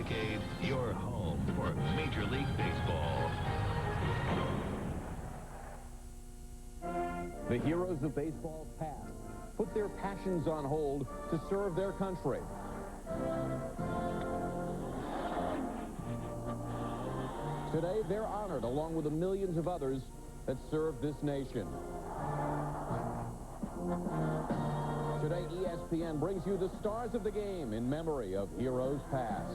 decades, your home for Major League Baseball. The heroes of baseball's past put their passions on hold to serve their country. Today, they're honored along with the millions of others that serve this nation. Today, ESPN brings you the stars of the game in memory of heroes past.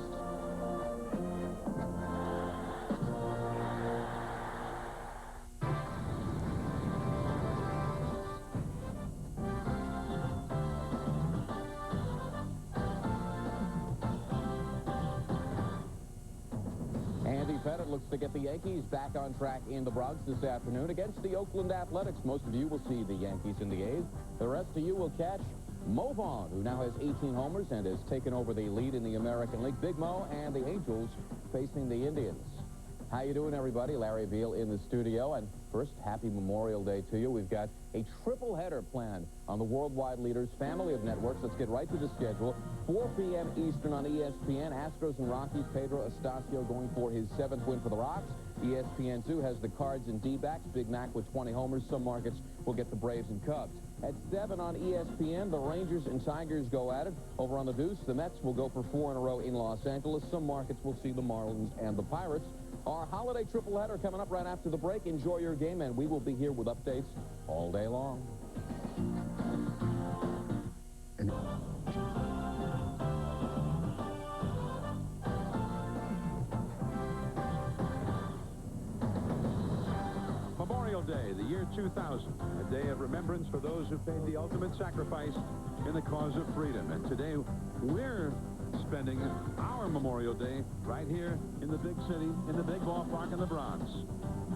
Looks to get the Yankees back on track in the Bronx this afternoon against the Oakland Athletics. Most of you will see the Yankees in the A's. The rest of you will catch Mo Vaughn, who now has 18 homers and has taken over the lead in the American League. Big Mo and the Angels facing the Indians. How you doing, everybody? Larry Veal in the studio. And first, happy Memorial Day to you. We've got a triple header planned on the worldwide leaders family of networks. Let's get right to the schedule. 4 p.m. Eastern on ESPN. Astros and Rockies. Pedro Estacio going for his 7th win for the Rocks. ESPN2 has the Cards and D-backs. Big Mac with 20 homers. Some markets will get the Braves and Cubs. At 7 on ESPN, the Rangers and Tigers go at it. Over on the Deuce, the Mets will go for 4 in a row in Los Angeles. Some markets will see the Marlins and the Pirates. Our holiday triple header coming up right after the break. Enjoy your game, and we will be here with updates all day long. Memorial Day, the year 2000, a day of remembrance for those who paid the ultimate sacrifice in the cause of freedom. And today, we're spending our Memorial Day right here in the big city, in the big ballpark in the Bronx.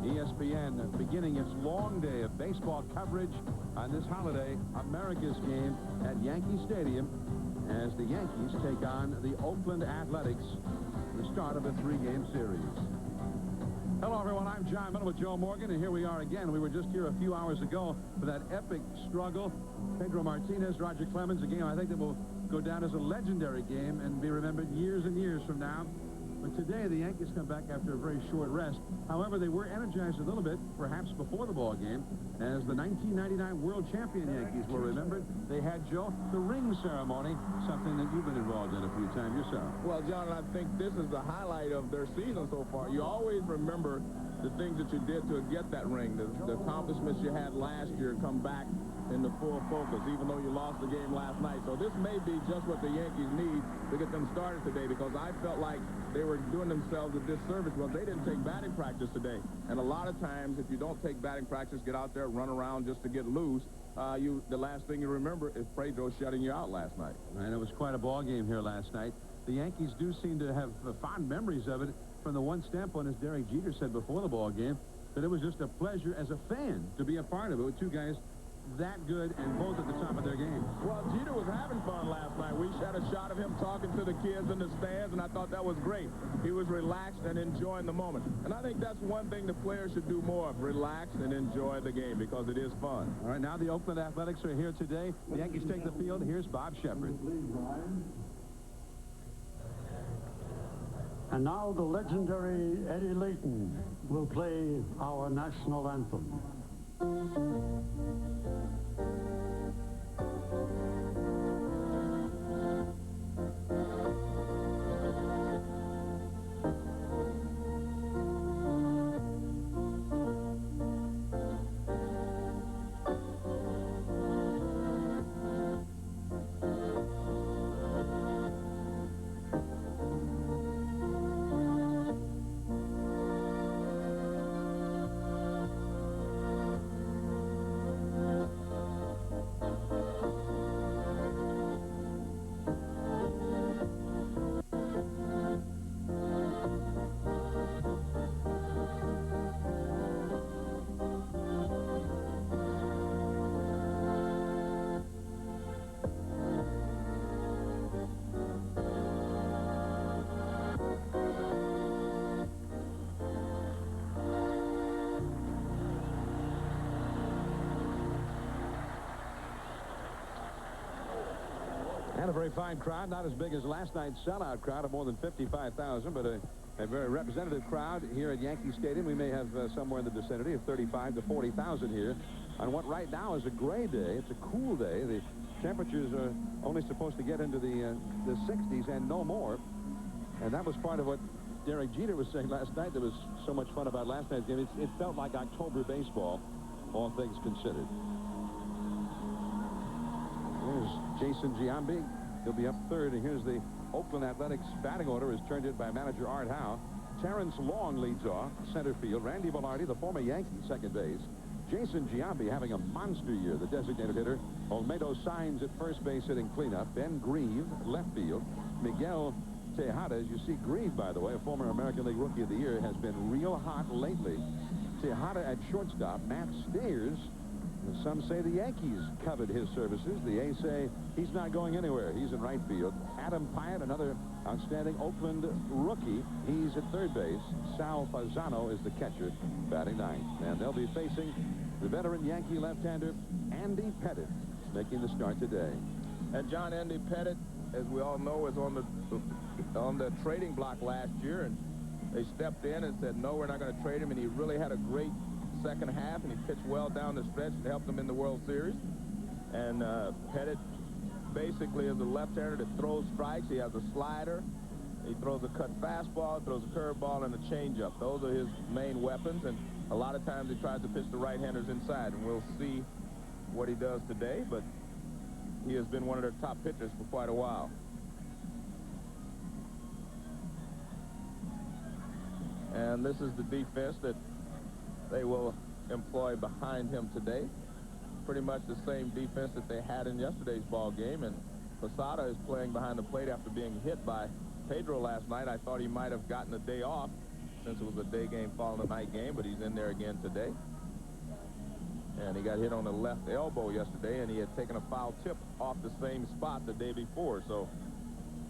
ESPN beginning its long day of baseball coverage on this holiday, America's game at Yankee Stadium, as the Yankees take on the Oakland Athletics, the start of a 3-game series. Hello, everyone. I'm John Miller with Joe Morgan, and here we are again. We were just here a few hours ago for that epic struggle. Pedro Martinez, Roger Clemens, a game I think that will go down as a legendary game and be remembered years and years from now. But today, the Yankees come back after a very short rest. However, they were energized a little bit, perhaps before the ball game, as the 1999 World Champion Yankees were remembered. They had, Joe, the ring ceremony, something that you've been involved in a few times yourself. Well, John, I think this is the highlight of their season so far. You always remember the things that you did to get that ring, the accomplishments you had last year come back in the full focus, even though you lost the game last night. So this may be just what the Yankees need to get them started today, because I felt like they were doing themselves a disservice. Well, they didn't take batting practice today. And a lot of times, if you don't take batting practice, get out there, run around just to get loose, the last thing you remember is Pedro shutting you out last night. And it was quite a ball game here last night. The Yankees do seem to have fond memories of it from the one standpoint, as Derek Jeter said before the ball game, that it was just a pleasure as a fan to be a part of it with two guys that good and both at the top of their game. Well, Jeter was having fun last night. We had a shot of him talking to the kids in the stands, and I thought that was great. He was relaxed and enjoying the moment. And I think that's one thing the players should do more of, relax and enjoy the game, because it is fun. All right, now the Oakland Athletics are here today. The Yankees take the field. Here's Bob Shepard. And now the legendary Eddie Layton will play our national anthem. And a very fine crowd, not as big as last night's sellout crowd of more than 55,000, but a very representative crowd here at Yankee Stadium. We may have somewhere in the vicinity of 35 to 40,000 here on what right now is a gray day. It's a cool day. The temperatures are only supposed to get into the 60s and no more. And that was part of what Derek Jeter was saying last night. There was so much fun about last night's game. It felt like October baseball, all things considered. Here's Jason Giambi. He'll be up third. And here's the Oakland Athletics batting order, is turned in by manager Art Howe. Terrence Long leads off center field. Randy Velarde, the former Yankee, second base. Jason Giambi having a monster year, the designated hitter. Olmedo Signs at first base hitting cleanup. Ben Grieve, left field. Miguel Tejada, as you see, Grieve, by the way, a former American League Rookie of the Year, has been real hot lately. Tejada at shortstop. Matt Stayers, some say the Yankees coveted his services. The A's say he's not going anywhere. He's in right field. Adam Pyatt, another outstanding Oakland rookie. He's at third base. Sal Fasano is the catcher, batting ninth. And they'll be facing the veteran Yankee left-hander Andy Pettitte, making the start today. And John, Andy Pettitte, as we all know, was on the trading block last year, and they stepped in and said, no, we're not going to trade him, and he really had a great second half, and he pitched well down the stretch and helped them in the World Series. And Pettitte basically is a left-hander that throws strikes. He has a slider. He throws a cut fastball, throws a curveball, and a changeup. Those are his main weapons, and a lot of times he tries to pitch the right-handers inside, and we'll see what he does today, but he has been one of their top pitchers for quite a while. And this is the defense that they will employ behind him today. Pretty much the same defense that they had in yesterday's ball game. And Posada is playing behind the plate after being hit by Pedro last night. I thought he might have gotten a day off since it was a day game following a night game, but he's in there again today. And he got hit on the left elbow yesterday, and he had taken a foul tip off the same spot the day before. So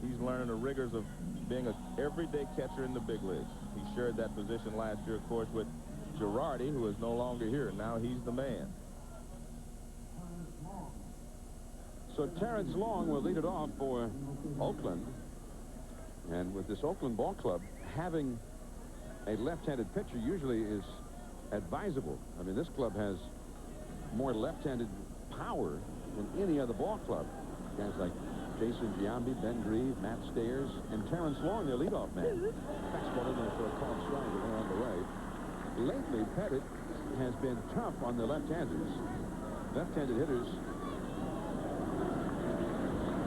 he's learning the rigors of being an everyday catcher in the big leagues. He shared that position last year, of course, with Girardi, who is no longer here. Now he's the man. So Terrence Long will lead it off for Oakland. And with this Oakland ball club, having a left-handed pitcher usually is advisable. I mean, this club has more left-handed power than any other ball club. Guys like Jason Giambi, Ben Grieve, Matt Stayers, and Terrence Long, their leadoff man. Fastball in there for a called strike, but they're on the way. Lately, Pettitte has been tough on the left-handers. Left-handed hitters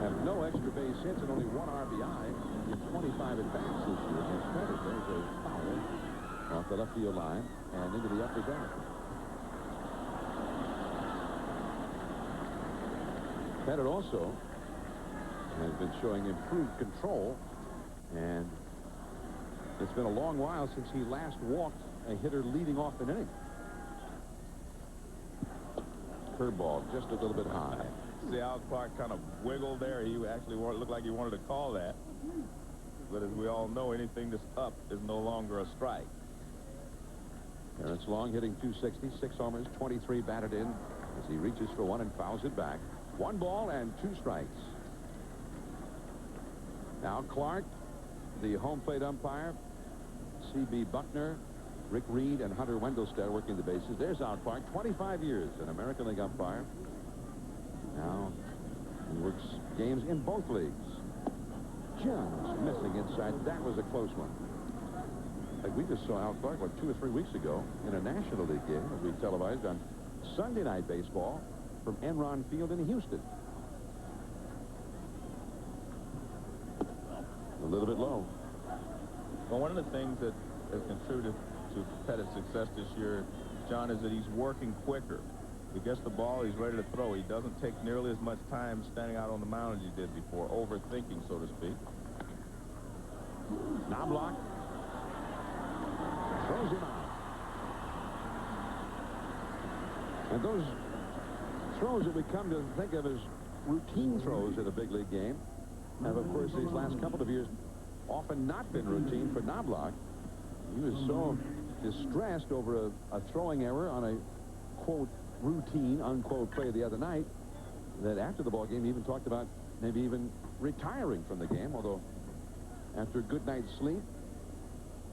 have no extra base hits and only one RBI in 25 at-bats this year against Pettitte. There's a foul off the left field line and into the upper deck. Pettitte also has been showing improved control, and it's been a long while since he last walked a hitter leading off an inning. Curveball just a little bit high. See how Clark kind of wiggled there. He actually looked like he wanted to call that. But as we all know, anything that's up is no longer a strike. Terrence Long hitting .260, 6 homers, 23 batted in as he reaches for one and fouls it back. 1 ball and 2 strikes. Now Clark, the home plate umpire, C.B. Buckner, Rick Reed, and Hunter Wendelstedt working the bases. There's Al Clark, 25 years, an American League umpire. Now he works games in both leagues. Just missing inside. That was a close one. Like we just saw Al Clark, what, 2 or 3 weeks ago in a National League game that we televised on Sunday Night Baseball from Enron Field in Houston. A little bit low. Well, one of the things that has contributed to Pettitte's success this year, John, is that he's working quicker. He gets the ball, he's ready to throw. He doesn't take nearly as much time standing out on the mound as he did before, overthinking, so to speak. Knobloch throws him out. And those throws that we come to think of as routine throws in a big league game have, of course, these last couple of years often not been routine for Knobloch. He was so distressed over a throwing error on a, quote, routine, unquote, play the other night that after the ball game he even talked about maybe even retiring from the game, although after a good night's sleep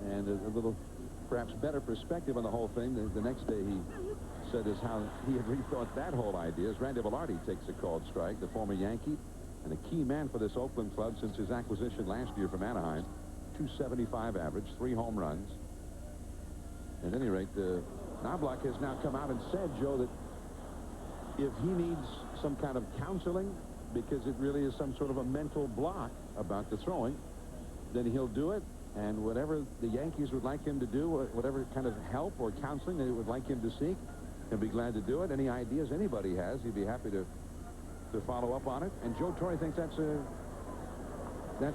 and a little perhaps better perspective on the whole thing, the next day he said is how he had rethought that whole idea. As Randy Velarde takes a called strike, the former Yankee and a key man for this Oakland club since his acquisition last year from Anaheim. 275 average, 3 home runs. At any rate, Knobloch has now come out and said, Joe, that if he needs some kind of counseling because it really is some sort of a mental block about the throwing, then he'll do it. And whatever the Yankees would like him to do, whatever kind of help or counseling they would like him to seek, he'll be glad to do it. Any ideas anybody has, he'd be happy to follow up on it. And Joe Torre thinks that's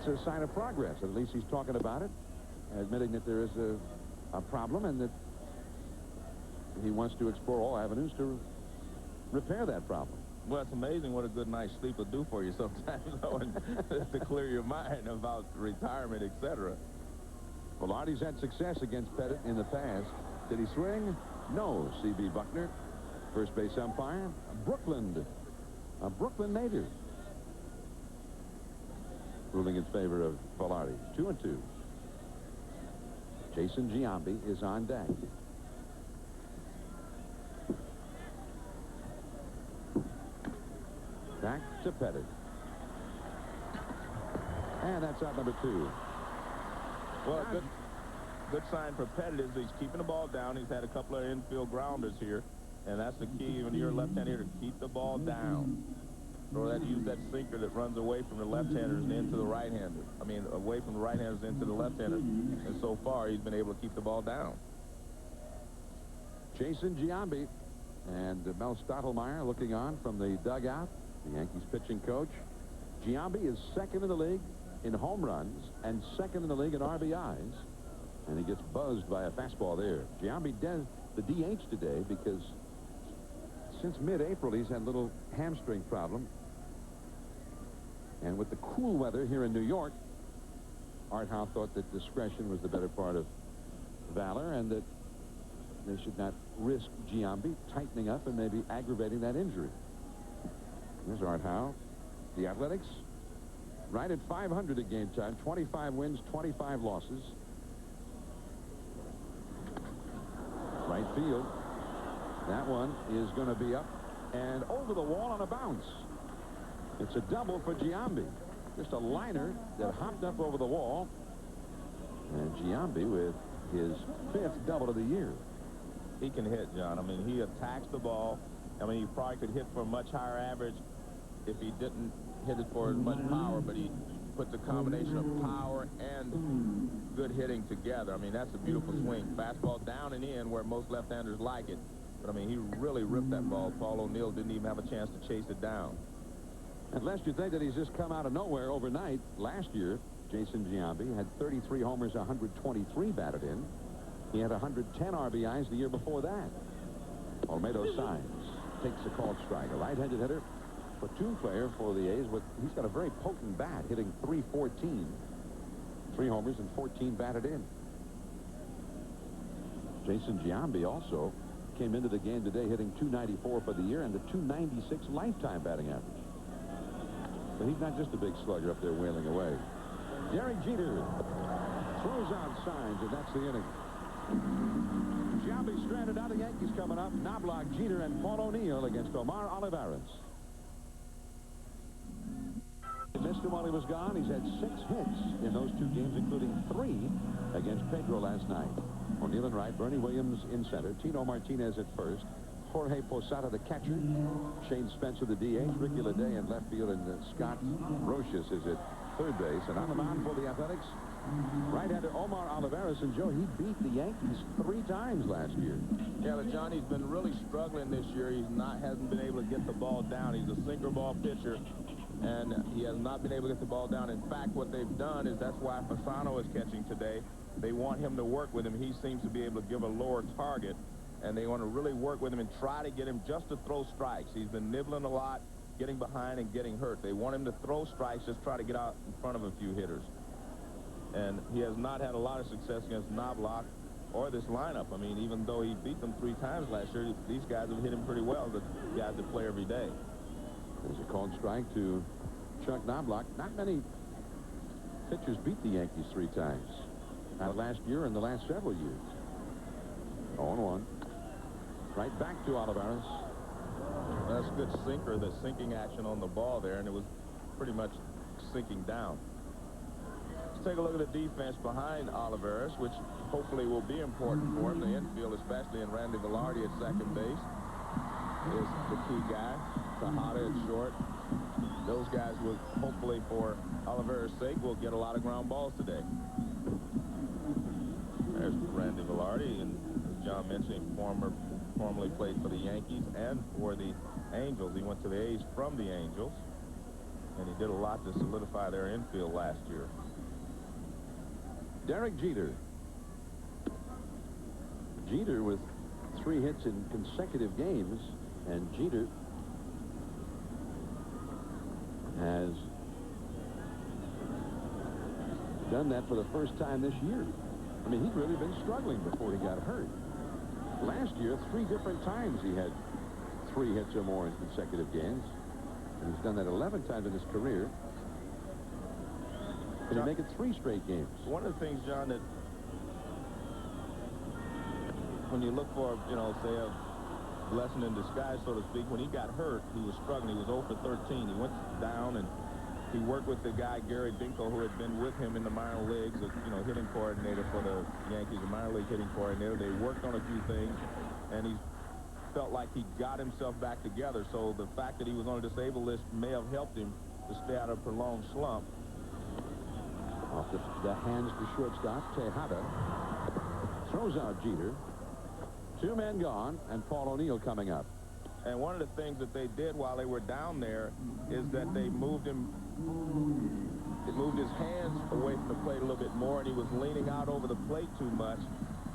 a sign of progress. At least he's talking about it, admitting that there is a problem and that he wants to explore all avenues to repair that problem. Well, it's amazing what a good night's sleep will do for you sometimes, though, and to clear your mind about retirement, etc. Velarde's had success against Pettit in the past. Did he swing? No. C.B. Buckner, first base umpire, a Brooklyn native, ruling in favor of Velarde. 2-2. Jason Giambi is on deck. Back to Pettit. And that's out number 2. Well, good sign for Pettit is he's keeping the ball down. He's had a couple of infield grounders here, and that's the key when you're a left-hander, to keep the ball down. Or that use that sinker that runs away from the left-handers and into the right-hander. I mean, away from the right-handers into the left-hander. And so far, he's been able to keep the ball down. Jason Giambi and Mel Stottlemyre looking on from the dugout. The Yankees pitching coach. Giambi is second in the league in home runs and second in the league in RBIs. And he gets buzzed by a fastball there. Giambi does the DH today because since mid-April he's had a little hamstring problem. And with the cool weather here in New York, Art Howe thought that discretion was the better part of valor and that they should not risk Giambi tightening up and maybe aggravating that injury. There's Art Howe. The Athletics right at 500 at game time. 25 wins, 25 losses. Right field. That one is going to be up and over the wall on a bounce. It's a double for Giambi. Just a liner that hopped up over the wall. And Giambi with his 5th double of the year. He can hit, John. I mean, he attacks the ball. I mean, he probably could hit for a much higher average if he didn't hit it for as much power, but he puts a combination of power and good hitting together. I mean, that's a beautiful swing. Fastball down and in where most left-handers like it. But, I mean, he really ripped that ball. Paul O'Neill didn't even have a chance to chase it down. And lest you think that he's just come out of nowhere overnight, last year, Jason Giambi had 33 homers, 123 batted in. He had 110 RBIs the year before that. Olmedo signs, takes a called strike. A right-handed hitter, platoon player for the A's. He's got a very potent bat, hitting .314. 3 homers and 14 batted in. Jason Giambi also came into the game today hitting .294 for the year and a .296 lifetime batting average. But he's not just a big slugger up there wailing away. Derek Jeter throws out signs, and that's the inning. Giambi stranded out. The Yankees coming up. Knobloch, Jeter, and Paul O'Neill against Omar Olivares. He missed him while he was gone. He's had 6 hits in those 2 games, including 3 against Pedro last night. O'Neill in right, Bernie Williams in center, Tino Martinez at first, Jorge Posada the catcher, Shane Spencer the DH, Ricky Leday in left field, and Scott Roches is at third base. And on the mound for the Athletics, right-hander Omar Olivares. And Joe, he beat the Yankees 3 times last year. Yeah, but Johnny's been really struggling this year. Hasn't been able to get the ball down. He's a sinker ball pitcher, and he has not been able to get the ball down. In fact, what they've done is that's why Fasano is catching today. They want him to work with him. He seems to be able to give a lower target, and they want to really work with him and try to get him just to throw strikes. He's been nibbling a lot, getting behind and getting hurt. They want him to throw strikes, just try to get out in front of a few hitters. And he has not had a lot of success against Knobloch or this lineup. I mean, even though he beat them 3 times last year, these guys have hit him pretty well, the guys that play every day. There's a called strike to Chuck Knobloch. Not many pitchers beat the Yankees 3 times. Not last year and the last several years. 0-1. Right back to Olivares. That's a good sinker, the sinking action on the ball there, and it was pretty much sinking down. Let's take a look at the defense behind Olivares, which hopefully will be important for him. The infield, especially in Randy Velarde at second base, is the key guy. Tejada at short. Those guys will hopefully, for Olivares' sake, will get a lot of ground balls today. There's Randy Velarde, and as John mentioned, formerly played for the Yankees and for the Angels. He went to the A's from the Angels, and he did a lot to solidify their infield last year. Derek Jeter. Jeter with 3 hits in consecutive games, and Jeter has done that for the first time this year. I mean, he'd really been struggling before he got hurt. Last year, 3 different times he had 3 hits or more in consecutive games. And he's done that 11 times in his career. Can he make it 3 straight games? One of the things, John, that when you look for, you know, say a blessing in disguise, so to speak, when he got hurt, he was struggling. He was 0 for 13. He went down and he worked with the guy, Gary Dinkel, who had been with him in the minor leagues, you know, hitting coordinator for the Yankees, a minor league hitting coordinator. They worked on a few things, and he felt like he got himself back together. So the fact that he was on a disabled list may have helped him to stay out of a prolonged slump. Off the hands to shortstop, Tejada throws out Jeter. 2 men gone, and Paul O'Neill coming up. And one of the things that they did while they were down there is that they moved him. It moved his hands away from the plate a little bit more, and he was leaning out over the plate too much.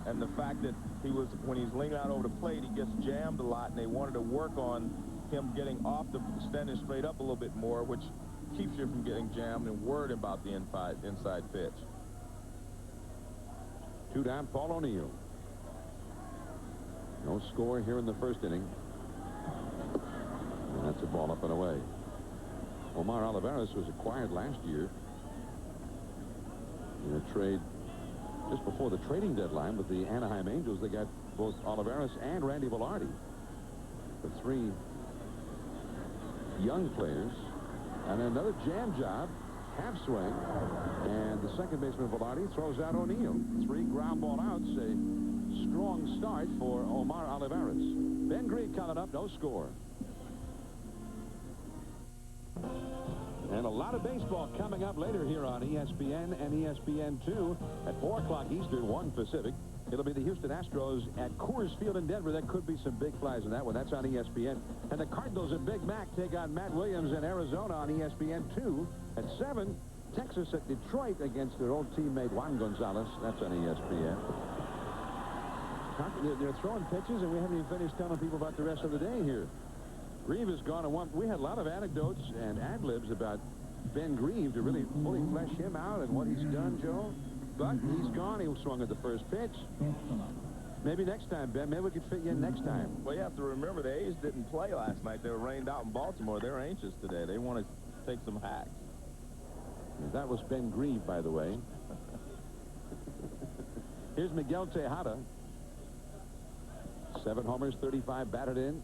And the fact that when he's leaning out over the plate, he gets jammed a lot, and they wanted to work on him getting off standing straight up a little bit more, which keeps you from getting jammed and worried about the inside pitch. 2 down, Paul O'Neill. No score here in the first inning. And that's a ball up and away. Omar Olivares was acquired last year in a trade just before the trading deadline with the Anaheim Angels. They got both Olivares and Randy Velarde, the 3 young players. And another jam job, half swing, and the second baseman Velarde throws out O'Neill. 3 ground ball outs, a strong start for Omar Olivares. Ben Grieve coming up, no score. And a lot of baseball coming up later here on ESPN and ESPN2 at 4 o'clock Eastern, 1 Pacific. It'll be the Houston Astros at Coors Field in Denver. There could be some big flies in that one. That's on ESPN. And the Cardinals and Big Mac take on Matt Williams in Arizona on ESPN2 at 7. Texas at Detroit against their old teammate Juan Gonzalez. That's on ESPN. They're throwing pitches, and we haven't even finished telling people about the rest of the day here. Grieve is gone. And we had a lot of anecdotes and ad-libs about Ben Grieve to really fully flesh him out and what he's done, Joe. But he's gone. He swung at the first pitch. Maybe next time, Ben. Maybe we could fit you in next time. Well, you have to remember the A's didn't play last night. They were rained out in Baltimore. They're anxious today. They want to take some hacks. That was Ben Grieve, by the way. Here's Miguel Tejada. 7 homers, 35 batted in.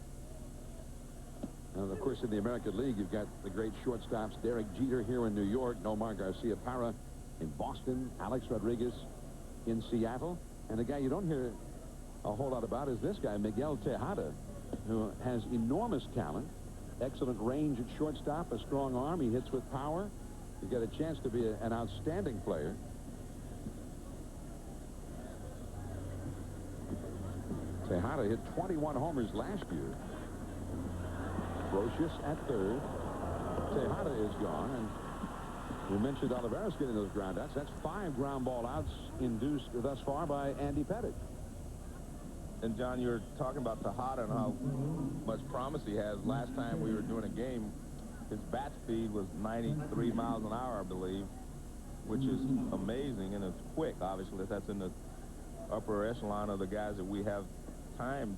And of course, in the American League, you've got the great shortstops, Derek Jeter here in New York, Nomar Garcia-Parra in Boston, Alex Rodriguez in Seattle. And the guy you don't hear a whole lot about is this guy, Miguel Tejada, who has enormous talent, excellent range at shortstop, a strong arm. He hits with power. He's got a chance to be an outstanding player. Tejada hit 21 homers last year. Brocious at third. Tejada is gone, and we mentioned Olivares getting those ground outs. That's 5 ground ball outs induced thus far by Andy Pettitte. And, John, you were talking about Tejada and how much promise he has. Last time we were doing a game, his bat speed was 93 miles an hour, I believe, which is amazing, and it's quick, obviously. That's in the upper echelon of the guys that we have timed,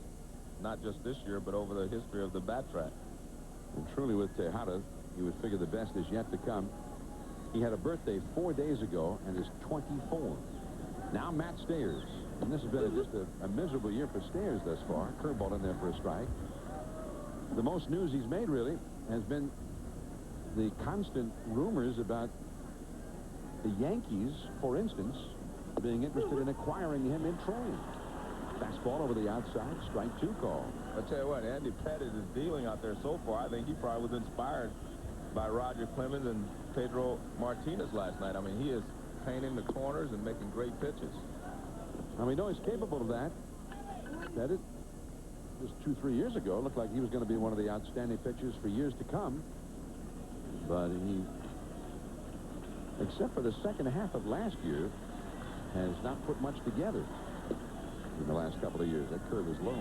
not just this year, but over the history of the bat track. And truly, with Tejada, you would figure the best is yet to come. He had a birthday 4 days ago and is 24. Now Matt Stayers. And this has been just a miserable year for Stayers thus far. Curveball in there for a strike. The most news he's made, really, has been the constant rumors about the Yankees, for instance, being interested in acquiring him in trade. Fastball over the outside, strike 2 call. I'll tell you what, Andy Pettit is dealing out there so far. I think he probably was inspired by Roger Clemens and Pedro Martinez last night. I mean, he is painting the corners and making great pitches. Now, we know he's capable of that. Pettit, just 2-3 years ago, looked like he was going to be one of the outstanding pitchers for years to come. But he, except for the second half of last year, has not put much together in the last couple of years. That curve is low.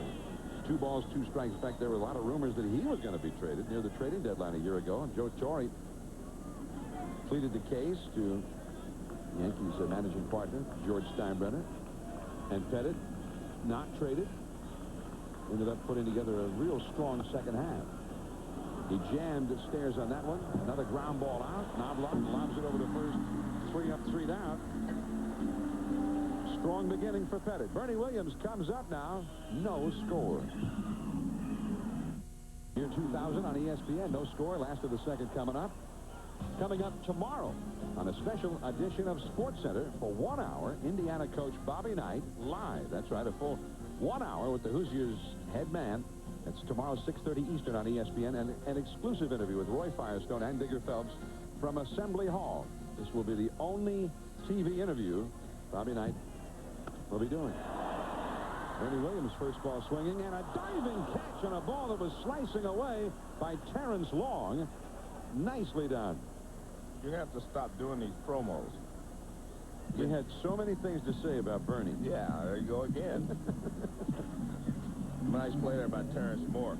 2 balls, 2 strikes. In fact, there were a lot of rumors that he was going to be traded near the trading deadline a year ago, and Joe Torre pleaded the case to Yankees managing partner George Steinbrenner, and Pettit, not traded, ended up putting together a real strong second half. He jammed Stairs on that one. Another ground ball out. Knobloch lobs it over to first. 3 up, 3 down. Strong beginning for Pettit. Bernie Williams comes up now. No score. Year 2000 on ESPN. No score. Last of the second coming up. Coming up tomorrow on a special edition of SportsCenter for 1 hour, Indiana coach Bobby Knight live. That's right, a full 1 hour with the Hoosiers head man. It's tomorrow, 6:30 Eastern on ESPN, and an exclusive interview with Roy Firestone and Digger Phelps from Assembly Hall. This will be the only TV interview Bobby Knight will be doing. Bernie Williams, first ball swinging, and a diving catch on a ball that was slicing away by Terrence Long. Nicely done. You're going to have to stop doing these promos. We had so many things to say about Bernie. Yeah, there you go again. Nice play there by Terrence Moore.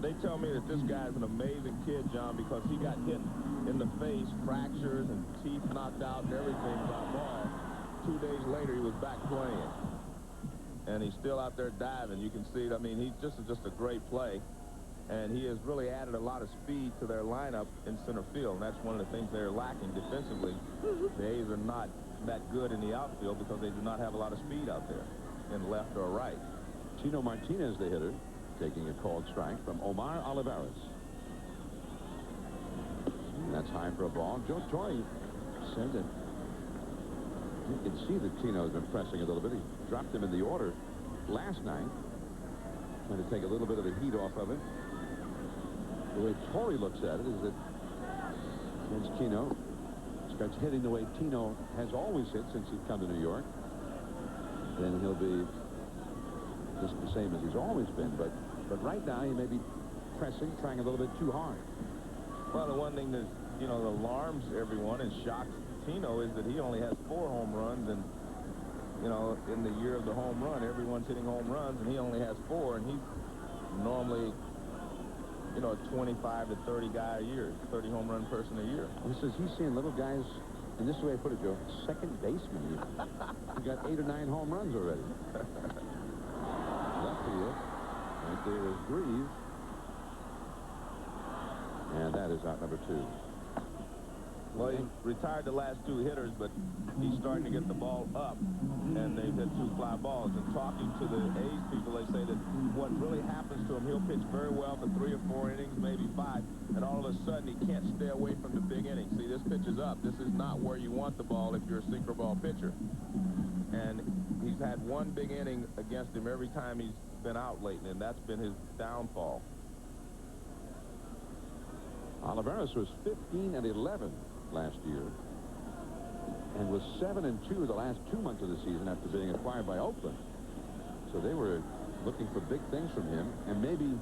They tell me that this guy's an amazing kid, John, because he got hit in the face, fractures and teeth knocked out and everything by a ball. 2 days later, he was back playing. And he's still out there diving. You can see it. I mean, this is just a great play. And he has really added a lot of speed to their lineup in center field. And that's one of the things they're lacking defensively. The A's are not that good in the outfield because they do not have a lot of speed out there in left or right. Tino Martinez, the hitter, taking a called strike from Omar Olivares. And that's high for a ball. Joe Torre said that you can see that Tino's been pressing a little bit. He dropped him in the order last night, trying to take a little bit of the heat off of him. The way Torre looks at it is that once Tino starts hitting the way Tino has always hit since he's come to New York, then he'll be just the same as he's always been. But right now he may be pressing, trying a little bit too hard. Well, the one thing that, you know, alarms everyone and shocks Tino is that he only has 4 home runs, and, you know, in the year of the home run, everyone's hitting home runs, and he only has 4, and he's normally, you know, a 25 to 30 guy a year, 30 home run person a year. He says he's seeing little guys, and this is the way I put it, Joe, second baseman. He got 8 or 9 home runs already. Left field. Right there is Grieve. And that is out number 2. Well, he retired the last 2 hitters, but he's starting to get the ball up, and they've hit 2 fly balls. And talking to the A's people, they say that what really happens to him, he'll pitch very well for 3 or 4 innings, maybe 5, and all of a sudden he can't stay away from the big inning. See, this pitch is up. This is not where you want the ball if you're a sinker ball pitcher. And he's had 1 big inning against him every time he's been out lately, and that's been his downfall. Olivares was 15 and 11 last year and was 7 and 2 the last 2 months of the season after being acquired by Oakland. So they were looking for big things from him, and maybe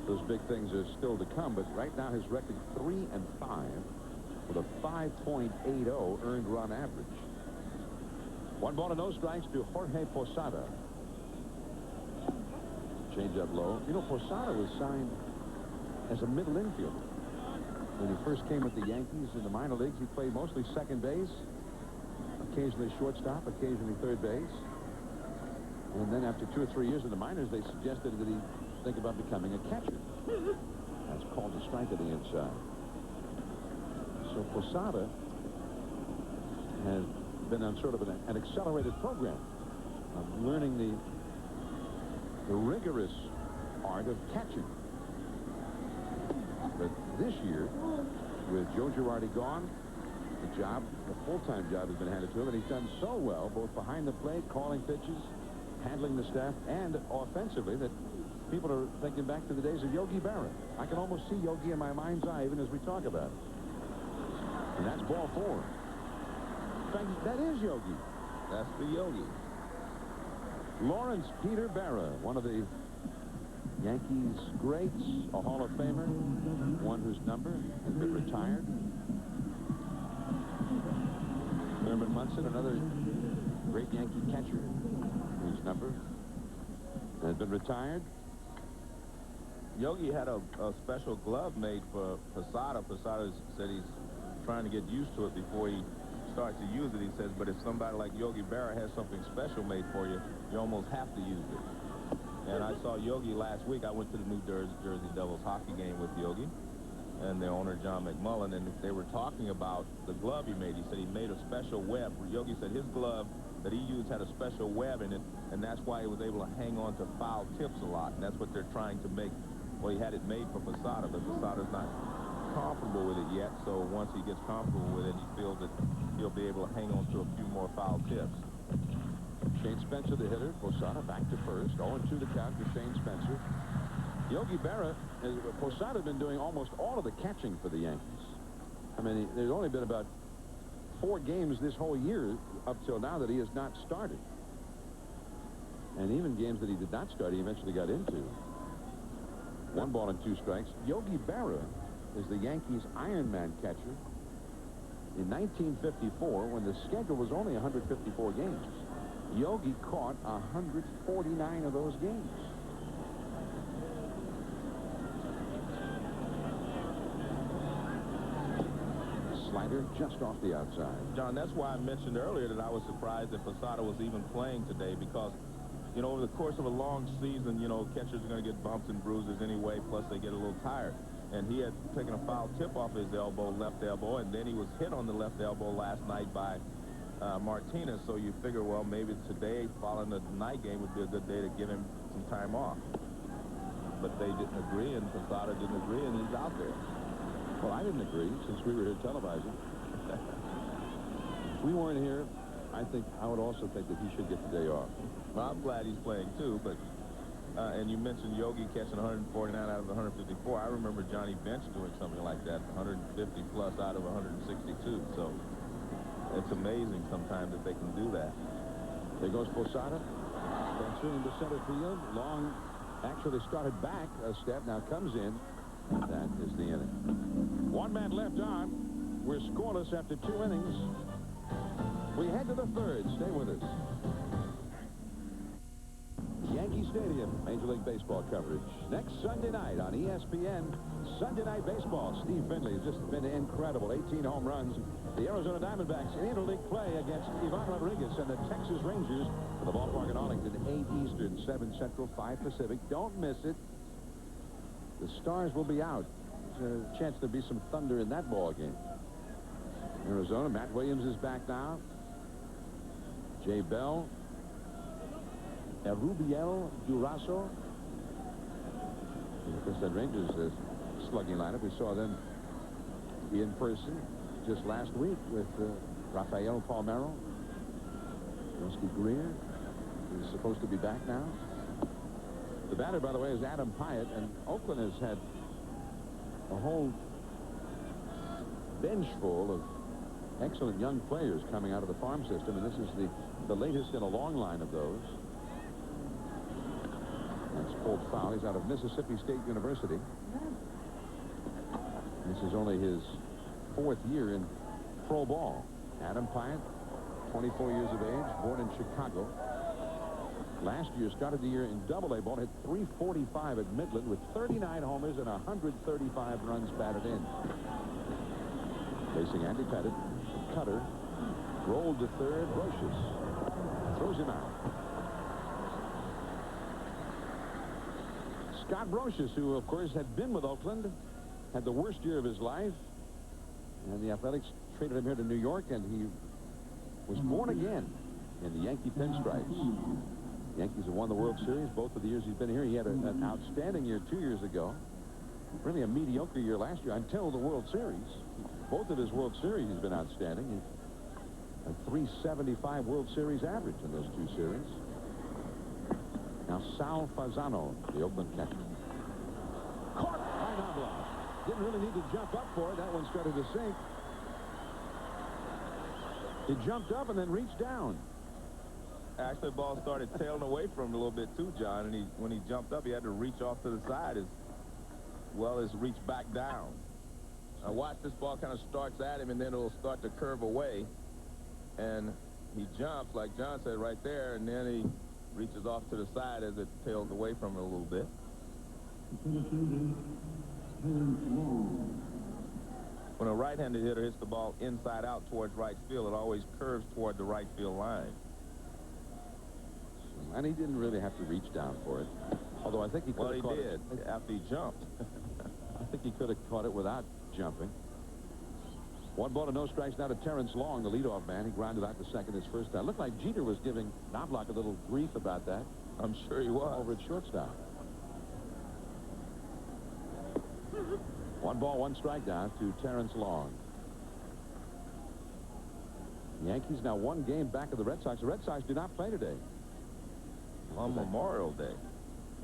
those big things are still to come. But right now his record 3 and 5 with a 5.80 earned run average. 1 ball and no strikes to Jorge Posada. Change up low. You know, Posada was signed as a middle infielder. When he first came with the Yankees in the minor leagues, he played mostly second base, occasionally shortstop, occasionally third base. And then after 2 or 3 years in the minors, they suggested that he think about becoming a catcher. That's called a strike to the inside. So Posada has been on sort of an accelerated program of learning the rigorous art of catching. But this year, with Joe Girardi gone, the full-time job has been handed to him, and he's done so well, both behind the plate, calling pitches, handling the staff, and offensively, that people are thinking back to the days of Yogi Berra. I can almost see Yogi in my mind's eye even as we talk about it. And that's ball 4. In fact, that is Yogi. That's the Yogi. Lawrence Peter Berra, one of the Yankees greats, a Hall of Famer, one whose number has been retired. Thurman Munson, another great Yankee catcher, whose number has been retired. Yogi had a special glove made for Posada. Posada said he's trying to get used to it before he starts to use it. He says, but if somebody like Yogi Berra has something special made for you, you almost have to use it. And I saw Yogi last week. I went to the New Jersey Devils hockey game with Yogi and their owner, John McMullen, and they were talking about the glove he made. He said he made a special web. Yogi said his glove that he used had a special web in it, and that's why he was able to hang on to foul tips a lot. And that's what they're trying to make. Well, he had it made for Posada, but Posada's not comfortable with it yet. So once he gets comfortable with it, he feels that he'll be able to hang on to a few more foul tips. Shane Spencer, the hitter. Posada back to first. 0-2 the count for Shane Spencer. Yogi Berra, Posada has been doing almost all of the catching for the Yankees. I mean, there's only been about 4 games this whole year up till now that he has not started. And even games that he did not start, he eventually got into. 1 ball and 2 strikes. Yogi Berra is the Yankees' Ironman catcher. In 1954, when the schedule was only 154 games, Yogi caught 149 of those games. Slider just off the outside. John, that's why I mentioned earlier that I was surprised that Posada was even playing today, because, you know, over the course of a long season, you know, catchers are going to get bumps and bruises anyway, plus they get a little tired. And he had taken a foul tip off his elbow, left elbow, and then he was hit on the left elbow last night by Martinez. So you figure, well, maybe today, following the night game, would be a good day to give him some time off. But they didn't agree, and Posada didn't agree, and he's out there. Well, I didn't agree, since we were here televising. If we weren't here, I would also think that he should get the day off. Well, I'm glad he's playing, too, but and you mentioned Yogi catching 149 out of 154. I remember Johnny Bench doing something like that, 150-plus out of 162. So it's amazing sometimes that they can do that. There goes Posada. Spencer into center field. Long actually started back a step, now comes in. That is the inning. 1 man left on. We're scoreless after 2 innings. We head to the 3rd. Stay with us. Yankee Stadium, Major League Baseball coverage. Next Sunday night on ESPN, Sunday Night Baseball. Steve Finley has just been incredible. 18 home runs. The Arizona Diamondbacks in interleague play against Ivan Rodriguez and the Texas Rangers for the ballpark in Arlington. 8 Eastern, 7 Central, 5 Pacific. Don't miss it. The Stars will be out. There's a chance there'll be some thunder in that ball game. Arizona, Matt Williams is back now. Jay Bell. Rubiel Durazo. Of course, that Rangers slugging lineup. We saw them in person just last week with Rafael Palmeiro. Rusty Greer is supposed to be back now. The batter, by the way, is Adam Pyatt, and Oakland has had a whole bench full of excellent young players coming out of the farm system, and this is the latest in a long line of those. That's pulled foul. He's out of Mississippi State University. This is only his 4th year in pro ball. Adam Pyatt, 24 years of age, born in Chicago. Last year started the year in Double-A ball, hit .345 at Midland with 39 homers and 135 runs batted in. Facing Andy Pettit, cutter, rolled to third, Brocious throws him out. Scott Brocious, who, of course, had been with Oakland, had the worst year of his life, and the Athletics traded him here to New York, and he was born again in the Yankee pinstripes. The Yankees have won the World Series both of the years he's been here. He had an outstanding year 2 years ago. Really a mediocre year last year until the World Series. Both of his World Series he's been outstanding. A .375 World Series average in those two series. Now Sal Fasano, the Oakland catcher. Caught by Knobloch. Didn't really need to jump up for it. That one started to sink. He jumped up and then reached down. Actually, the ball started tailing away from him a little bit too, John, and when he jumped up, he had to reach off to the side as well as reach back down. Now watch, this ball kind of starts at him, and then it'll start to curve away, and he jumps, like John said, right there, and then he reaches off to the side as it tails away from him a little bit. When a right-handed hitter hits the ball inside out towards right field, it always curves toward the right field line. And he didn't really have to reach down for it. Although I think he could have caught it. Well, he did after he jumped. I think he could have caught it without jumping. 1 ball to no strikes now to Terrence Long, the leadoff man. He grounded out to second his first time. Looked like Jeter was giving Knobloch a little grief about that. I'm sure he was. Over at shortstop. 1 ball, 1 strike now to Terrence Long. The Yankees now 1 game back of the Red Sox. The Red Sox do not play today. On Memorial Day.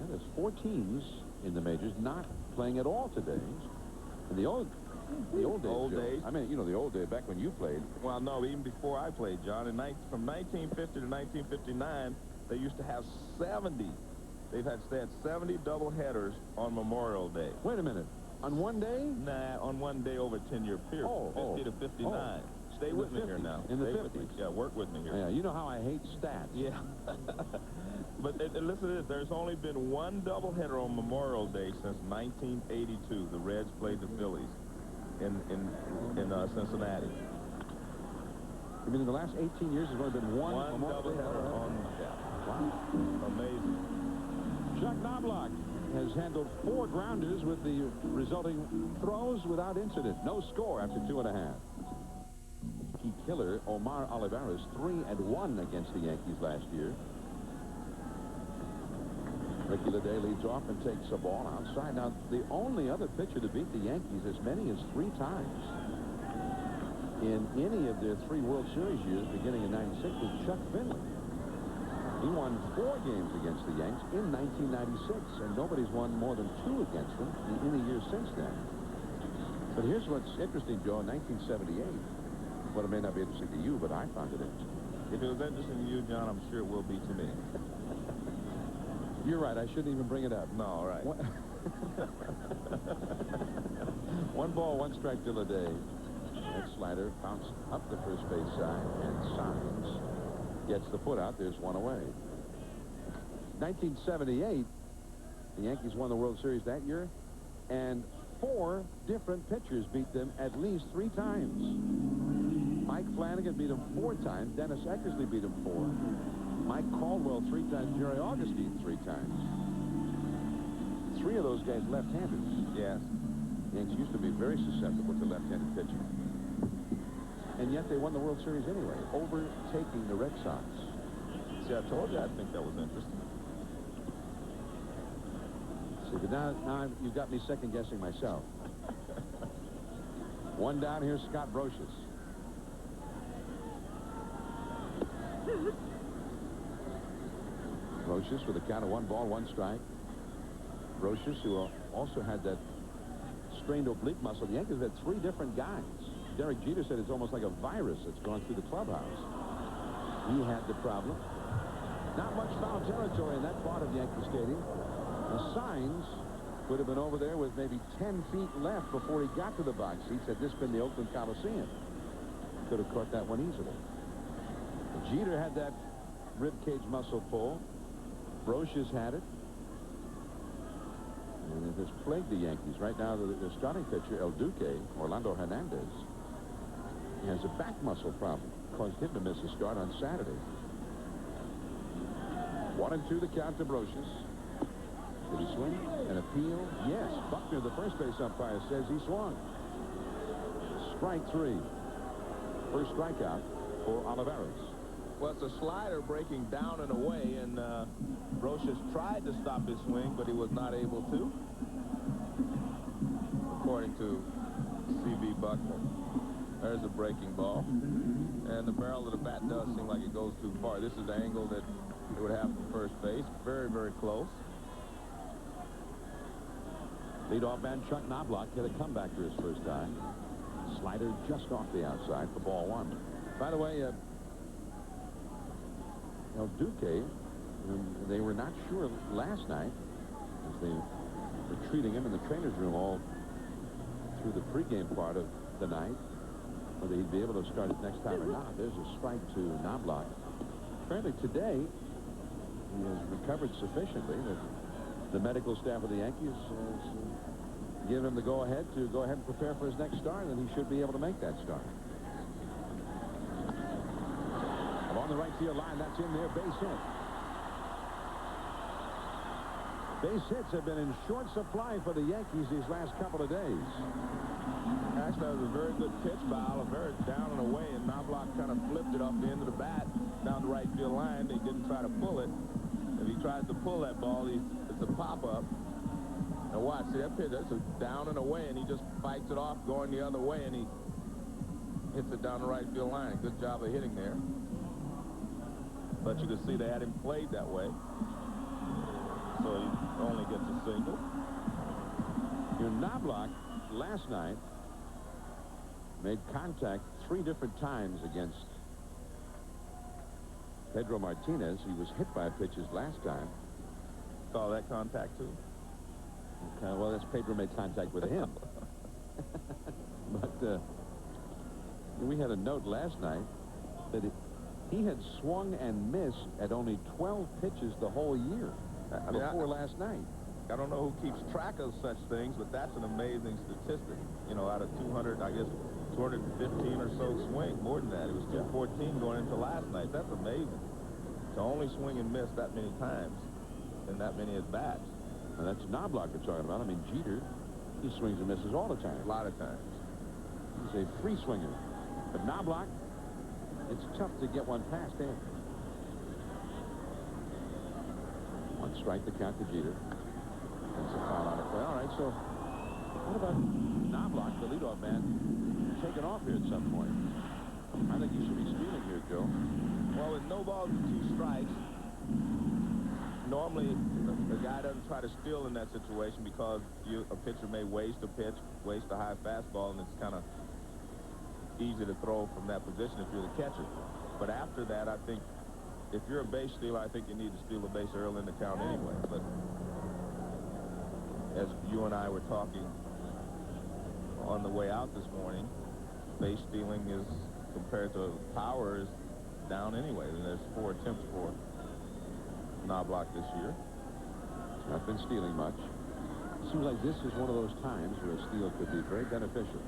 Yeah, there's 4 teams in the majors not playing at all today. And the old days. I mean, you know, the old day back when you played. Well, no, even before I played, John. From 1950 to 1959, they used to have 70. They had 70 doubleheaders on Memorial Day. Wait a minute. On one day? Nah, on one day over a 10-year period. 50 to 59. Stay with me here now. In the 50s. Yeah, work with me here. Yeah, you know how I hate stats. Yeah. But listen to this. There's only been 1 doubleheader on Memorial Day since 1982. The Reds played the Phillies in Cincinnati. You mean in the last 18 years there's only been one doubleheader on? Yeah. Wow. Amazing. Chuck Knobloch has handled 4 grounders with the resulting throws without incident. No score after 2.5. Key killer Omar Olivares 3-1 against the Yankees last year. Ricky Leday leads off and takes a ball outside. Now, the only other pitcher to beat the Yankees as many as 3 times in any of their 3 World Series years beginning in '96 was Chuck Finley. He won 4 games against the Yanks in 1996, and nobody's won more than 2 against them in any year since then. But here's what's interesting, Joe. In 1978, well, it may not be interesting to you, but I found it interesting. If it was interesting to you, John, I'm sure it will be to me. You're right. I shouldn't even bring it up. No, all right. 1 ball, 1 strike to Leday. That slider bounced up the first base side, and Signs gets the foot out. There's 1 away. 1978, the Yankees won the World Series that year, and 4 different pitchers beat them at least 3 times. Mike Flanagan beat them 4 times. Dennis Eckersley beat them 4. Mike Caldwell 3 times. Jerry Augustine 3 times. 3 of those guys left-handers. Yes. The Yankees used to be very susceptible to left-handed pitching. And yet they won the World Series anyway, overtaking the Red Sox. See, I told you I think that was interesting. See, but now you've got me second-guessing myself. 1 down, here's Scott Brocious. Brocious with a count of 1 ball, 1 strike. Brocious, who also had that strained oblique muscle. The Yankees had 3 different guys. Derek Jeter said it's almost like a virus that's gone through the clubhouse. He had the problem. Not much foul territory in that part of Yankee Stadium. The Signs would have been over there with maybe 10 feet left before he got to the box seats. Had this been the Oakland Coliseum, could have caught that one easily. Jeter had that rib cage muscle pull. Brocious had it. And it has plagued the Yankees. Right now, the starting pitcher, El Duque, Orlando Hernandez, has a back muscle problem. Caused him to miss a start on Saturday. 1-2 the count to Brocious. Did he swing? An appeal? Yes. Buckner, the first base umpire, says he swung. Strike 3. First strikeout for Olivares. Well, it's a slider breaking down and away, and Brocious tried to stop his swing, but he was not able to, according to C.B. Buckner. There's a breaking ball, and the barrel of the bat does seem like it goes too far. This is the angle that it would have for first base. Very, very close. Leadoff man Chuck Knobloch hit a comeback to his first time. Slider just off the outside for ball 1. By the way, El Duque, they were not sure last night as they were treating him in the trainer's room all through the pregame part of the night, whether he'd be able to start it next time or not. There's a strike to Knobloch. Apparently today he has recovered sufficiently that the medical staff of the Yankees has given him the go-ahead to go ahead and prepare for his next start, and he should be able to make that start. On the right field line, that's in there, base hit. Base hits have been in short supply for the Yankees these last couple of days. Actually, that was a very good pitch by Olivares, down and away, and Knobloch kind of flipped it off the end of the bat down the right field line. He didn't try to pull it. If he tries to pull that ball, it's a pop-up. And watch, see that pitch, that's a down and away, and he just fights it off going the other way, and he hits it down the right field line. Good job of hitting there. But you can see they had him played that way. So he only gets a single. Knobloch last night made contact 3 different times against Pedro Martinez. He was hit by pitches last time. Saw that contact too. Okay, well, that's Pedro made contact with him. But we had a note last night that he had swung and missed at only 12 pitches the whole year before last night. I don't know who keeps track of such things, but that's an amazing statistic. You know, out of 200, I guess 215 or so swings, more than that. It was 214 going into last night. That's amazing. To only swing and miss that many times and that many at-bats. And that's Knobloch we're talking about. I mean, Jeter, he swings and misses all the time. A lot of times. He's a free swinger. But Knobloch, it's tough to get one past him. One strike to count to Jeter. That's a foul out of play. All right, so what about Knobloch, the leadoff man, taking off here at some point? I think he should be stealing here, Joe. Well, with no balls and 2 strikes, normally the guy doesn't try to steal in that situation because a pitcher may waste a pitch, waste a high fastball, and it's kind of easy to throw from that position if you're the catcher. But after that, I think if you're a base stealer, I think you need to steal a base early in the count anyway. But as you and I were talking on the way out this morning, base stealing is, compared to power, is down anyway. And there's 4 attempts for Knobloch this year. He's not been stealing much. Seems like this is one of those times where a steal could be very beneficial.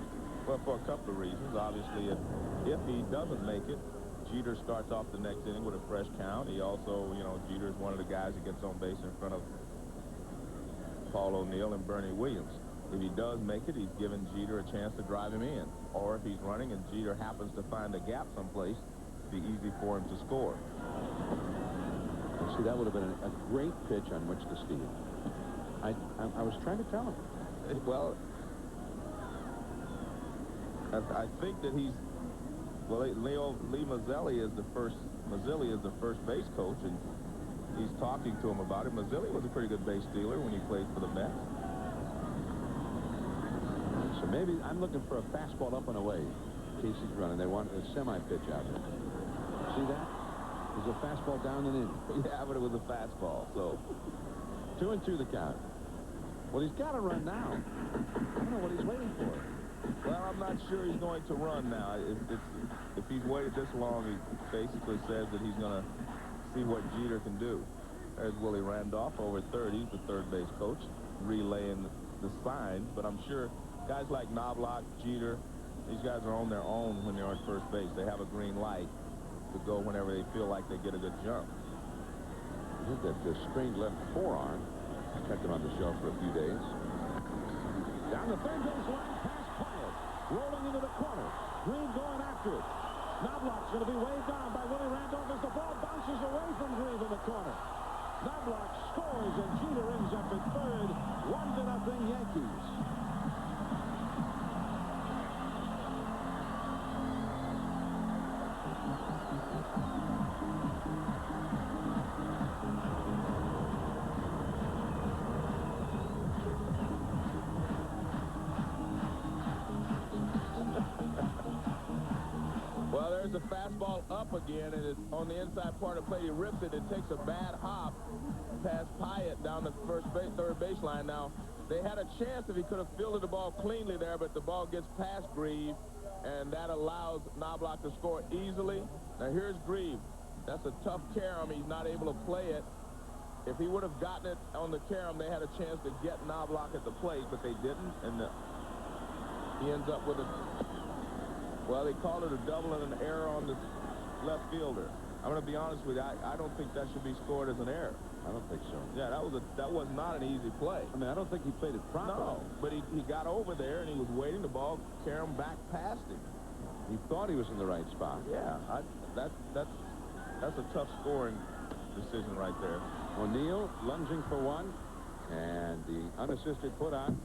Well, for a couple of reasons. Obviously, if he doesn't make it, Jeter starts off the next inning with a fresh count. He also, you know, Jeter is one of the guys that gets on base in front of Paul O'Neill and Bernie Williams. If he does make it, he's given Jeter a chance to drive him in. Or if he's running and Jeter happens to find a gap someplace, it'd be easy for him to score. See, that would have been a great pitch on which to steal. I was trying to tell him. Well, I think that he's, well, Lee Mazzilli is the first base coach, and he's talking to him about it. Mazzilli was a pretty good base stealer when he played for the Mets. So maybe I'm looking for a fastball up and away. Casey's running. They want a semi-pitch out there. See that? There's a fastball down and in. Yeah, but it was a fastball, so. 2-2 the count. Well, he's got to run now. I don't know what he's waiting for. Well, I'm not sure he's going to run now. If he's waited this long, he basically says that he's going to see what Jeter can do. There's Willie Randolph over third. He's the third base coach, relaying the signs. But I'm sure guys like Knobloch, Jeter, these guys are on their own when they're on first base. They have a green light to go whenever they feel like they get a good jump. Look at the strained left forearm. Kept him on the shelf for a few days. Down the third base line, past Pyatt. Rolling into the corner. Green going after it. Knobloch's going to be waved down by Willie Randolph as the ball bounces away from Green in the corner. Knobloch scores, and Jeter ends up at third. 1-0 Yankees. Well, there's the fastball up again, and it's on the inside part of the plate. He rips it. It takes a bad hop past Pyatt down the third baseline. Now, they had a chance if he could have fielded the ball cleanly there, but the ball gets past Grieve, and that allows Knobloch to score easily. Now, here's Grieve. That's a tough carom. He's not able to play it. If he would have gotten it on the carom, they had a chance to get Knobloch at the plate, but they didn't, and he ends up with a... Well, they called it a double and an error on the left fielder. I'm going to be honest with you. I don't think that should be scored as an error. I don't think so. Yeah, that was not an easy play. I mean, I don't think he played it properly. No, but he got over there, and he was waiting. The ball carried him back past him. He thought he was in the right spot. Yeah, that's a tough scoring decision right there. O'Neill lunging for one, and the unassisted put on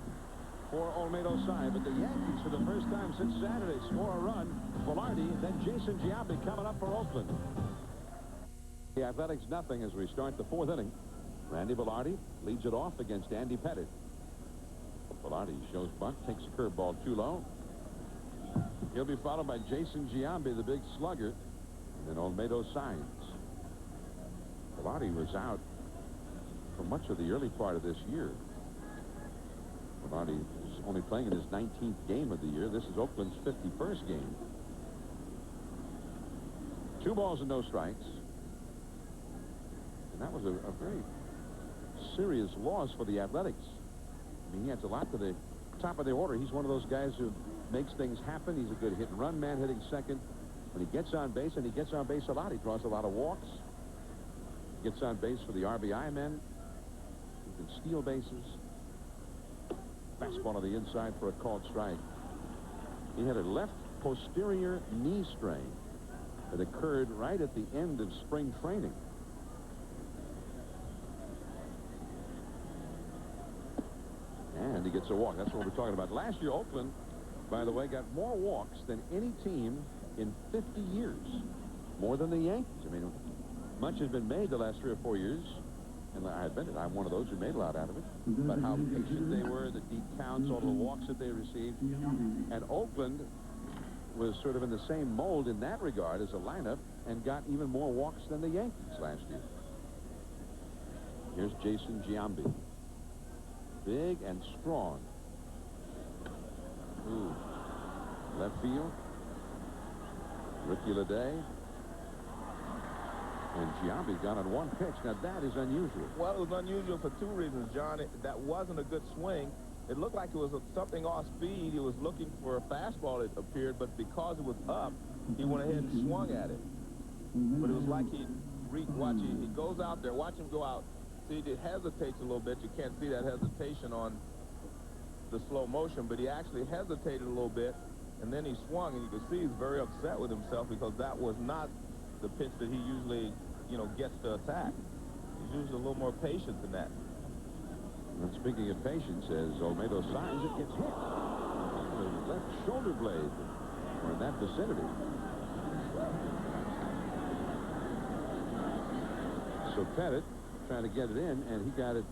for Olmedo's side, but the Yankees, for the first time since Saturday, score a run. Velarde, then Jason Giambi coming up for Oakland. The Athletics nothing as we start the fourth inning. Randy Velarde leads it off against Andy Pettit. Velarde shows bunt, takes a curveball too low. He'll be followed by Jason Giambi, the big slugger, and then Olmedo signs. Velarde was out for much of the early part of this year. Velarde is only playing in his 19th game of the year. This is Oakland's 51st game. 2 balls and no strikes. And that was a very serious loss for the Athletics. I mean, he adds a lot to the top of the order. He's one of those guys who makes things happen. He's a good hit-and-run man hitting second. When he gets on base, and he gets on base a lot, he draws a lot of walks. Gets on base for the RBI men. He can steal bases. Fastball on the inside for a called strike. He had a left posterior knee strain that occurred right at the end of spring training. And he gets a walk. That's what we're talking about. Last year, Oakland, by the way, got more walks than any team in 50 years. More than the Yankees. I mean, much has been made the last 3 or 4 years. And I admit it, I'm one of those who made a lot out of it. But how patient they were, the deep counts, all the walks that they received. And Oakland was sort of in the same mold in that regard as a lineup and got even more walks than the Yankees last year. Here's Jason Giambi. Big and strong. Ooh. Left field. Ricky Leday. And Giambi got on one pitch. Now, that is unusual. Well, it was unusual for 2 reasons, John. That wasn't a good swing. It looked like it was something off speed. He was looking for a fastball, it appeared, but because it was up, he went ahead and swung at it. But it was like he goes out there, watch him go out. See, it hesitates a little bit. You can't see that hesitation on the slow motion, but he actually hesitated a little bit, and then he swung, and you can see he's very upset with himself because that was not the pitch that he usually, gets to attack. He's usually a little more patient than that. And speaking of patience, as Olmedo signs, it gets hit. The left shoulder blade, or in that vicinity. So Pettit trying to get it in, and he got it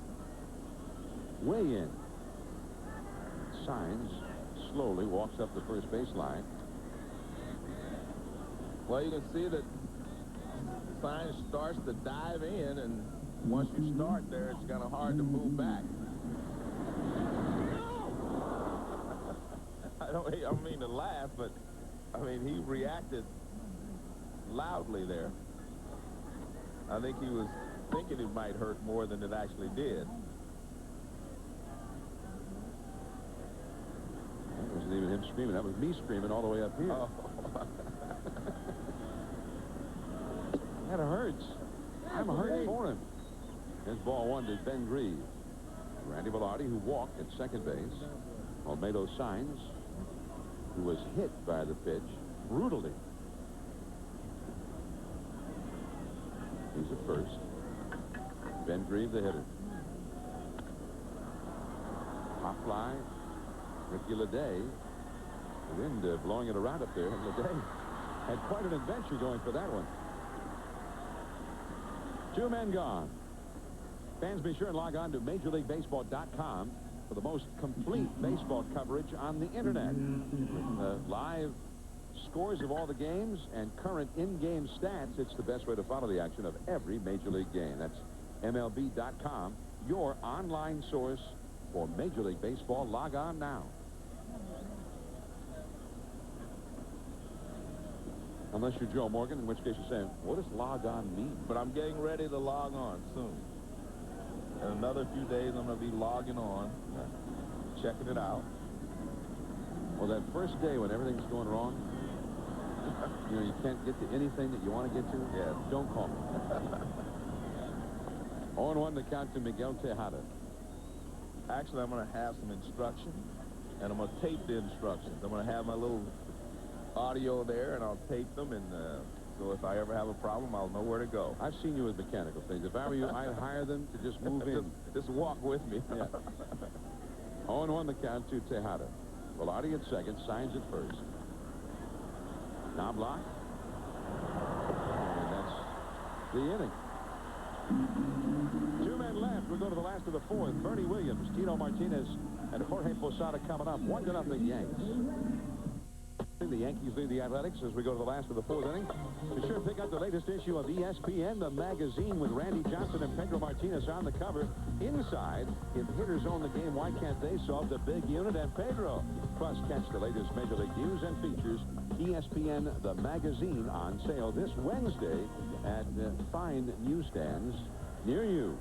way in. Signs slowly walks up the first baseline. Well, you can see that Signs starts to dive in, and once you start there, it's kind of hard to move back. I don't mean to laugh, but I mean, he reacted loudly there. I think he was thinking it might hurt more than it actually did. That wasn't even him screaming. That was me screaming all the way up here. Oh. That hurts. I'm hurt for him. Here's ball 1 to Ben Grieve. Randy Velarde, who walked at second base. Olmedo Saenz, who was hit by the pitch brutally. He's at first. Ben Grieve, the hitter. Pop fly. Ricky Leday. The wind blowing it around up there. And Leday had quite an adventure going for that one. 2 men gone. Fans, be sure and log on to MajorLeagueBaseball.com for the most complete baseball coverage on the internet. With live scores of all the games and current in-game stats, it's the best way to follow the action of every Major League game. That's MLB.com, your online source for Major League Baseball. Log on now. Unless you're Joe Morgan, in which case you're saying, what does log on mean? But I'm getting ready to log on soon. In another few days, I'm going to be logging on, checking it out. Well, that first day when everything's going wrong, you know, you can't get to anything that you want to get to. Yeah. Don't call me. 0-1 to count to Miguel Tejada. Actually, I'm going to have some instruction, and I'm going to tape the instructions. I'm going to have my little audio there, and I'll tape them, and so if I ever have a problem, I'll know where to go. I've seen you with mechanical things. If I were you, I'd hire them to just move in. Just walk with me. Yeah. 0-1 the count to Tejada. Velarde at second, Saenz at first. Now block. And that's the inning. 2 men left. We'll go to the last of the fourth. Bernie Williams, Tino Martinez, and Jorge Posada coming up. 1-0 Yanks. The Yankees lead the Athletics as we go to the last of the fourth inning. Be sure to pick up the latest issue of ESPN, the magazine, with Randy Johnson and Pedro Martinez on the cover. Inside, if hitters own the game, why can't they solve the big unit? And Pedro. Plus, catch the latest Major League news and features. ESPN, the magazine, on sale this Wednesday at fine newsstands near you.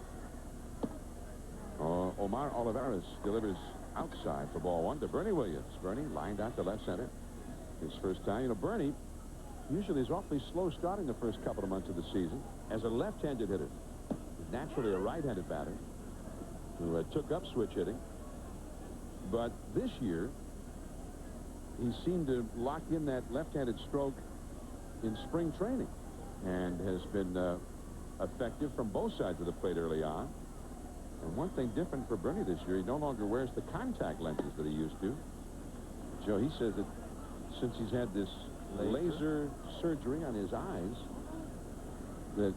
Omar Olivares delivers outside for ball 1 to Bernie Williams. Bernie lined out to left center. His first time. You know, Bernie usually is awfully slow starting the first couple of months of the season as a left-handed hitter. He's naturally a right-handed batter who took up switch hitting. But this year, he seemed to lock in that left-handed stroke in spring training and has been effective from both sides of the plate early on. And one thing different for Bernie this year, he no longer wears the contact lenses that he used to. Joe, he says that since he's had this laser surgery on his eyes, that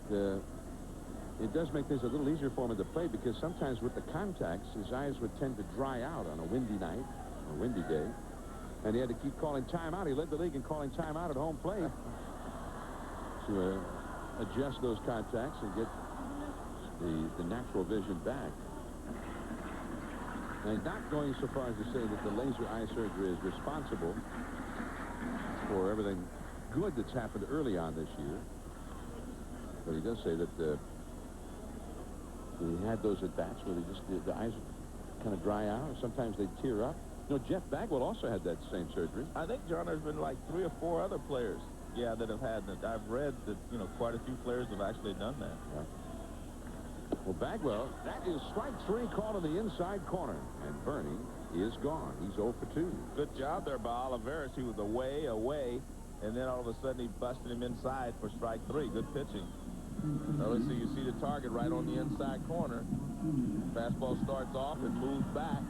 it does make things a little easier for him at the plate, because sometimes with the contacts, his eyes would tend to dry out on a windy night, a windy day, and he had to keep calling timeout. He led the league in calling timeout at home plate to adjust those contacts and get the natural vision back. And not going so far as to say that the laser eye surgery is responsible for everything good that's happened early on this year. But he does say that he had those at-bats where the eyes kind of dry out, or sometimes they tear up. You know, Jeff Bagwell also had that same surgery. I think, John, there's been like 3 or 4 other players, that have had that. I've read that, quite a few players have actually done that. Yeah. Well, Bagwell, that is strike 3 called in the inside corner. And Bernie is gone. He's 0 for 2. Good job there by Olivares. He was away, and then all of a sudden he busted him inside for strike 3. Good pitching. Now let's see, you see the target right on the inside corner. Fastball starts off and moves back.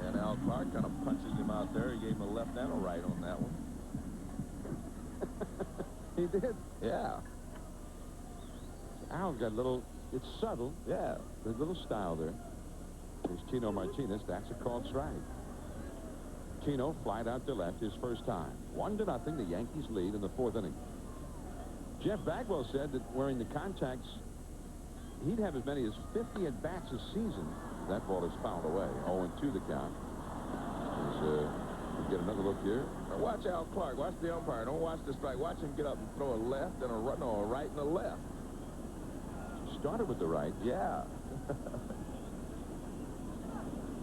And Al Clark kind of punches him out there. He gave him a left and a right on that one. He did? Yeah. Al's got a little, it's subtle. Yeah. There's a little style there. There's Tino Martinez. That's a called strike. Tino flied out to left his first time. 1-0. The Yankees lead in the fourth inning. Jeff Bagwell said that wearing the contacts, he'd have as many as 50 at-bats a season. That ball is fouled away. 0-2 the count. We get another look here. Now watch Al Clark. Watch the umpire. Don't watch the strike. Watch him get up and throw a left and a right, no, a right and a left. Started with the right. Yeah.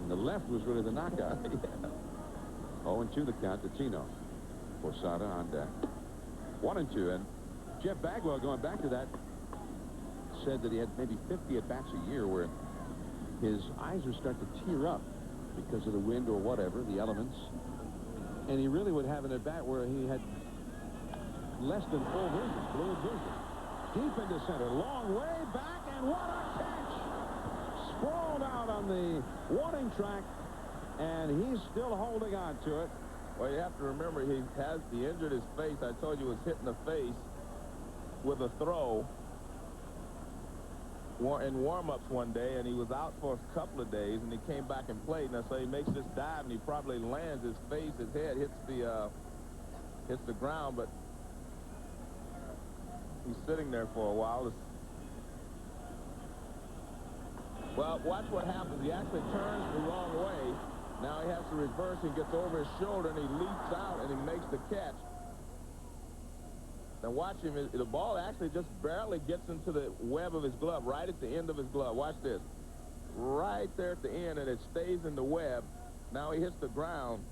And the left was really the knockout. Yeah. 0-2 the count to Tino. Posada on deck. 1-2. And Jeff Bagwell, going back to that, said that he had maybe 50 at-bats a year where his eyes would start to tear up because of the wind or whatever, the elements. And he really would have an at-bat where he had less than full vision, fluid vision. Deep into center, long way back, and what a catch! Sprawled out on the warning track, and he's still holding on to it. Well, you have to remember, he injured his face. I told you he was hitting the face with a throw in warm-ups one day, and he was out for a couple of days, and he came back and played. Now, so he makes this dive, and he probably lands. His face, his head hits the ground, but he's sitting there for a while. Well, watch what happens. He actually turns the wrong way. Now he has to reverse and gets over his shoulder, and he leaps out, and he makes the catch. Now watch him. The ball actually just barely gets into the web of his glove, right at the end of his glove. Watch this. Right there at the end, and it stays in the web. Now he hits the ground,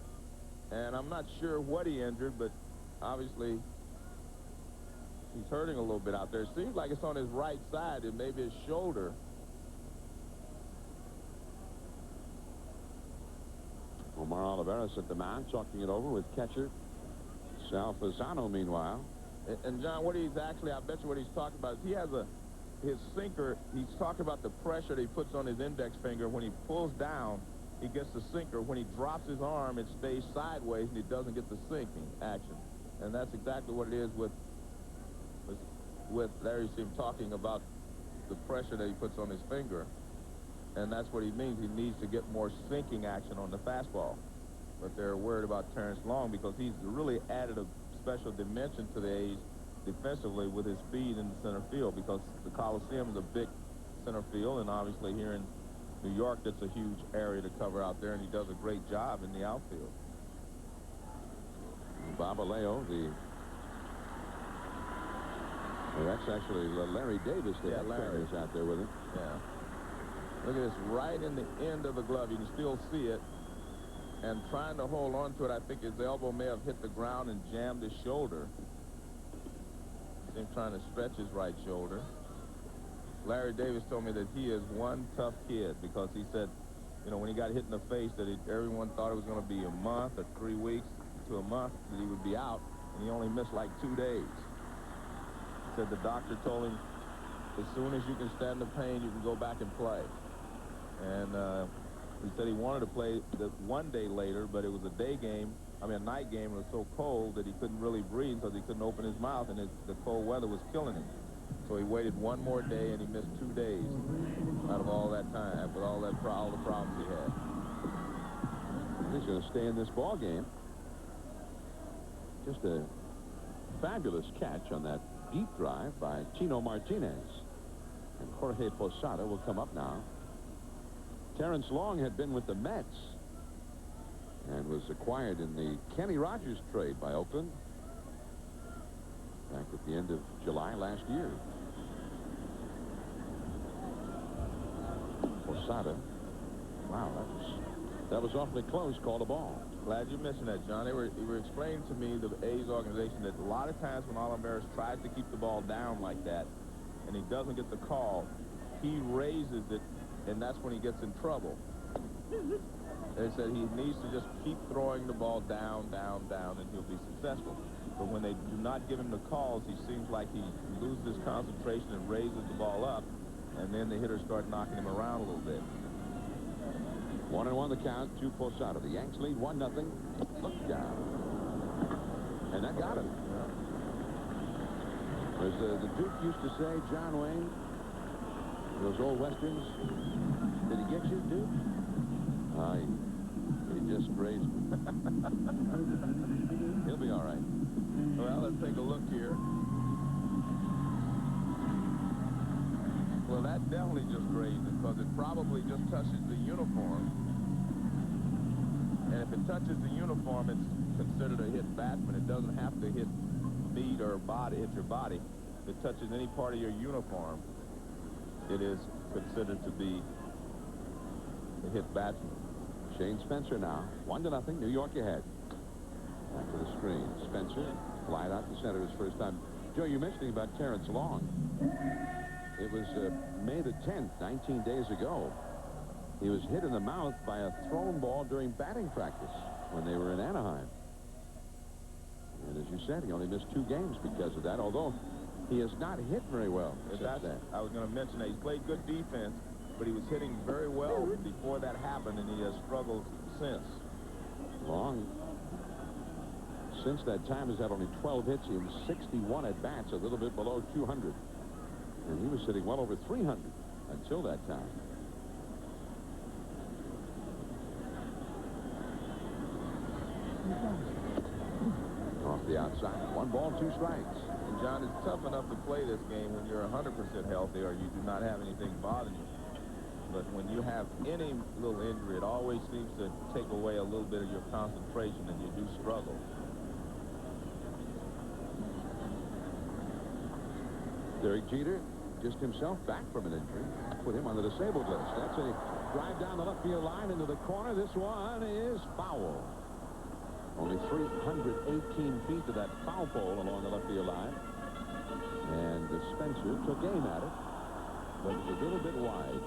and I'm not sure what he injured, but obviously he's hurting a little bit out there. It seems like it's on his right side, and maybe his shoulder. Omar Oliveras at the mound, talking it over with catcher Sal Fasano, meanwhile. And John, what he's actually, I bet you what he's talking about is he has his sinker. He's talking about the pressure that he puts on his index finger. When he pulls down, he gets the sinker. When he drops his arm, it stays sideways, and he doesn't get the sinking action. And that's exactly what it is with there you see him talking about the pressure that he puts on his finger. And that's what he means. He needs to get more sinking action on the fastball. But they're worried about Terrence Long because he's really added a special dimension to the A's defensively with his speed in the center field, because the Coliseum is a big center field, and obviously here in New York, that's a huge area to cover out there, and he does a great job in the outfield. Bob Aleo, that's actually Larry Davis, the Larry is out there with him. Yeah. Look at this, right in the end of the glove. You can still see it. And trying to hold on to it, I think his elbow may have hit the ground and jammed his shoulder. Him trying to stretch his right shoulder. Larry Davis told me that he is one tough kid, because he said, you know, when he got hit in the face, that everyone thought it was going to be a month or 3 weeks to a month that he would be out, and he only missed like 2 days. He said the doctor told him, as soon as you can stand the pain, you can go back and play. And he said he wanted to play one day later, but it was a night game. It was so cold that he couldn't really breathe because he couldn't open his mouth, and the cold weather was killing him. So he waited one more day, and he missed 2 days out of all that time, with all the problems he had. He's going to stay in this ball game. Just a fabulous catch on that deep drive by Tino Martinez. And Jorge Posada will come up now. Terrence Long had been with the Mets and was acquired in the Kenny Rogers trade by Oakland back at the end of July last year. Posada. Wow, that was awfully close. Called a ball. Glad you mentioned that, John. They were explaining to me, the A's organization, that a lot of times when Oliveras tries to keep the ball down like that and he doesn't get the call, he raises it, and that's when he gets in trouble. They said he needs to just keep throwing the ball down, down, down, and he'll be successful. But when they do not give him the calls, he seems like he loses concentration and raises the ball up, and then the hitters start knocking him around a little bit. 1-1 the count to Posada. The Yanks lead 1-0. Look down. And that got him. As the Duke used to say, John Wayne, those old westerns, did he get you, Duke? He just grazed me. He'll be all right. Well, let's take a look here. Well, that definitely just grazed it, because it probably just touches the uniform. And if it touches the uniform, it's considered a hit batsman. It doesn't have to hit feet or hit your body. If it touches any part of your uniform, it is considered to be a hit batsman. Shane Spencer now. 1-0. New York ahead. Back to the screen. Spencer flied out to center his first time. Joe, you mentioning about Terrence Long. It was May the 10th, 19 days ago, He was hit in the mouth by a thrown ball during batting practice when they were in Anaheim. And as you said, he only missed 2 games because of that, although he has not hit very well since then. I was going to mention that he played good defense, but he was hitting very well before that happened, and he has struggled since. Since that time, he's had only 12 hits in 61 at-bats, a little bit below 200. And he was hitting well over 300 until that time. Off the outside. 1 ball, 2 strikes. And, John, it's tough enough to play this game when you're 100% healthy or you do not have anything bothering you. But when you have any little injury, it always seems to take away a little bit of your concentration, and you do struggle. Derek Jeter just himself back from an injury. Put him on the disabled list. That's a drive down the left field line into the corner. This one is foul. Only 318 feet to that foul pole along the left field line. And Spencer took aim at it, but it was a little bit wide.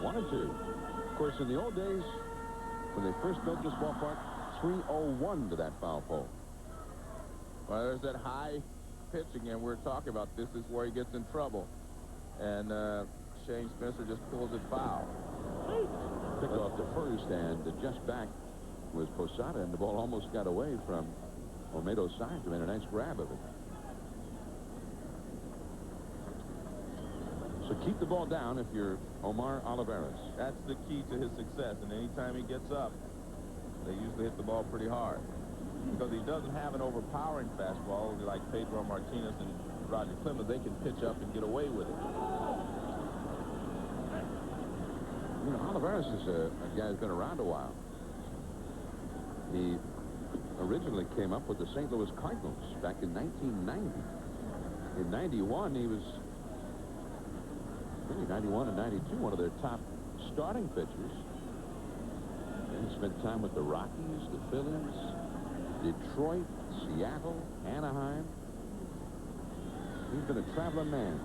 1-2. Of course, in the old days, when they first built this ballpark, 301 to that foul pole. Well, there's that high pitch again we're talking about. This is where he gets in trouble. And Shane Spencer just pulls it foul. Picked off the first, and just back was Posada, and the ball almost got away from Olmedo's side. He made a nice grab of it. So keep the ball down if you're Omar Olivares. That's the key to his success, and anytime he gets up, they usually hit the ball pretty hard. Because he doesn't have an overpowering fastball like Pedro Martinez and Roger Clemens. They can pitch up and get away with it. You know, Olivares is a guy who's been around a while. He originally came up with the St. Louis Cardinals back in 1990. In 91, he was, really 91 and 92, one of their top starting pitchers. And he spent time with the Rockies, the Phillies, Detroit, Seattle, Anaheim. He's been a traveling man.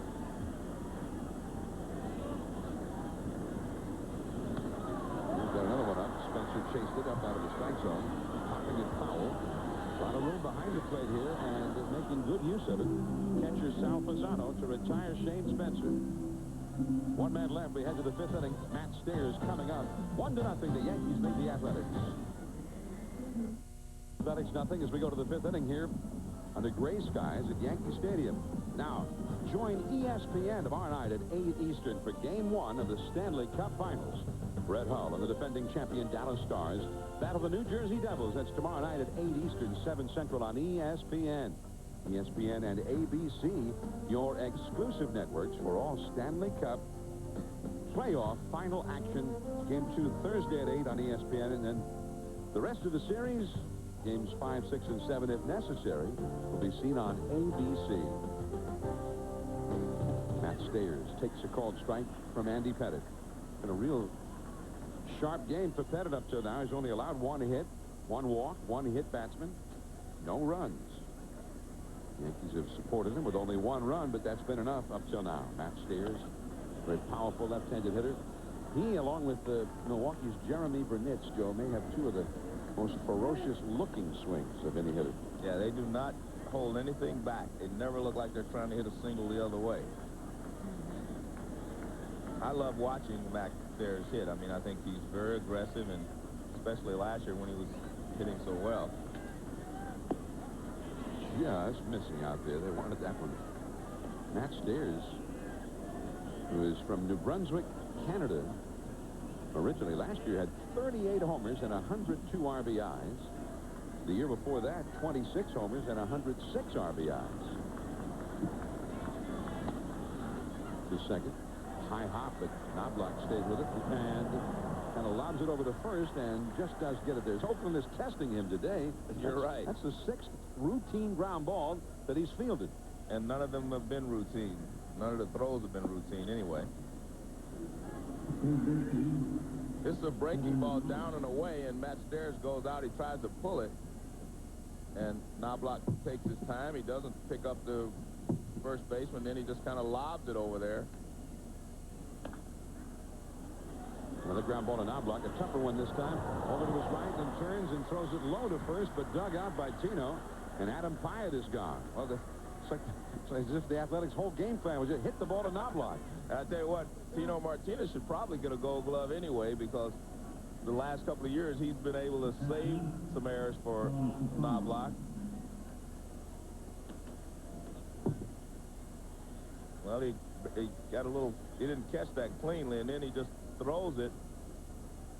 He's got another one up. Spencer chased it up out of the strike zone. Popping it foul. A lot of room behind the plate here, and making good use of it. Catcher Sal Fasano to retire Shane Spencer. 1 man left. We head to the 5th inning. Matt Stairs coming up. 1-0. The Yankees lead the Athletics. Athletics nothing as we go to the 5th inning here under gray skies at Yankee Stadium. Now, join ESPN tomorrow night at 8 Eastern for Game 1 of the Stanley Cup Finals. Brett Hull and the defending champion Dallas Stars battle the New Jersey Devils. That's tomorrow night at 8 Eastern, 7 Central on ESPN. ESPN and ABC, your exclusive networks for all Stanley Cup playoff final action. Game 2 Thursday at 8 on ESPN, and then the rest of the series, games 5, 6, and 7, if necessary, will be seen on ABC. Matt Stairs takes a called strike from Andy Pettit. And a real sharp game for Pettit up till now. He's only allowed 1 hit, 1 walk, 1 hit batsman, no runs. Yankees have supported him with only 1 run, but that's been enough up till now. Matt Stairs, very powerful left-handed hitter. He, along with Milwaukee's Jeremy Burnitz, Joe, may have 2 of the most ferocious-looking swings of any hitter. Yeah, they do not hold anything back. They never look like they're trying to hit a single the other way. I love watching Matt Stairs hit. I mean, I think he's very aggressive, and especially last year when he was hitting so well. Just missing out there. They wanted that one. Matt Stairs, who is from New Brunswick, Canada, originally last year had 38 homers and 102 RBIs. The year before that, 26 homers and 106 RBIs. The second. High hop, but Knobloch stays with it and kind of lobs it over to first and just does get it there. Oakland is testing him today. You're right. That's the 6th routine ground ball that he's fielded. And none of them have been routine. None of the throws have been routine anyway. This is a breaking ball down and away, and Matt Stairs goes out. He tries to pull it, and Knobloch takes his time. He doesn't pick up the first baseman. Then he just kind of lobs it over there. Another ground ball to Knobloch, a tougher one this time. Over to his right and turns and throws it low to first, but dug out by Tino. And Adam Pyatt is gone. Well, it's as if the Athletics' whole game plan was just hit the ball to Knobloch. I tell you what, Tino Martinez should probably get a Gold Glove anyway, because the last couple of years he's been able to save some errors for Knobloch. Well, he got a little, he didn't catch that cleanly, and then he just throws it.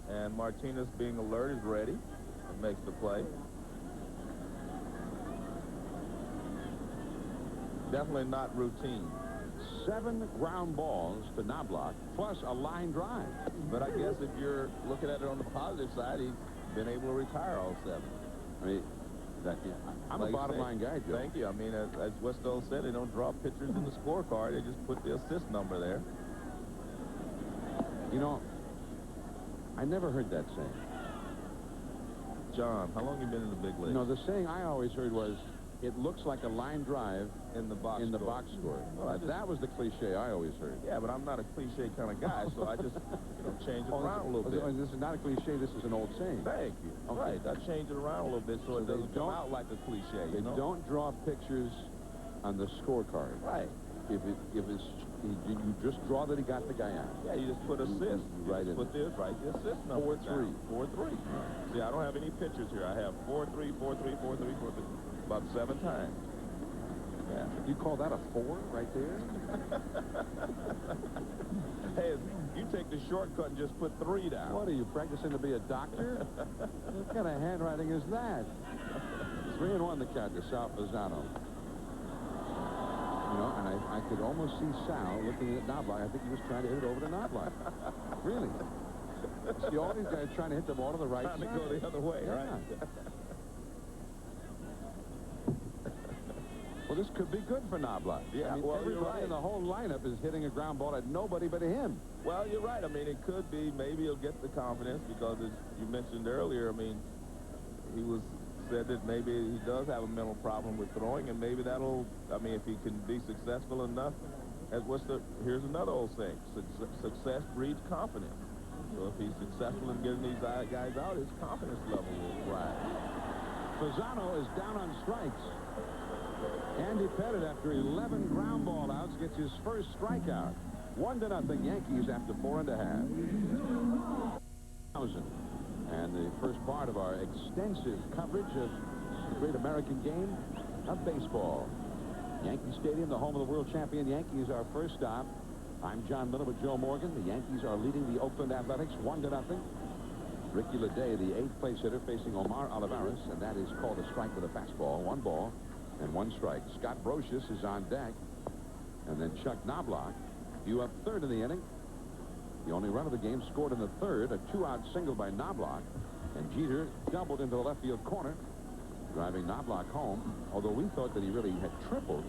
And Martinez, being alert, is ready and makes the play. Definitely not routine. 7 ground balls to Knobloch, plus a line drive. But I guess if you're looking at it on the positive side, he's been able to retire all 7. I mean, I'm a bottom line guy, Joe. Thank you. I mean, as Westall said, they don't draw pitchers in the scorecard. They just put the assist number there. You know, I never heard that saying. John, how long have you been in the big leagues? No, the saying I always heard was, it looks like a line drive in the box score. Well, that was the cliche I always heard. Yeah, but I'm not a cliche kind of guy, so I just change it around a little bit. This is not a cliche. This is an old saying. Thank you. Okay. Right. I change it around a little bit so it doesn't come out like a cliche. They don't draw pictures on the scorecard. Right. If it's you just draw that he got the guy out. Yeah, you just put assist. Right. Put the assist number. 4-3. 4-3. See, I don't have any pictures here. I have 4-3, 4-3, 4-3, 4-3. About 7 times. Yeah. You call that a 4 right there? Hey, you take the shortcut and just put 3 down. What, are you practicing to be a doctor? What kind of handwriting is that? 3-1 the count to Sal Fasano. You know, and I could almost see Sal looking at Knobloch. I think he was trying to hit it over to Knobloch. Really? See, all these guys trying to hit the ball to the right side. Trying to go the other way, yeah. Right? Well, this could be good for Knobloch. Yeah, I mean, well, everybody in the whole lineup is hitting a ground ball at nobody but him. Well, you're right. I mean, it could be. Maybe he'll get the confidence because, as you mentioned earlier, I mean, he said that maybe he does have a mental problem with throwing, and maybe that'll, I mean, if he can be successful enough, here's another old saying, success breeds confidence. So if he's successful in getting these guys out, his confidence level will rise. Fasano is down on strikes. Andy Pettit, after 11 ground ball outs, gets his first strikeout. 1-0 Yankees after 4.5. And the first part of our extensive coverage of the great American game of baseball. Yankee Stadium, the home of the world champion Yankees, our first stop. I'm John Miller with Joe Morgan. The Yankees are leading the Oakland Athletics 1-0. Ricky Leday, the 8th place hitter, facing Omar Olivares, and that is called a strike with a fastball. 1 ball and 1 strike. Scott Brocious is on deck. And then Chuck Knobloch, due up 3rd in the inning. The only run of the game scored in the 3rd, a 2-out single by Knobloch. And Jeter doubled into the left field corner, driving Knobloch home. Although we thought that he really had tripled,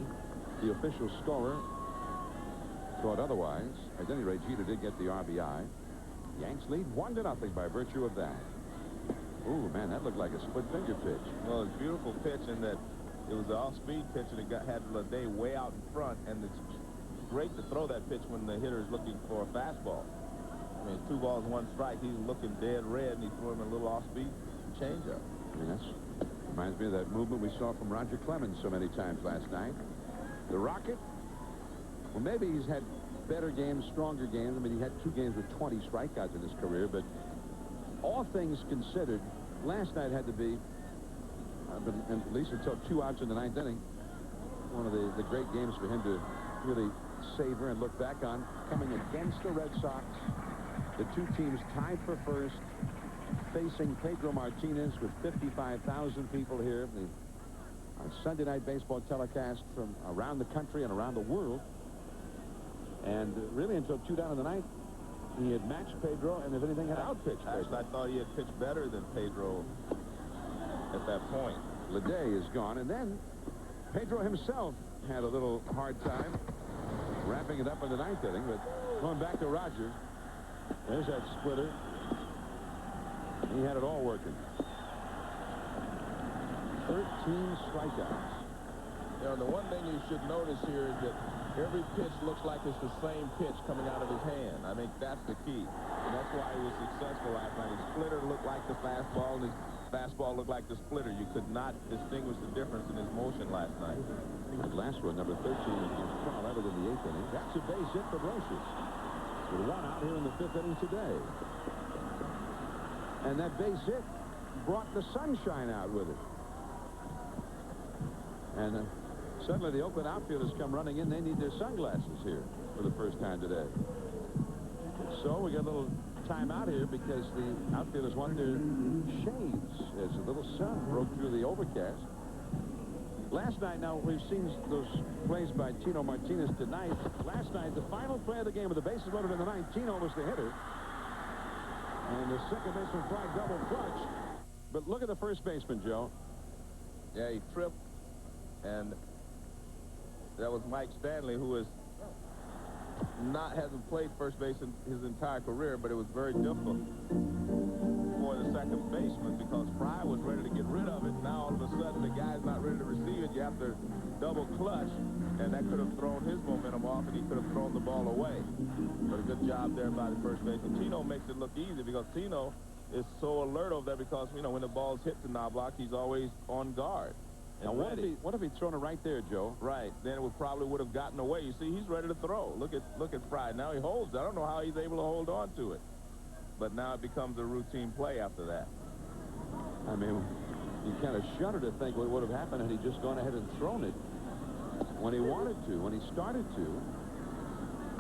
the official scorer thought otherwise. At any rate, Jeter did get the RBI. Yanks lead 1-0 by virtue of that. Ooh, man, that looked like a split-finger pitch. Well, it's a beautiful pitch in that it was an off-speed pitch, and it had Leday way out in front, and it's great to throw that pitch when the hitter is looking for a fastball. I mean, 2 balls, 1 strike. He's looking dead red, and he threw him a little off-speed changeup. I mean, that reminds me of that movement we saw from Roger Clemens so many times last night. The Rocket, well, maybe he's had better games, stronger games. I mean, he had 2 games with 20 strikeouts in his career, but all things considered, last night had to be, at least until 2 outs in the 9th inning, one of the great games for him to really savor and look back on. Coming against the Red Sox, the 2 teams tied for first, facing Pedro Martinez with 55,000 people here. On Sunday Night Baseball telecast from around the country and around the world. And really until 2 down in the 9th, he had matched Pedro, and if anything, had outpitched Pedro. Actually, I thought he had pitched better than Pedro at that point. Leday is gone, and then Pedro himself had a little hard time wrapping it up in the 9th inning, but going back to Roger, there's that splitter. He had it all working. 13 strikeouts. You know, the one thing you should notice here is that every pitch looks like it's the same pitch coming out of his hand. I think that's the key. And that's why he was successful last night. His splitter looked like the fastball, and his fastball looked like the splitter. You could not distinguish the difference in his motion last night. That last one, number 13, is far out in the 8th inning. That's a base hit for Brocious. With one out here in the 5th inning today. And that base hit brought the sunshine out with it. And suddenly the Oakland outfielders come running in. They need their sunglasses here for the first time today. So we got a little time out here because the outfielders want their shades as a little sun broke through the overcast. Last night, now we've seen those plays by Tino Martinez tonight. Last night, the final play of the game with the bases loaded in the 9th, Tino was the hitter. And the second baseman Fry double clutch. But look at the first baseman, Joe. Yeah, he tripped. And that was Mike Stanley, who hasn't played first base in his entire career, but it was very difficult for the second baseman because Fry was ready to get rid of it. Now all of a sudden the guy's not ready to receive it. You have to double clutch, and that could have thrown his momentum off, and he could have thrown the ball away. But a good job there by the first baseman. Tino makes it look easy because Tino is so alert over there because, you know, when the ball's hit the knob-block, he's always on guard. Now, what if he'd thrown it right there, Joe? Right. Then it probably would have gotten away. You see, he's ready to throw. Look at Fry. Now he holds it. I don't know how he's able to hold on to it. But now it becomes a routine play after that. I mean, you kind of shudder to think what would have happened had he just gone ahead and thrown it when he wanted to, when he started to.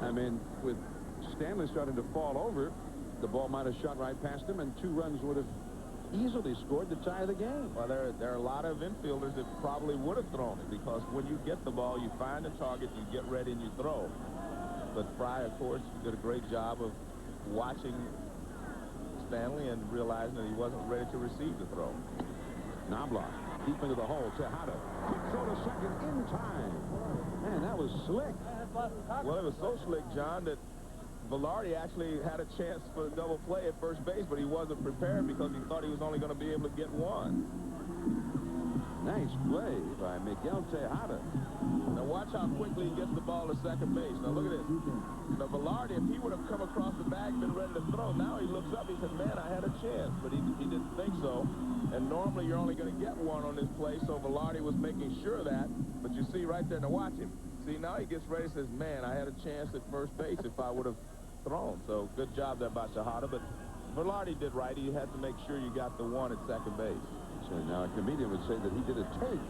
I mean, with Stanley starting to fall over, the ball might have shot right past him, and 2 runs would have easily scored to tie the game. Well, there are a lot of infielders that probably would have thrown it because when you get the ball, you find a target, you get ready, and you throw. But Fry, of course, did a great job of watching Stanley and realizing that he wasn't ready to receive the throw. Knobloch deep into the hole. Tejada. Quick throw to second in time. Man, that was slick. Well, it was so slick, John, that Velarde actually had a chance for a double play at first base, but he wasn't prepared because he thought he was only going to be able to get one. Nice play by Miguel Tejada. Now watch how quickly he gets the ball to second base. Now look at this. Now Velarde, if he would have come across the bag and been ready to throw, now he looks up, he said, man, I had a chance. But he didn't think so. And normally you're only going to get one on this play, so Velarde was making sure of that. But you see right there, now watch him. See, now he gets ready and says, man, I had a chance at first base if I would have thrown. So good job there by Tejada. But Velarde did right. He had to make sure you got the one at second base. So now a comedian would say that he did a take.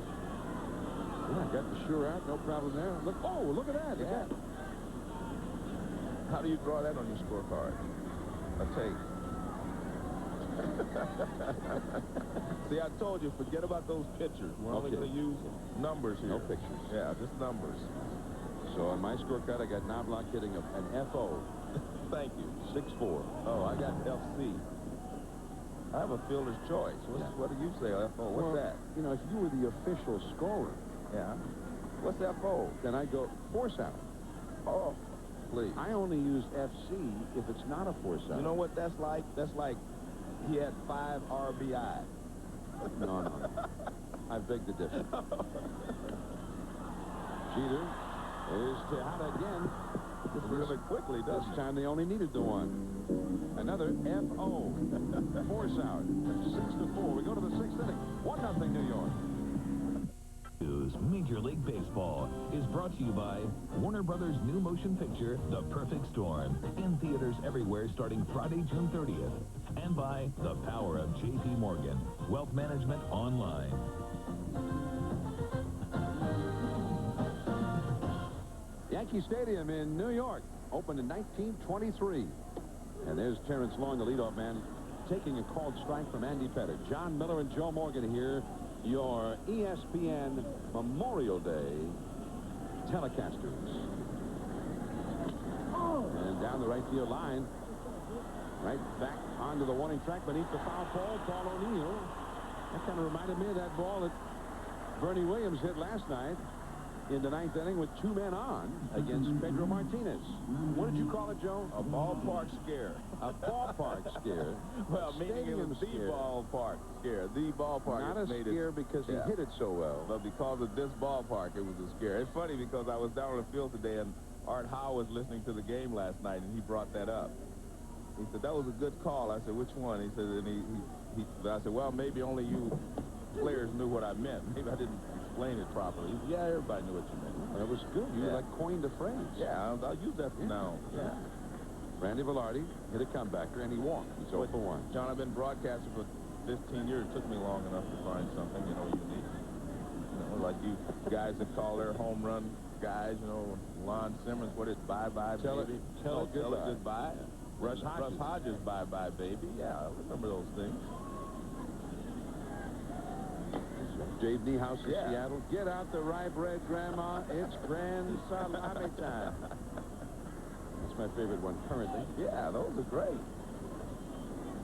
Yeah, got the sure out, no problem there. Look, oh, look at that. Yeah. How do you draw that on your scorecard? A take. See, I told you, forget about those pictures. We're only going to use numbers here. No pictures. Yeah, just numbers. So on my scorecard, I got Knobloch hitting an FO. Thank you. 6-4. Oh, I got FC. I have a fielder's choice. What do you say, FO? What's that? You know, if you were the official scorer. Yeah. What's FO? Then I go force out. Oh, please. I only use FC if it's not a force out. You know what that's like? That's like he had 5 RBI. No. I beg to differ. Jeter is Tejada again. Really quickly, doesn't This time they only needed the one. Another FO. Force out. 6-4. We go to the 6th inning. 1-0 New York. News Major League Baseball is brought to you by Warner Brothers' new motion picture, The Perfect Storm, in theaters everywhere starting Friday, June 30th. And by the power of J.P. Morgan, Wealth Management Online. Yankee Stadium in New York, opened in 1923. And there's Terrence Long, the leadoff man, taking a called strike from Andy Pettitte. John Miller and Joe Morgan here, your ESPN Memorial Day telecasters. And down the right field line, right back onto the warning track beneath the foul pole, Paul O'Neill. That kind of reminded me of that ball that Bernie Williams hit last night in the 9th inning with 2 men on against Pedro Martinez. What did you call it, Joe? A ballpark scare. A ballpark scare. Well, meaning it was the ballpark scare. The ballpark. Not a scare because he hit it so well. But because of this ballpark, it was a scare. It's funny because I was down on the field today, and Art Howe was listening to the game last night, and he brought that up. He said, that was a good call. I said, which one? He said, and I said, well, maybe only you players knew what I meant. Maybe I didn't explain it properly. He said, yeah, everybody knew what you meant. Well, that was good. You like coined the phrase. Yeah, I'll use that from now on. Yeah. Randy Velarde hit a comebacker, and he walked. He's 0 for 1. John, I've been broadcasting for 15 years. It took me long enough to find something, unique. Like you guys that call their home run guys, Lon Simmons, what is bye-bye, baby? Tell it goodbye. Russ Hodges, bye-bye, baby. Yeah, I remember those things. Dave Niehaus in Seattle. Get out the rye bread, Grandma. It's grand salami time. That's my favorite one currently. Yeah, those are great.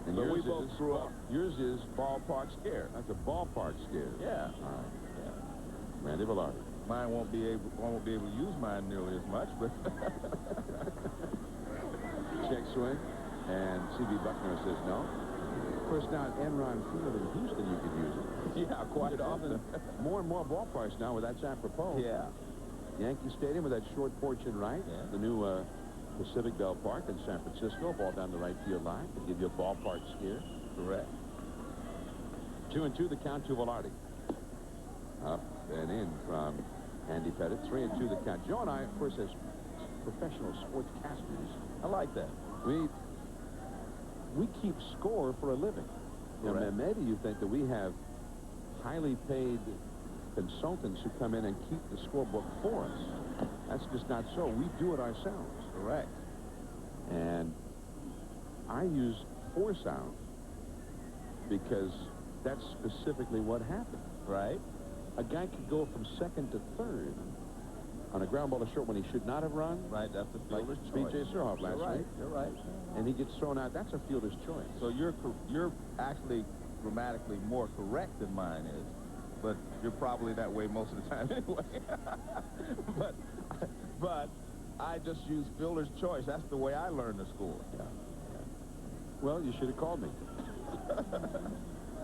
And we both grew up. Yours is Ballpark Scare. That's a ballpark scare. Yeah. All right. Yeah. Randy Velarde. Mine won't be able to use mine nearly as much, but check swing, and C.B. Buckner says no. Of course, now at Enron Field in Houston, you could use it. Yeah, quite often. More and more ballparks now where that's apropos. Yeah. Yankee Stadium with that short porch in right. Yeah. The new Pacific Bell Park in San Francisco, ball down the right field line to give you a ballpark scare. Correct. 2-2 the count to Velarde. Up and in from Andy Pettit. 3-2 the count. Joe and I, of course, as professional sportscasters, I like that. We keep score for a living. Now, maybe you think that we have highly paid consultants who come in and keep the scorebook for us. That's just not so. We do it ourselves. Correct. And I use 4 sound because that's specifically what happened. Right. A guy could go from second to third on a ground ball to short when he should not have run. Right, that's the fielder's choice. B.J. Surhoff last week. You're right. And he gets thrown out. That's a fielder's choice. So you're actually grammatically more correct than mine is, but you're probably that way most of the time anyway. but I just use fielder's choice. That's the way I learned to score. Yeah. Well, you should have called me.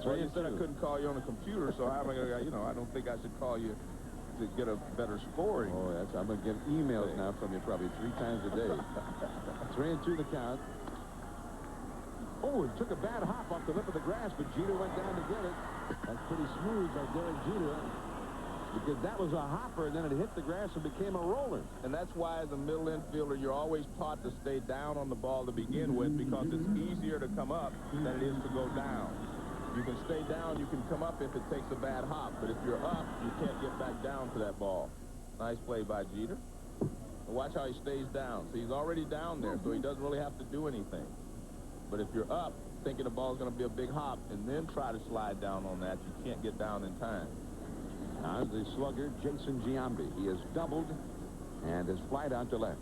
Well, you said I couldn't call you on a computer, so how am I going to, I don't think I should call you to get a better scoring. Oh, I'm going to get emails now from you probably 3 times a day. 3-2 the count. Oh, it took a bad hop off the lip of the grass, but Jeter went down to get it. That's pretty smooth by Derek Jeter, because that was a hopper, and then it hit the grass and became a roller. And that's why, as a middle infielder, you're always taught to stay down on the ball to begin with, because it's easier to come up than it is to go down. You can stay down, you can come up if it takes a bad hop, but if you're up, you can't get back down to that ball. Nice play by Jeter. And watch how he stays down. So he's already down there, so he doesn't really have to do anything. But if you're up, thinking the ball's going to be a big hop, and then try to slide down on that, you can't get down in time. Now the slugger, Jason Giambi. He has doubled and has flied out to left.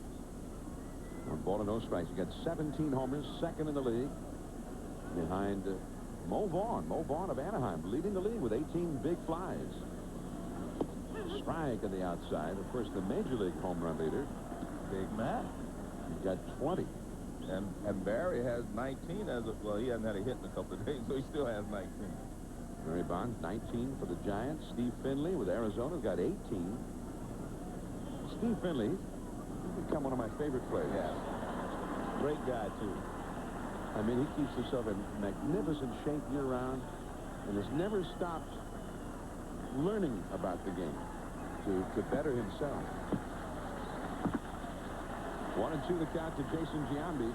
1 ball and no strikes. He got 17 homers, second in the league, behind Mo Vaughn. Mo Vaughn of Anaheim leading the league with 18 big flies. Strike on the outside. Of course, the major league home run leader, Big Matt. He's got 20. And Barry has 19 as of, well, he hasn't had a hit in a couple of days, so he still has 19. Barry Bonds, 19 for the Giants. Steve Finley with Arizona has got 18. Steve Finley has become one of my favorite players. Yeah. Great guy, too. I mean, he keeps himself in magnificent shape year-round and has never stopped learning about the game to better himself. 1-2 the count to Jason Giambi.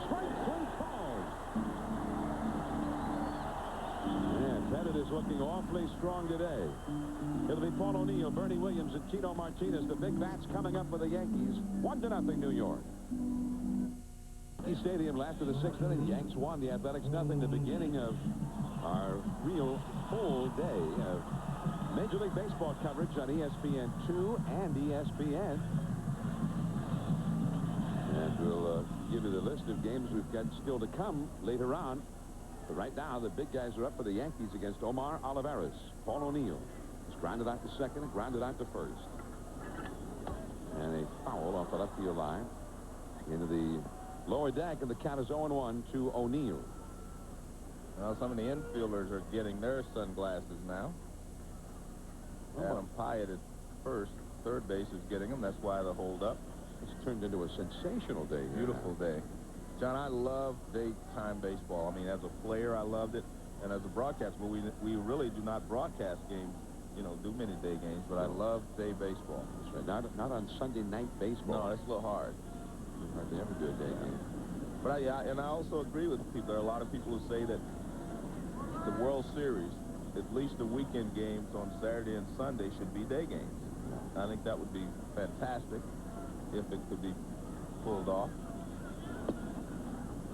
Strike 3 called. And Pettit is looking awfully strong today. It'll be Paul O'Neill, Bernie Williams, and Tito Martinez. The big bats coming up for the Yankees. 1-0 New York. Yankee Stadium after the 6th inning. The Yanks won. The Athletics nothing. The beginning of our real full day of Major League Baseball coverage on ESPN2 and ESPN. And we'll give you the list of games we've got still to come later on. But right now, the big guys are up for the Yankees against Omar Olivares. Paul O'Neill is grounded out to second and grounded out to first. And a foul off the left field line into the lower deck, and the count is 0-1 to O'Neill. Well, some of the infielders are getting their sunglasses now. Adam Pyatt at first. Third base is getting them. That's why the hold up. It's turned into a sensational day. Beautiful day. John, I love daytime baseball. I mean, as a player, I loved it, and as a broadcaster, but we really do not broadcast games, do many day games, but I love day baseball. That's right. Not on Sunday night baseball. No, it's a little hard. Hardly ever do a day game. But I also agree with people. There are a lot of people who say that the World Series, at least the weekend games on Saturday and Sunday, should be day games. I think that would be fantastic if it could be pulled off.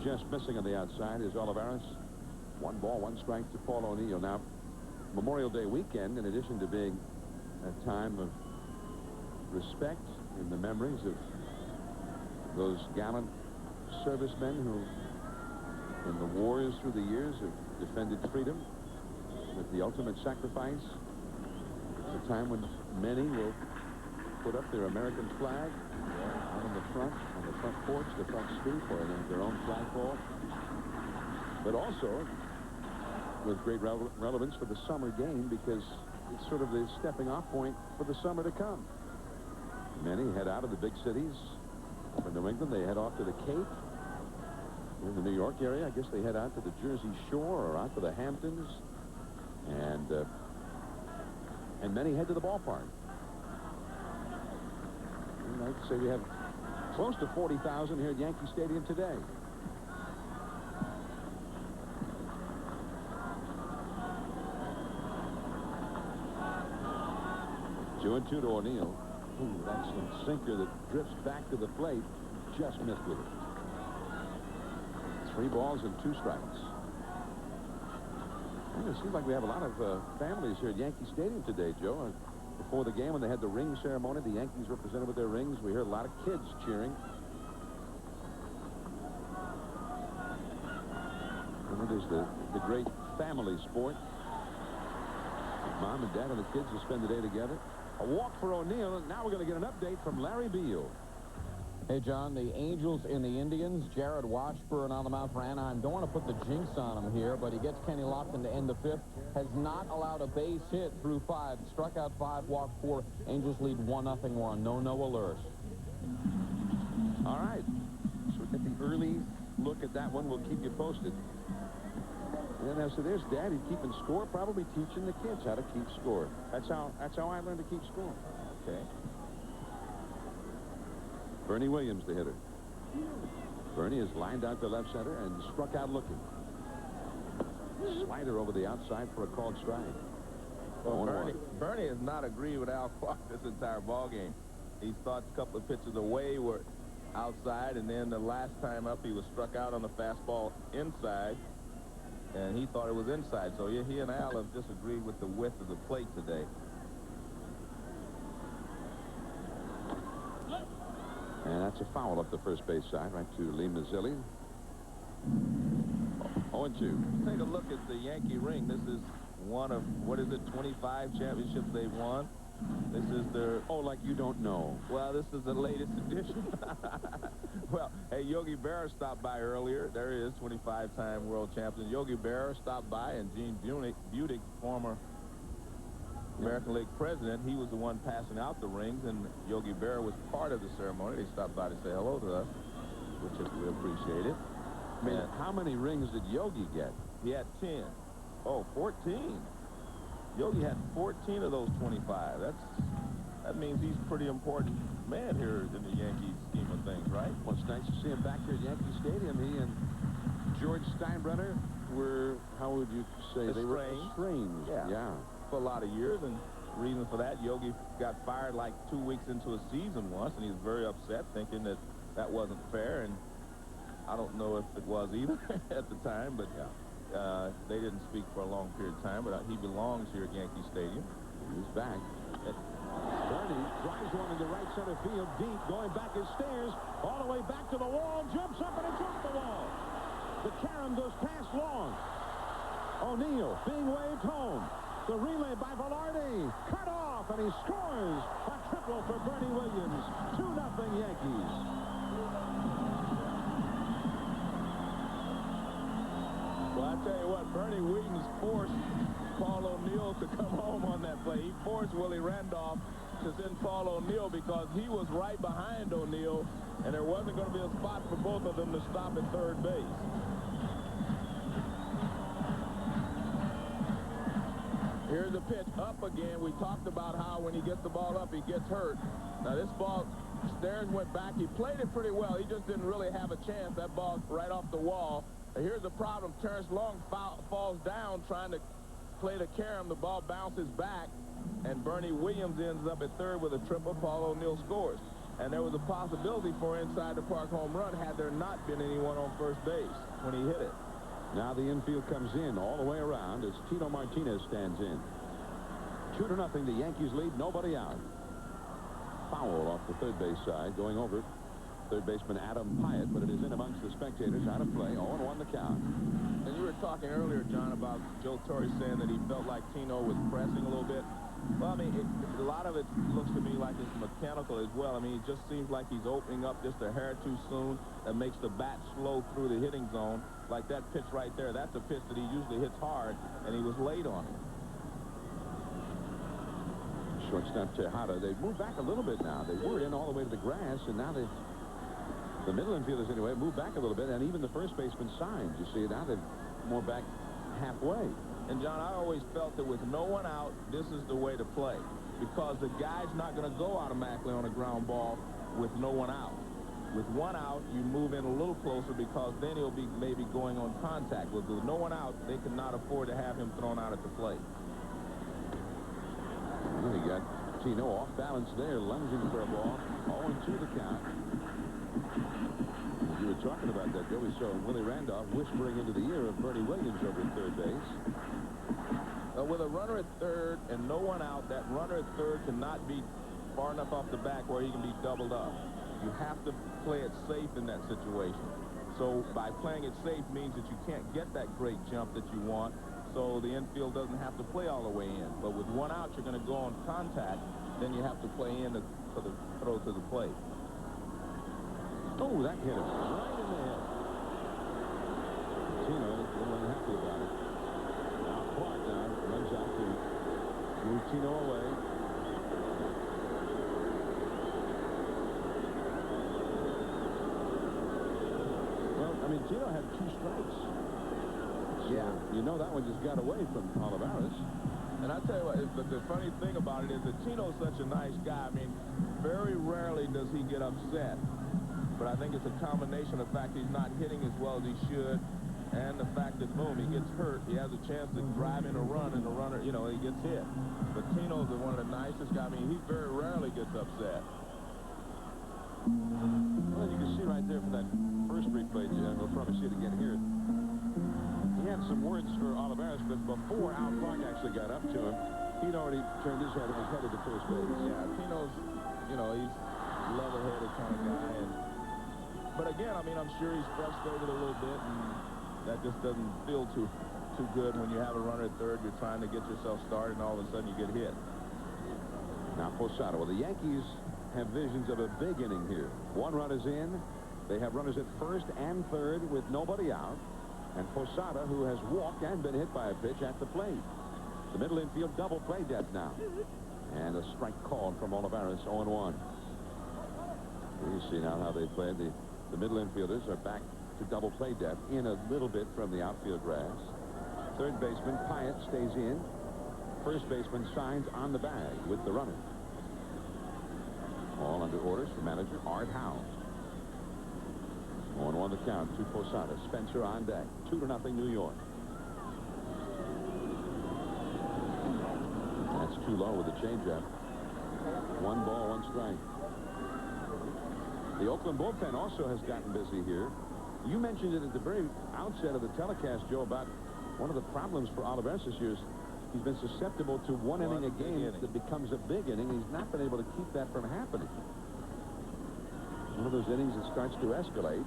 Just missing on the outside is Olivares. 1 ball, 1 strike to Paul O'Neill. Now, Memorial Day weekend, in addition to being a time of respect in the memories of those gallant servicemen who, in the wars through the years, have defended freedom with the ultimate sacrifice. It's a time when many will put up their American flag on the front porch, the front stoop, or in their own flagpole. But also with great relevance for the summer game, because it's sort of the stepping off point for the summer to come. Many head out of the big cities. Up in New England, they head off to the Cape. In the New York area, I guess they head out to the Jersey Shore or out to the Hamptons. And many head to the ballpark. And I'd say we have close to 40,000 here at Yankee Stadium today. Two and two to O'Neill. Ooh, that's a sinker that drifts back to the plate. Just missed with it. 3 balls and 2 strikes. Well, it seems like we have a lot of families here at Yankee Stadium today, Joe. Before the game, when they had the ring ceremony, the Yankees represented with their rings. We heard a lot of kids cheering. And it is the great family sport. Mom and Dad and the kids will spend the day together. A walk for O'Neill, and now we're going to get an update from Larry Beal. Hey, John, the Angels and the Indians, Jared Washburn on the mound for Anaheim. Don't want to put the jinx on him here, but he gets Kenny Lofton to end the 5th. Has not allowed a base hit through 5. Struck out 5, walked 4. Angels lead 1-0. We're on no alert. All right. So we'll get the early look at that one. We'll keep you posted. And so there's Daddy keeping score, probably teaching the kids how to keep score. That's how I learned to keep score. Okay. Bernie Williams, the hitter. Bernie is lined out to left center and struck out looking. Slider over the outside for a called strike. Well, Bernie has not agreed with Al Clark this entire ball game. He thought a couple of pitches away were outside, and then the last time up he was struck out on the fastball inside, and he thought it was inside. So he and Al have disagreed with the width of the plate today. And that's a foul up the first base side, right to Lee Mazzilli. 0-2. Take a look at the Yankee ring. This is one of, 25 championships they've won. This is their... Oh, like you don't know. Well, this is the latest edition. Well, hey, Yogi Berra stopped by earlier. There he is, 25-time world champion. Yogi Berra stopped by, and Gene Budick, former American League president, he was the one passing out the rings, and Yogi Berra was part of the ceremony. They stopped by to say hello to us, which we appreciated. I mean, how many rings did Yogi get? He had 10. Oh, 14. Yogi had 14 of those 25. That means he's a pretty important man here in the Yankees scheme of things, right? Well, it's nice to see him back here at Yankee Stadium. He and George Steinbrenner were, how would you say, they were estranged. Yeah. For a lot of years, and the reason for that, Yogi got fired like 2 weeks into a season once, and he was very upset, thinking that wasn't fair, and I don't know if it was either at the time, but they didn't speak for a long period of time, but he belongs here at Yankee Stadium. He's back. Bernie drives one into right center field deep, going back his stairs, all the way back to the wall, jumps up and it's off the wall. The carom goes past Long. O'Neill being waved home. The relay by Velarde, cut off, and he scores a triple for Bernie Williams. 2-0 Yankees. Well, I tell you what, Bernie Williams forced Paul O'Neill to come home on that play. He forced Willie Randolph is in Paul O'Neill because he was right behind O'Neill, and there wasn't going to be a spot for both of them to stop at third base. Here's a pitch up again. We talked about how when he gets the ball up, he gets hurt. Now this ball, Stairs went back. He played it pretty well. He just didn't really have a chance. That ball right off the wall. Here's the problem. Terrence Long falls down trying to play to Karam. The ball bounces back, and Bernie Williams ends up at third with a triple. Paul O'Neill scores. And there was a possibility for inside the park home run had there not been anyone on first base when he hit it. Now the infield comes in all the way around as Tino Martinez stands in. 2-0, the Yankees lead, nobody out. Foul off the third base side, going over third baseman Adam Pyatt, but it is in amongst the spectators, out of play, 0-1 the count. And you were talking earlier, John, about Joe Torre saying that he felt like Tino was pressing a little bit. Well, I mean, a lot of it looks to me like it's mechanical as well. I mean, it just seems like he's opening up just a hair too soon. That makes the bat slow through the hitting zone. Like that pitch right there, that's a pitch that he usually hits hard, and he was late on it. Shortstop Tejada, they've moved back a little bit now. They were in all the way to the grass, and now the middle infielders anyway moved back a little bit, and even the first baseman signed. You see, now they're more back halfway. And John, I always felt that with no one out, this is the way to play, because the guy's not going to go automatically on a ground ball with no one out. With one out, you move in a little closer because then he'll be maybe going on contact. With no one out, they cannot afford to have him thrown out at the plate. Well, he got Tino off balance there, lunging for a ball. 0-2 the count. You were talking about that, Joe. We saw Willie Randolph whispering into the ear of Bernie Williams over at third base. With a runner at third and no one out, that runner at third cannot be far enough off the back where he can be doubled up. You have to play it safe in that situation. So by playing it safe means that you can't get that great jump that you want, so the infield doesn't have to play all the way in. But with one out, you're going to go on contact, then you have to play in for the throw to the plate. Oh, that hit him right in the head. Tino wasn't happy about it. Now Clark now runs out to move Tino away. Well, I mean, Tino had 2 strikes. So, yeah. You know that one just got away from Olivares. And I tell you what, but the funny thing about it is that Tino's such a nice guy. I mean, very rarely does he get upset. But I think it's a combination of the fact he's not hitting as well as he should, and the fact that, boom, he gets hurt. He has a chance to drive in a run, and the runner, you know, he gets hit. But Tino's one of the nicest guys. I mean, he very rarely gets upset. Well, you can see right there from that first replay, Jim, we'll probably see it again here. He had some words for Olivares, but before Al Clark actually got up to him, he'd already turned his head and was headed to first base. Yeah, Tino's, you know, he's a level-headed kind of guy. But again, I mean, I'm sure he's frustrated a little bit, and that just doesn't feel too good when you have a runner at third. You're trying to get yourself started, and all of a sudden you get hit. Now Posada. Well, the Yankees have visions of a big inning here. 1 run is in. They have runners at first and third with nobody out. And Posada, who has walked and been hit by a pitch at the plate. The middle infield double play depth now. And a strike called from Olivares, 0-1. You see now how they play. The middle infielders are back to double play depth in a little bit from the outfield grass. Third baseman Pyatt stays in. First baseman signs on the bag with the runner. All under orders from manager Art Howe. 0-1 the count to Posada. Spencer on deck. 2-0 New York. That's too low with the changeup. 1 ball, 1 strike. The Oakland bullpen also has gotten busy here. You mentioned it at the very outset of the telecast, Joe, about one of the problems for Olivares this year is he's been susceptible to one inning a game that becomes a big inning. He's not been able to keep that from happening. One of those innings that starts to escalate.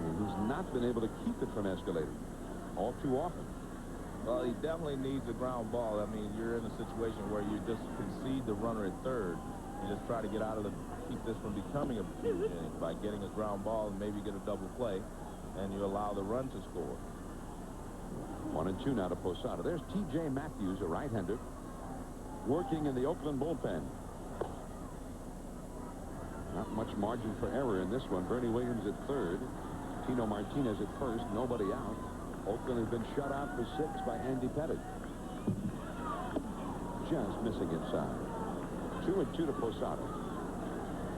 And he's not been able to keep it from escalating all too often. Well, he definitely needs a ground ball. I mean, you're in a situation where you just concede the runner at third and just try to get out of keep this from becoming a big inning by getting a ground ball and maybe get a double play, and you allow the run to score. 1-2 now to Posada. There's T.J. Matthews, a right-hander. working in the Oakland bullpen. Not much margin for error in this one. Bernie Williams at third. Tino Martinez at first. Nobody out. Oakland has been shut out for 6 by Andy Pettit. Just missing inside. 2-2 to Posada.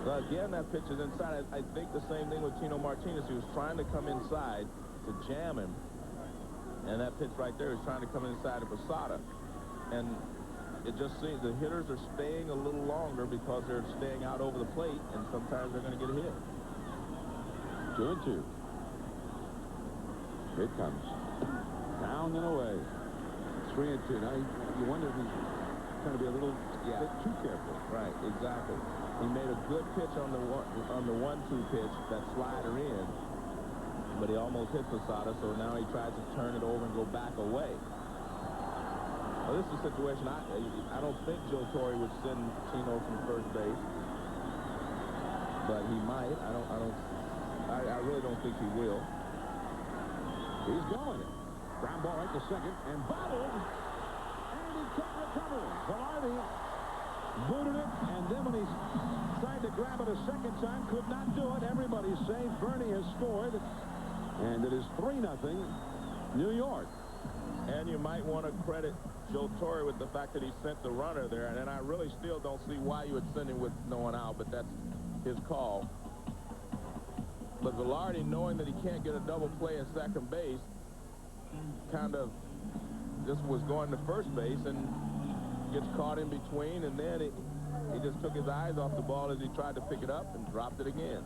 Well, again, that pitch is inside. I think the same thing with Tino Martinez. He was trying to come inside to jam him. And that pitch right there is trying to come inside to Posada. And it just seems the hitters are staying a little longer because they're staying out over the plate, and sometimes they're going to get a hit. 2-2. Here it comes. Down and away. 3-2. Now, you wonder if he's trying to be a little bit too careful. Right, exactly. He made a good pitch on the 1-2 pitch, that slider in, but he almost hit Posada, so now he tries to turn it over and go back away. Well, this is a situation I don't think Joe Torre would send Tino from first base, but he might. I really don't think he will. He's going it. Ground ball right to second and bobbled, and he can't recover it. Velarde booted it, and then when he tried to grab it a second time, could not do it. Everybody's safe. Bernie has scored, and it is 3-0 New York. And you might want to credit Joe Torre with the fact that he sent the runner there, and I really still don't see why you would send him with no one out, but that's his call. But Velarde, knowing that he can't get a double play at second base, kind of just was going to first base and gets caught in between, and then he just took his eyes off the ball as he tried to pick it up and dropped it again.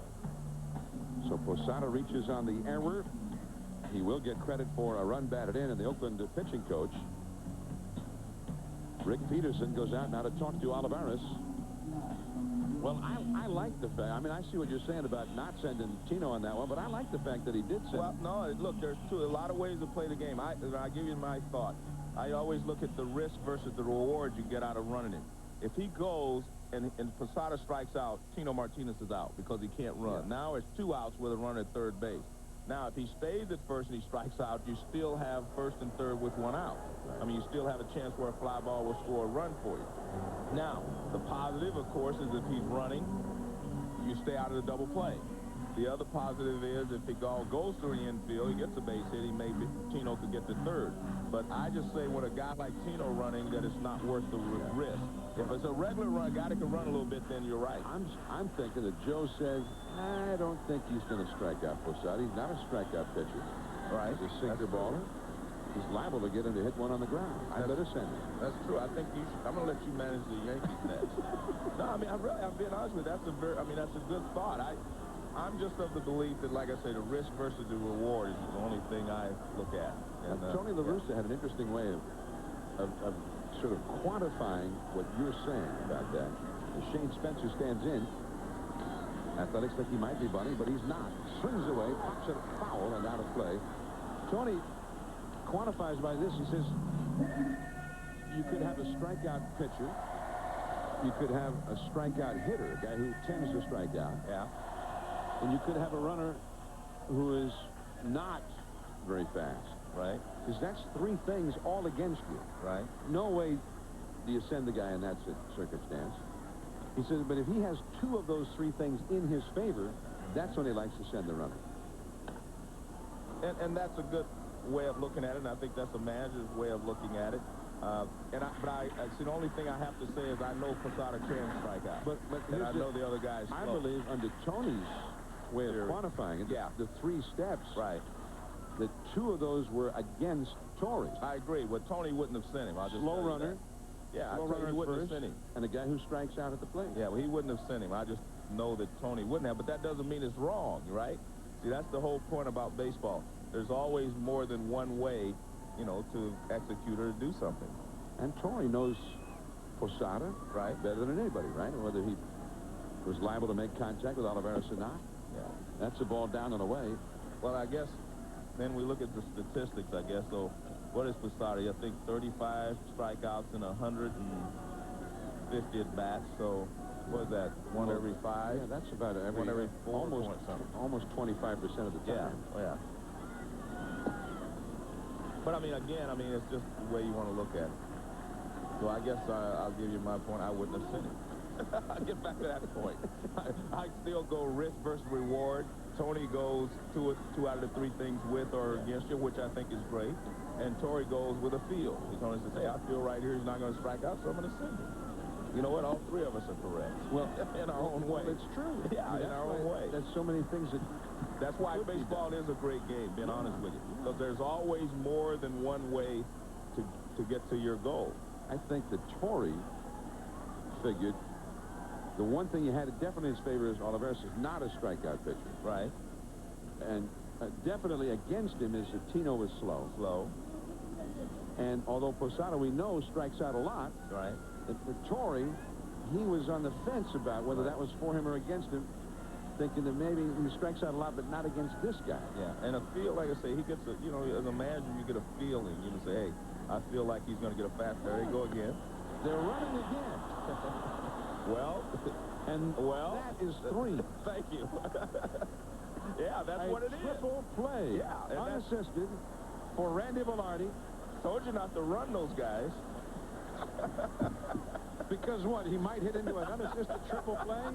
So Posada reaches on the error. He will get credit for a run batted in, and the Oakland pitching coach, Rick Peterson, goes out now to talk to Olivares. Well, I like the fact, I mean, I see what you're saying about not sending Tino on that one, but I like the fact that he did send. Well, no, look, there's a lot of ways to play the game. I'll give you my thought. I always look at the risk versus the reward you get out of running it. If he goes and Posada strikes out, Tino Martinez is out because he can't run. Yeah. Now it's 2 outs with a runner at third base. Now, if he stays at first and he strikes out, you still have first and third with 1 out. I mean, you still have a chance where a fly ball will score a run for you. Now, the positive, of course, is if he's running, you stay out of the double play. The other positive is if the ball goes through the infield, he gets a base hit, Tino could get to third. But I just say with a guy like Tino running that it's not worth the risk. If it's a regular run, a guy that can run a little bit, then you're right. I'm thinking that Joe says, I don't think he's going to strike out Posada. He's not a strikeout pitcher. Right. He's a sinker baller. He's liable to get him to hit one on the ground. I better send him. That's true. I think you should. I'm going to let you manage the Yankees next. No, I mean, I'm being honest with you. That's a good thought. I'm just of the belief that, like I say, the risk versus the reward is the only thing I look at. And, Tony La Russa had an interesting way of sort of quantifying what you're saying about that. Shane Spencer stands in. Athletics think he might be bunting, but he's not. Swings away, pops it foul and out of play. Tony quantifies by this. He says you could have a strikeout pitcher. You could have a strikeout hitter, a guy who tends to strike out. Yeah. And you could have a runner who is not very fast. Right. Because that's 3 things all against you. Right. No way do you send the guy in that circumstance. He says, but if he has 2 of those 3 things in his favor, that's when he likes to send the runner. And that's a good way of looking at it, and I think that's a manager's way of looking at it. See, the only thing I have to say is I know Posada can strike out. But and I know the other guys. I believe under Tony's way of quantifying it, the 3 steps, right, that 2 of those were against Torre. I agree. Well, Tony wouldn't have sent him. I'll just slow runner. Yeah, I tell you, he wouldn't have sent him. And a guy who strikes out at the plate. Yeah, well, he wouldn't have sent him. I just know that Tony wouldn't have. But that doesn't mean it's wrong, right? See, that's the whole point about baseball. There's always more than one way, to execute or to do something. And Torre knows Posada better than anybody, right? Whether he was liable to make contact with Olivares or not. Yeah. That's a ball down and away. Well, I guess then we look at the statistics, I guess. So what is Posada? I think 35 strikeouts and 150 at bats. So what is that? 1 every 5? Yeah, that's about every 1 every 4. Almost 25% of the time. Yeah. But I mean, again, it's just the way you want to look at it. Well, I guess I'll give you my point. I wouldn't have sent it. I'll get back to that point. I still go risk versus reward. Tony goes two out of the three things with or against you, which I think is great. And Torrey goes with a feel. Tony says, hey, I feel right here he's not going to strike out, so I'm going to send it. You know what? All three of us are correct. Well, in our own way. It's true. Yeah, in our own way. There's so many things that... That's why baseball is a great game, being honest with you. Because there's always more than one way to get to your goal. I think that Torrey figured the one thing he had definitely in his favor is Olivares is not a strikeout pitcher. Right. And definitely against him is that Tino was slow. And although Posada, we know, strikes out a lot. Right. Torrey, he was on the fence about whether that was for him or against him, thinking that maybe he strikes out a lot, but not against this guy. Yeah, and a feel, like I say, he gets a, you know, as a manager, you get a feeling. You can say, hey, I feel like he's going to get a fast. There you go again. They're running again. Well, that is three. Thank you. Yeah, that's what it is. Triple play. Yeah, unassisted for Randy Velarde. Told you not to run those guys. Because what? He might hit into an unassisted triple play?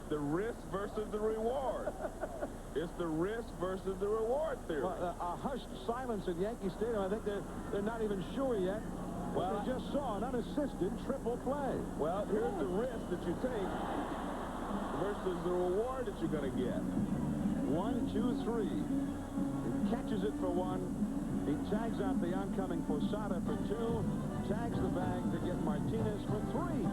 The risk versus the reward. It's the risk versus the reward theory. Well, a hushed silence at Yankee Stadium. I think they're not even sure yet. Well, they just saw an unassisted triple play. Well, here's the risk that you take versus the reward that you're going to get. 1, 2, 3. He catches it for one. He tags out the oncoming Posada for two. Tags the bag to get Martinez for three.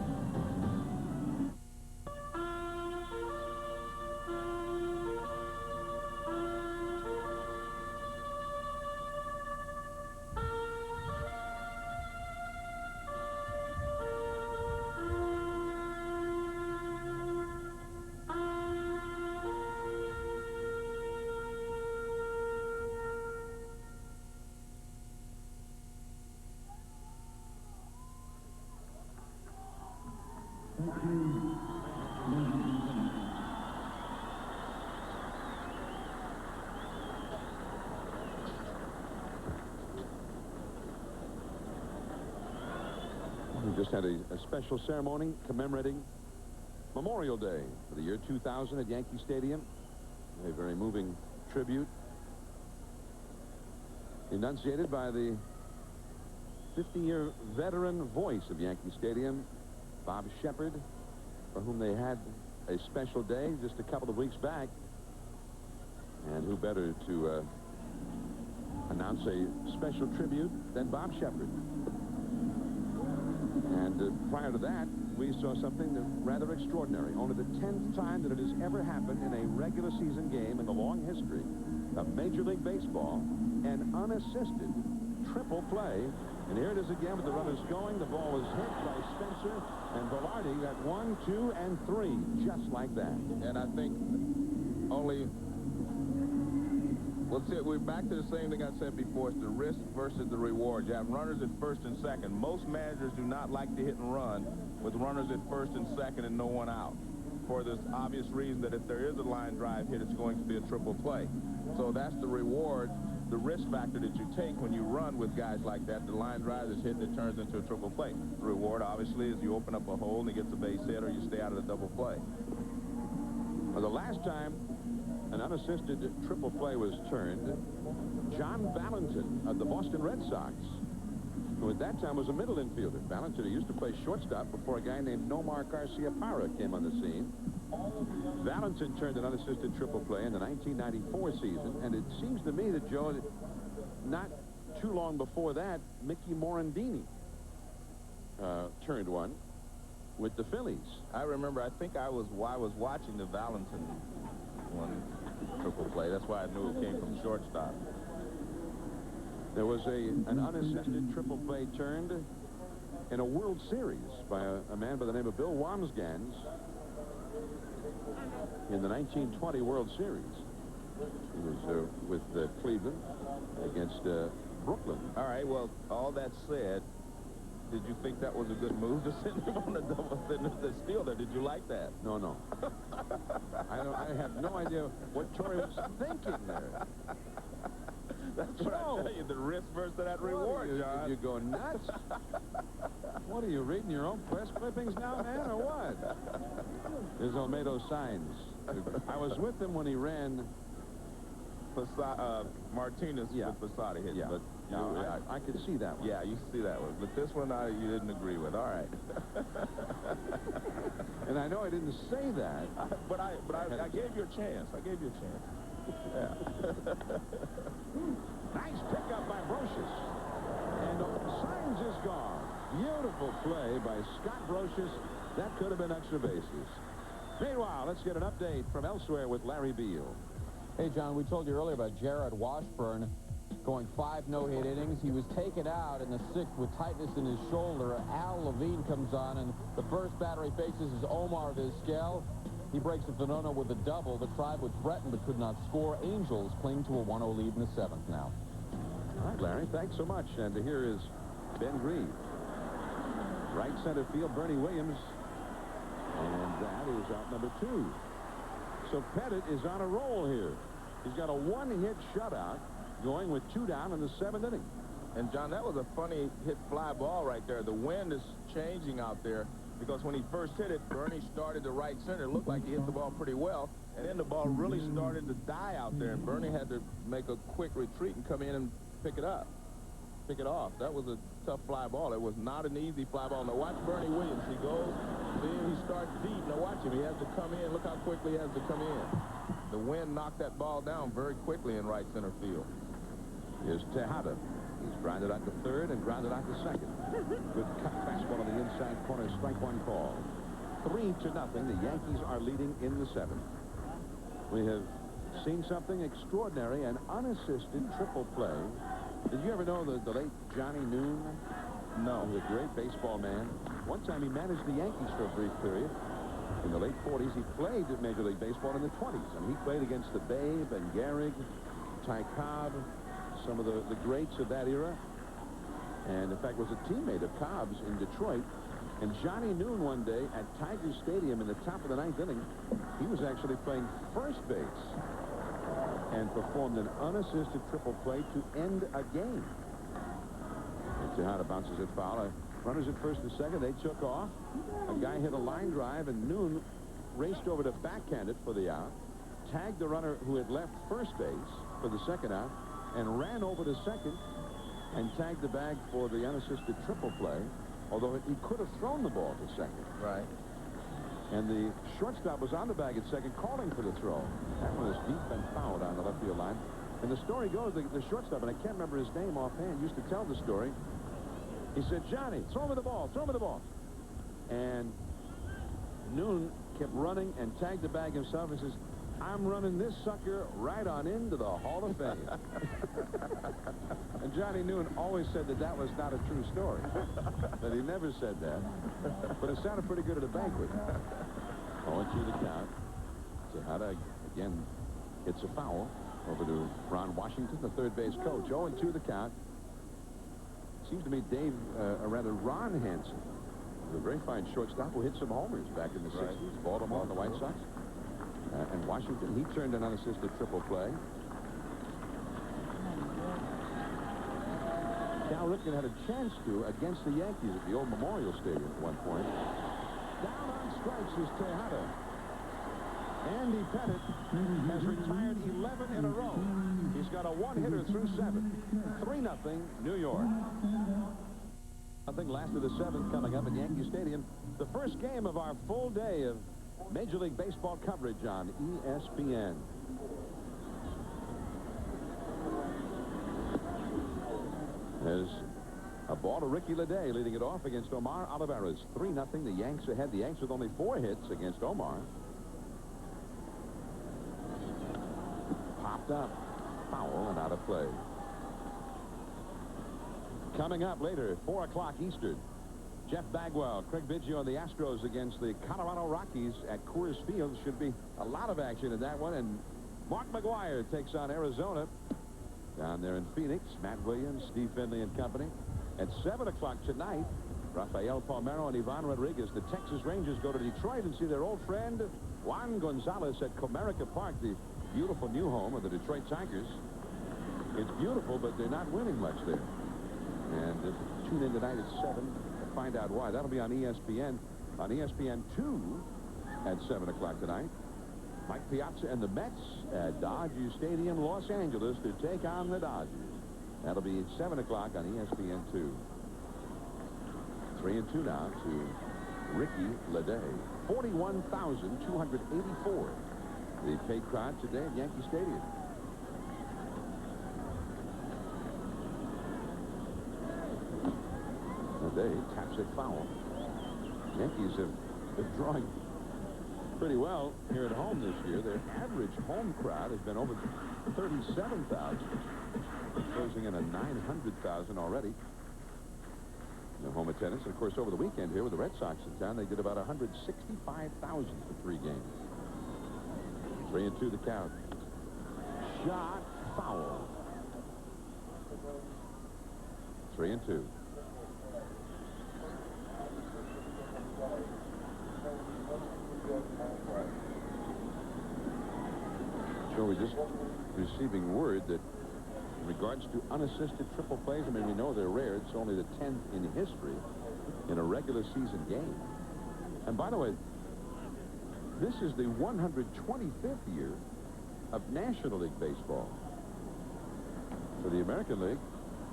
We just had a special ceremony commemorating Memorial Day for the year 2000 at Yankee Stadium. A very moving tribute enunciated by the 50-year veteran voice of Yankee Stadium, Bob Shepard, for whom they had a special day just a couple of weeks back. And who better to announce a special tribute than Bob Shepard. And prior to that, we saw something rather extraordinary. Only the 10th time that it has ever happened in a regular season game in the long history of Major League Baseball, an unassisted triple play. And here it is again with the runners going. The ball is hit by Spencer, and Velarde got 1, 2, and 3, just like that. And I think only... Well, we're back to the same thing I said before. It's the risk versus the reward. You have runners at first and second. Most managers do not like to hit and run with runners at first and second and no one out, for this obvious reason that if there is a line drive hit, it's going to be a triple play. So that's the reward, the risk factor that you take when you run with guys like that. The line drive is hit and it turns into a triple play. The reward, obviously, is you open up a hole and he gets a base hit, or you stay out of the double play. Well, the last time an unassisted triple play was turned, John Valentin of the Boston Red Sox, who at that time was a middle infielder. Valentin, who used to play shortstop before a guy named Nomar Garcia-Parra came on the scene. Valentin turned an unassisted triple play in the 1994 season, and it seems to me that, Joe, not too long before that, Mickey Morandini turned one with the Phillies. I remember, I think I was watching the Valentin one triple play. That's why I knew it came from shortstop. There was an unassisted triple play turned in a World Series by a man by the name of Bill Wamsgans in the 1920 World Series. He was with Cleveland against Brooklyn. All right, well, all that said, did you think that was a good move to send him on the double the steal there? Did you like that? No. I have no idea what Torrey was thinking there. That's what I tell you, the risk versus that reward, John. You go nuts? What are you, reading your own press clippings now, man, or what? Here's Olmedo's signs. I was with him when he ran Martinez with Posada hit. Yeah. But I could see that one. Yeah, you see that one. But this one, you didn't agree with. All right. And I know I didn't say that. But I gave you a chance. I gave you a chance. Yeah. Nice pickup by Brocious. And Signs is gone. Beautiful play by Scott Brocious. That could have been extra bases. Meanwhile, let's get an update from elsewhere with Larry Beal. Hey, John, we told you earlier about Jared Washburn going 5 no-hit innings. He was taken out in the 6th with tightness in his shoulder. Al Levine comes on, and the first batter he faces is Omar Vizquel. He breaks the no-no with a double. The Tribe would threaten but could not score. Angels cling to a 1-0 lead in the 7th now. All right, Larry, thanks so much. And here is Ben Green. Right center field, Bernie Williams. And that is out number 2. So Pettit is on a roll here. He's got a 1-hit shutout going with 2 down in the 7th inning. And, John, that was a funny hit fly ball right there. The wind is changing out there because when he first hit it, Bernie started to right center. It looked like he hit the ball pretty well. And then the ball really started to die out there, and Bernie had to make a quick retreat and come in and pick it up. Pick it off. That was a tough fly ball. It was not an easy fly ball. Now watch Bernie Williams. He goes, then he starts deep. Now watch him. He has to come in. Look how quickly he has to come in. The wind knocked that ball down very quickly in right center field. Here's Tejada. He's grounded out to 3rd and grounded out to 2nd. Good cut fastball on the inside corner. Strike 1 call. 3-0. The Yankees are leading in the 7th. We have seen something extraordinary, an unassisted triple play. Did you ever know the late Johnny Noon? No. He was a great baseball man. One time he managed the Yankees for a brief period. In the late 40s, he played at Major League Baseball in the 20s. And he played against the Babe and Gehrig, Ty Cobb, some of the greats of that era. And, in fact, was a teammate of Cobb's in Detroit. And Johnny Noon one day at Tiger Stadium in the top of the 9th inning, he was actually playing first base and performed an unassisted triple play to end a game. And Tejada bounces it foul. Runners at 1st and 2nd, they took off. A guy hit a line drive, and Noon raced over to backhand it for the out, tagged the runner who had left first base for the 2nd out, and ran over to 2nd and tagged the bag for the unassisted triple play, although he could have thrown the ball to 2nd. Right. And the shortstop was on the bag at 2nd calling for the throw. That one was deep and foul down the left field line. And the story goes, the shortstop, and I can't remember his name offhand, used to tell the story. He said, Johnny, throw me the ball, throw me the ball. And Noon kept running and tagged the bag himself and says, I'm running this sucker right on into the Hall of Fame. And Johnny Noon always said that that was not a true story. That he never said that. But it sounded pretty good at a banquet. 0-2 the count. Tejada again hits a foul over to Ron Washington, the 3rd base coach. 0-2 the count. Seems to me Ron Hansen, a very fine shortstop who hit some homers back in the 60s. Baltimore and the White Sox. And Washington, he turned an unassisted triple play. Cal Ripken had a chance to against the Yankees at the old Memorial Stadium at one point. Down on strikes is Tejada. Andy Pettit has retired 11 in a row. He's got a 1-hitter through 7. 3-0 New York. Nothing last of the 7th coming up at Yankee Stadium. The first game of our full day of Major League Baseball coverage on ESPN. There's a ball to Ricky Leday leading it off against Omar Olivares. 3-0. The Yanks ahead. The Yanks with only 4 hits against Omar. Popped up. Foul and out of play. Coming up later, 4 o'clock Eastern. Jeff Bagwell, Craig Biggio and the Astros against the Colorado Rockies at Coors Field. Should be a lot of action in that one. And Mark McGwire takes on Arizona down there in Phoenix. Matt Williams, Steve Finley and company. At 7 o'clock tonight, Rafael Palmeiro and Ivan Rodriguez, the Texas Rangers, go to Detroit and see their old friend Juan Gonzalez at Comerica Park, the beautiful new home of the Detroit Tigers. It's beautiful, but they're not winning much there. And tune in tonight at 7 to find out why. That'll be on ESPN. On ESPN 2 at 7 o'clock tonight. Mike Piazza and the Mets at Dodger Stadium, Los Angeles, to take on the Dodgers. That'll be at 7 o'clock on ESPN 2. 3-2 now to Ricky Leday. 41,284. The paid crowd today at Yankee Stadium. Leday taps it foul. Yankees have been drawing pretty well here at home this year. Their average home crowd has been over 37,000. Closing in on 900,000 already. The home attendance. And of course, over the weekend here with the Red Sox in town, they did about 165,000 for 3 games. 3-2 the count. Shot foul. 3-2. So we're just receiving word that in regards to unassisted triple plays, I mean, we know they're rare. It's only the 10th in history in a regular season game. And by the way, this is the 125th year of National League Baseball. For the American League,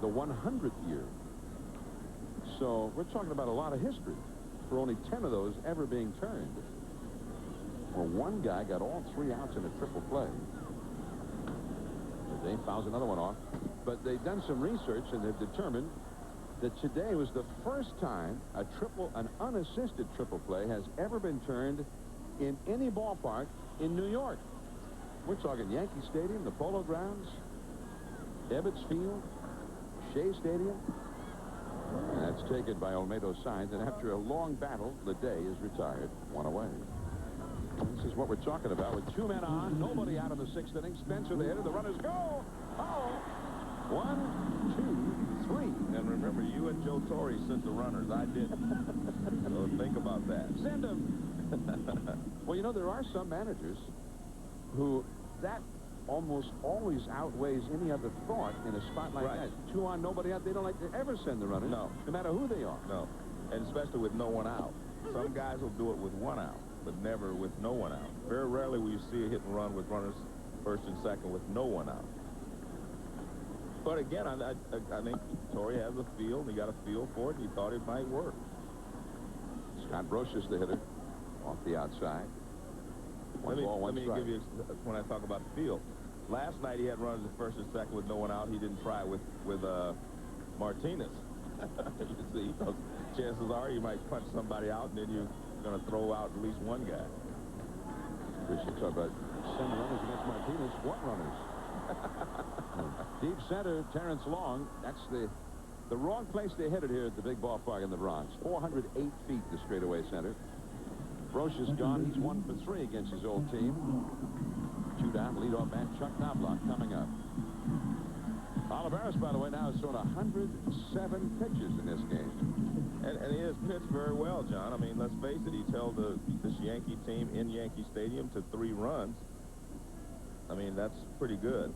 the 100th year. So we're talking about a lot of history for only 10 of those ever being turned. Well, one guy got all 3 outs in a triple play. They fouls another one off. But they've done some research and they've determined that today was the first time an unassisted triple play has ever been turned in any ballpark in New York. We're talking Yankee Stadium, the Polo Grounds, Ebbets Field, Shea Stadium. And that's taken by Olmedo Sainz. And after a long battle, Leday is retired, 1 away. This is what we're talking about with 2 men on, nobody out in the 6th inning. Spencer, the hitter, the runners go. Oh! 1, 2, 3. And remember, you and Joe Torre sent the runners. I didn't. So think about that. Send them. Well, you know, there are some managers who that almost always outweighs any other thought in a spot like that. 2 on, nobody out. They don't like to ever send the runners. No. No matter who they are. No. And especially with no one out. Some guys will do it with 1 out, but never with no one out. Very rarely will you see a hit and run with runners first and second with no one out. But again, I think Torre has a feel, and he got a feel for it, and he thought it might work. Scott Brosius, the hitter, off the outside. Let me give you, when I talk about feel. Last night he had runners at first and second with no one out. He didn't try it with Martinez. You see, chances are you might punch somebody out, and then you're going to throw out at least 1 guy. We should talk about sending runners against Martinez. What runners? Deep center, Terrence Long. That's the wrong place they hit it here at the big ballpark in the Bronx. 408 feet to straightaway center. Brosius gone. He's 1 for 3 against his old team. 2 down. Leadoff man Chuck Knobloch coming up. Olivares, by the way, now has thrown 107 pitches in this game. And he has pitched very well, John. I mean, let's face it, he's held this Yankee team in Yankee Stadium to 3 runs. I mean, that's pretty good.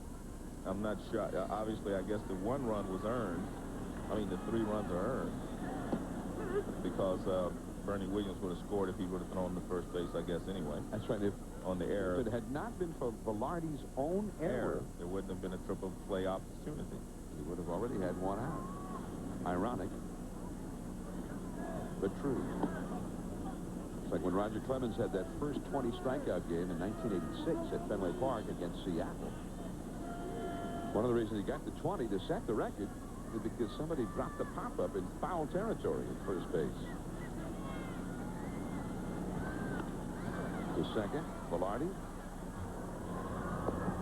I'm not sure. Obviously, I guess the 1 run was earned. I mean, the 3 runs are earned. Because Bernie Williams would have scored if he would have thrown the first base, I guess, anyway. That's right. On the error. If it had not been for Velarde's own error, there wouldn't have been a triple play opportunity. He would have already had 1 out. Ironic, but true. It's like when Roger Clemens had that first 20 strikeout game in 1986 at Fenway Park against Seattle. One of the reasons he got the 20 to set the record is because somebody dropped the pop-up in foul territory at first base. The second, Velarde.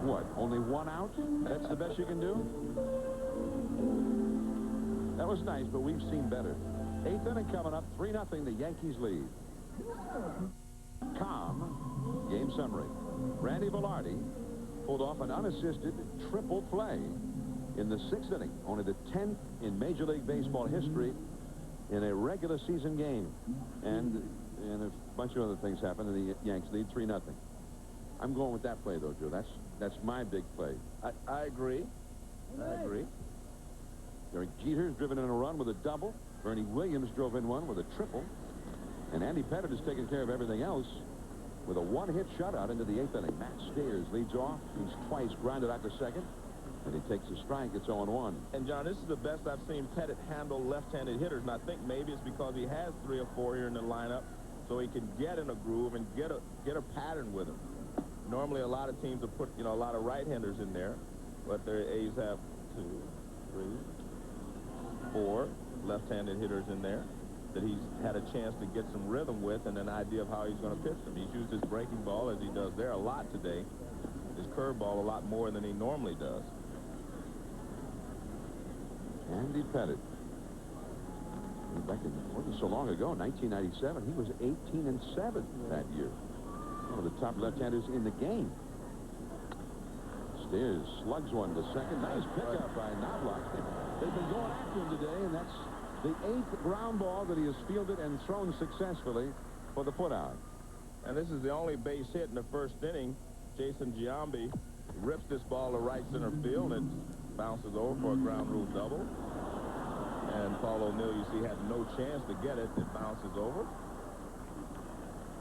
What, only 1 out? That's the best you can do? That was nice, but we've seen better. 8th inning coming up, 3-0, the Yankees lead. Calm game summary. Randy Velarde pulled off an unassisted triple play in the 6th inning, only the 10th in Major League Baseball history in a regular season game. And a bunch of other things happened, and the Yanks lead 3-0. I'm going with that play, though, Joe. That's my big play. I agree. I agree. Derek Jeter's driven in a run with a double. Bernie Williams drove in one with a triple. And Andy Pettitte has taken care of everything else with a one-hit shutout into the 8th inning. Matt Stairs leads off. He's twice grounded out to second. And he takes a strike. It's 0-1. And, John, this is the best I've seen Pettitte handle left-handed hitters. And I think maybe it's because he has 3 or 4 here in the lineup, so he can get in a groove and get a pattern with him. Normally, a lot of teams have put, a lot of right-handers in there, but their A's have 2, 3, 4 left-handed hitters in there that he's had a chance to get some rhythm with and an idea of how he's going to pitch them. He's used his breaking ball, as he does there, a lot today. His curveball a lot more than he normally does. Andy Pettitte. Back in, wasn't so long ago, 1997, he was 18-7 that year. One of the top left-handers in the game. Stairs slugs one to second. Nice pickup by Knobloch. They've been going after him today, and that's the 8th ground ball that he has fielded and thrown successfully for the putout. And this is the only base hit in the first inning. Jason Giambi rips this ball to right center field and bounces over for a ground rule double. And Paul O'Neill, you see, had no chance to get it. It bounces over.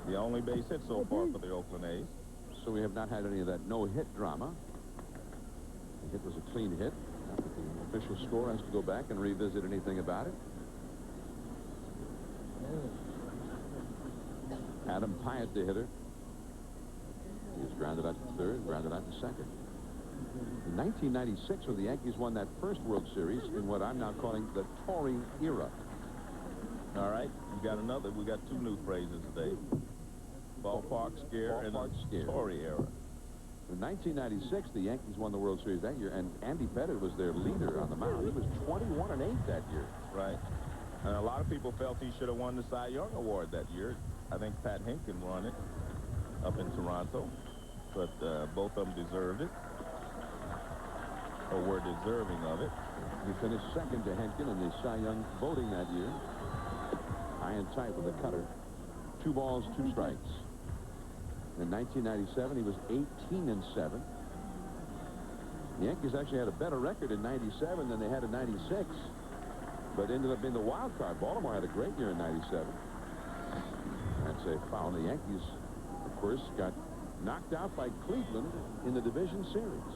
The only base hit so far for the Oakland A's. So we have not had any of that no-hit drama. The hit was a clean hit. Not that the official score has to go back and revisit anything about it. Adam Pyatt, the hitter. He was grounded out to third, grounded out to second. In 1996, when the Yankees won that first World Series in what I'm now calling the Torre era. All right, we got 2 new phrases today. Ballpark scare and Torre era. In 1996, the Yankees won the World Series that year, and Andy Pettitte was their leader on the mound. He was 21-8 that year. Right. And a lot of people felt he should have won the Cy Young Award that year. I think Pat Hinkin won it up in Toronto, but both of them deserved it, or were deserving of it. He finished second to Hinkin in the Cy Young voting that year. High and tight with a cutter. 2 balls, 2 strikes. In 1997, he was 18-7. The Yankees actually had a better record in 97 than they had in 96, but ended up being the wild card. Baltimore had a great year in 97. That's a foul. The Yankees, of course, got knocked out by Cleveland in the division series.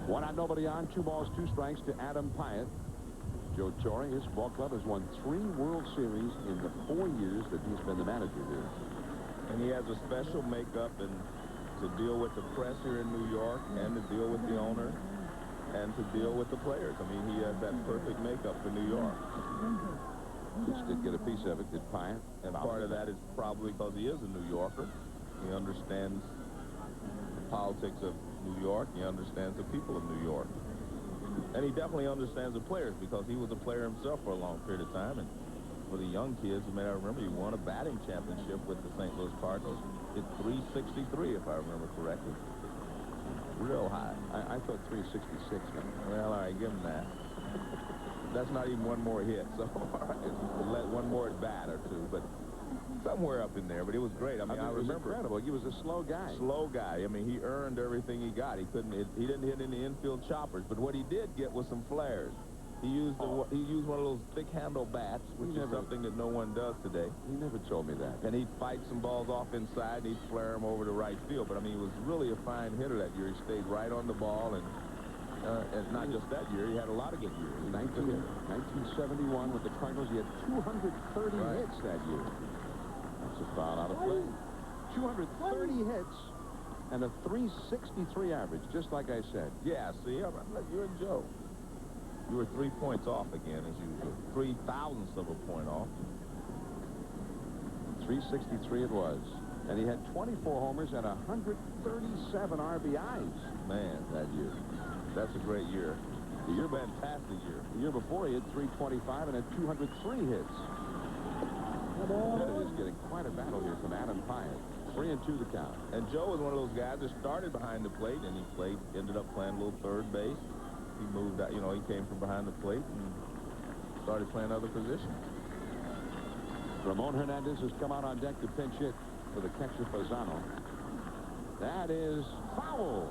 1-out, nobody on. 2 balls, 2 strikes to Adam Pyatt. Joe Torre, his ball club, has won 3 World Series in the 4 years that he's been the manager here. And he has a special makeup and to deal with the press here in New York and to deal with the owner and to deal with the players. I mean, he has that perfect makeup for New York. Just did get a piece of it, did Pyatt. And part of that is probably because he is a New Yorker. He understands the politics of New York. He understands the people of New York. And he definitely understands the players because he was a player himself for a long period of time. And for the young kids, you may not remember, he won a batting championship with the St. Louis Cardinals. Hit 363, if I remember correctly. Real high. I thought 366. Well, all right, give him that. That's not even one more hit, so all right, let one more at bat or 2, but somewhere up in there. But it was great. I mean, I remember. Incredible. He was a slow guy. Slow guy. I mean, he earned everything he got. He didn't hit any infield choppers, but what he did get was some flares. He used one of those thick handle bats, which is something that no one does today. He never told me that. And he'd fight some balls off inside, and he'd flare them over to right field. But I mean, he was really a fine hitter that year. He stayed right on the ball, and not just that year. He had a lot of good years. 1971 with the Cardinals, he had 230 hits that year. That's a foul out of play. 230 hits and a 363 average, just like I said. Yeah, see, you and Joe. You were 3 points off again, as usual. 0.003 of a point off. 363 it was. And he had 24 homers and 137 RBIs. Man, that year. That's a great year. The year, fantastic year. The year before, he had 325 and had 203 hits. Pettitte is getting quite a battle here from Adam Pyatt. 3-2 the count. And Joe was one of those guys that started behind the plate, and he ended up playing a little third base. He moved out, he came from behind the plate and started playing other positions. Ramon Hernandez has come out on deck to pinch hit for the catcher Fasano. That is foul.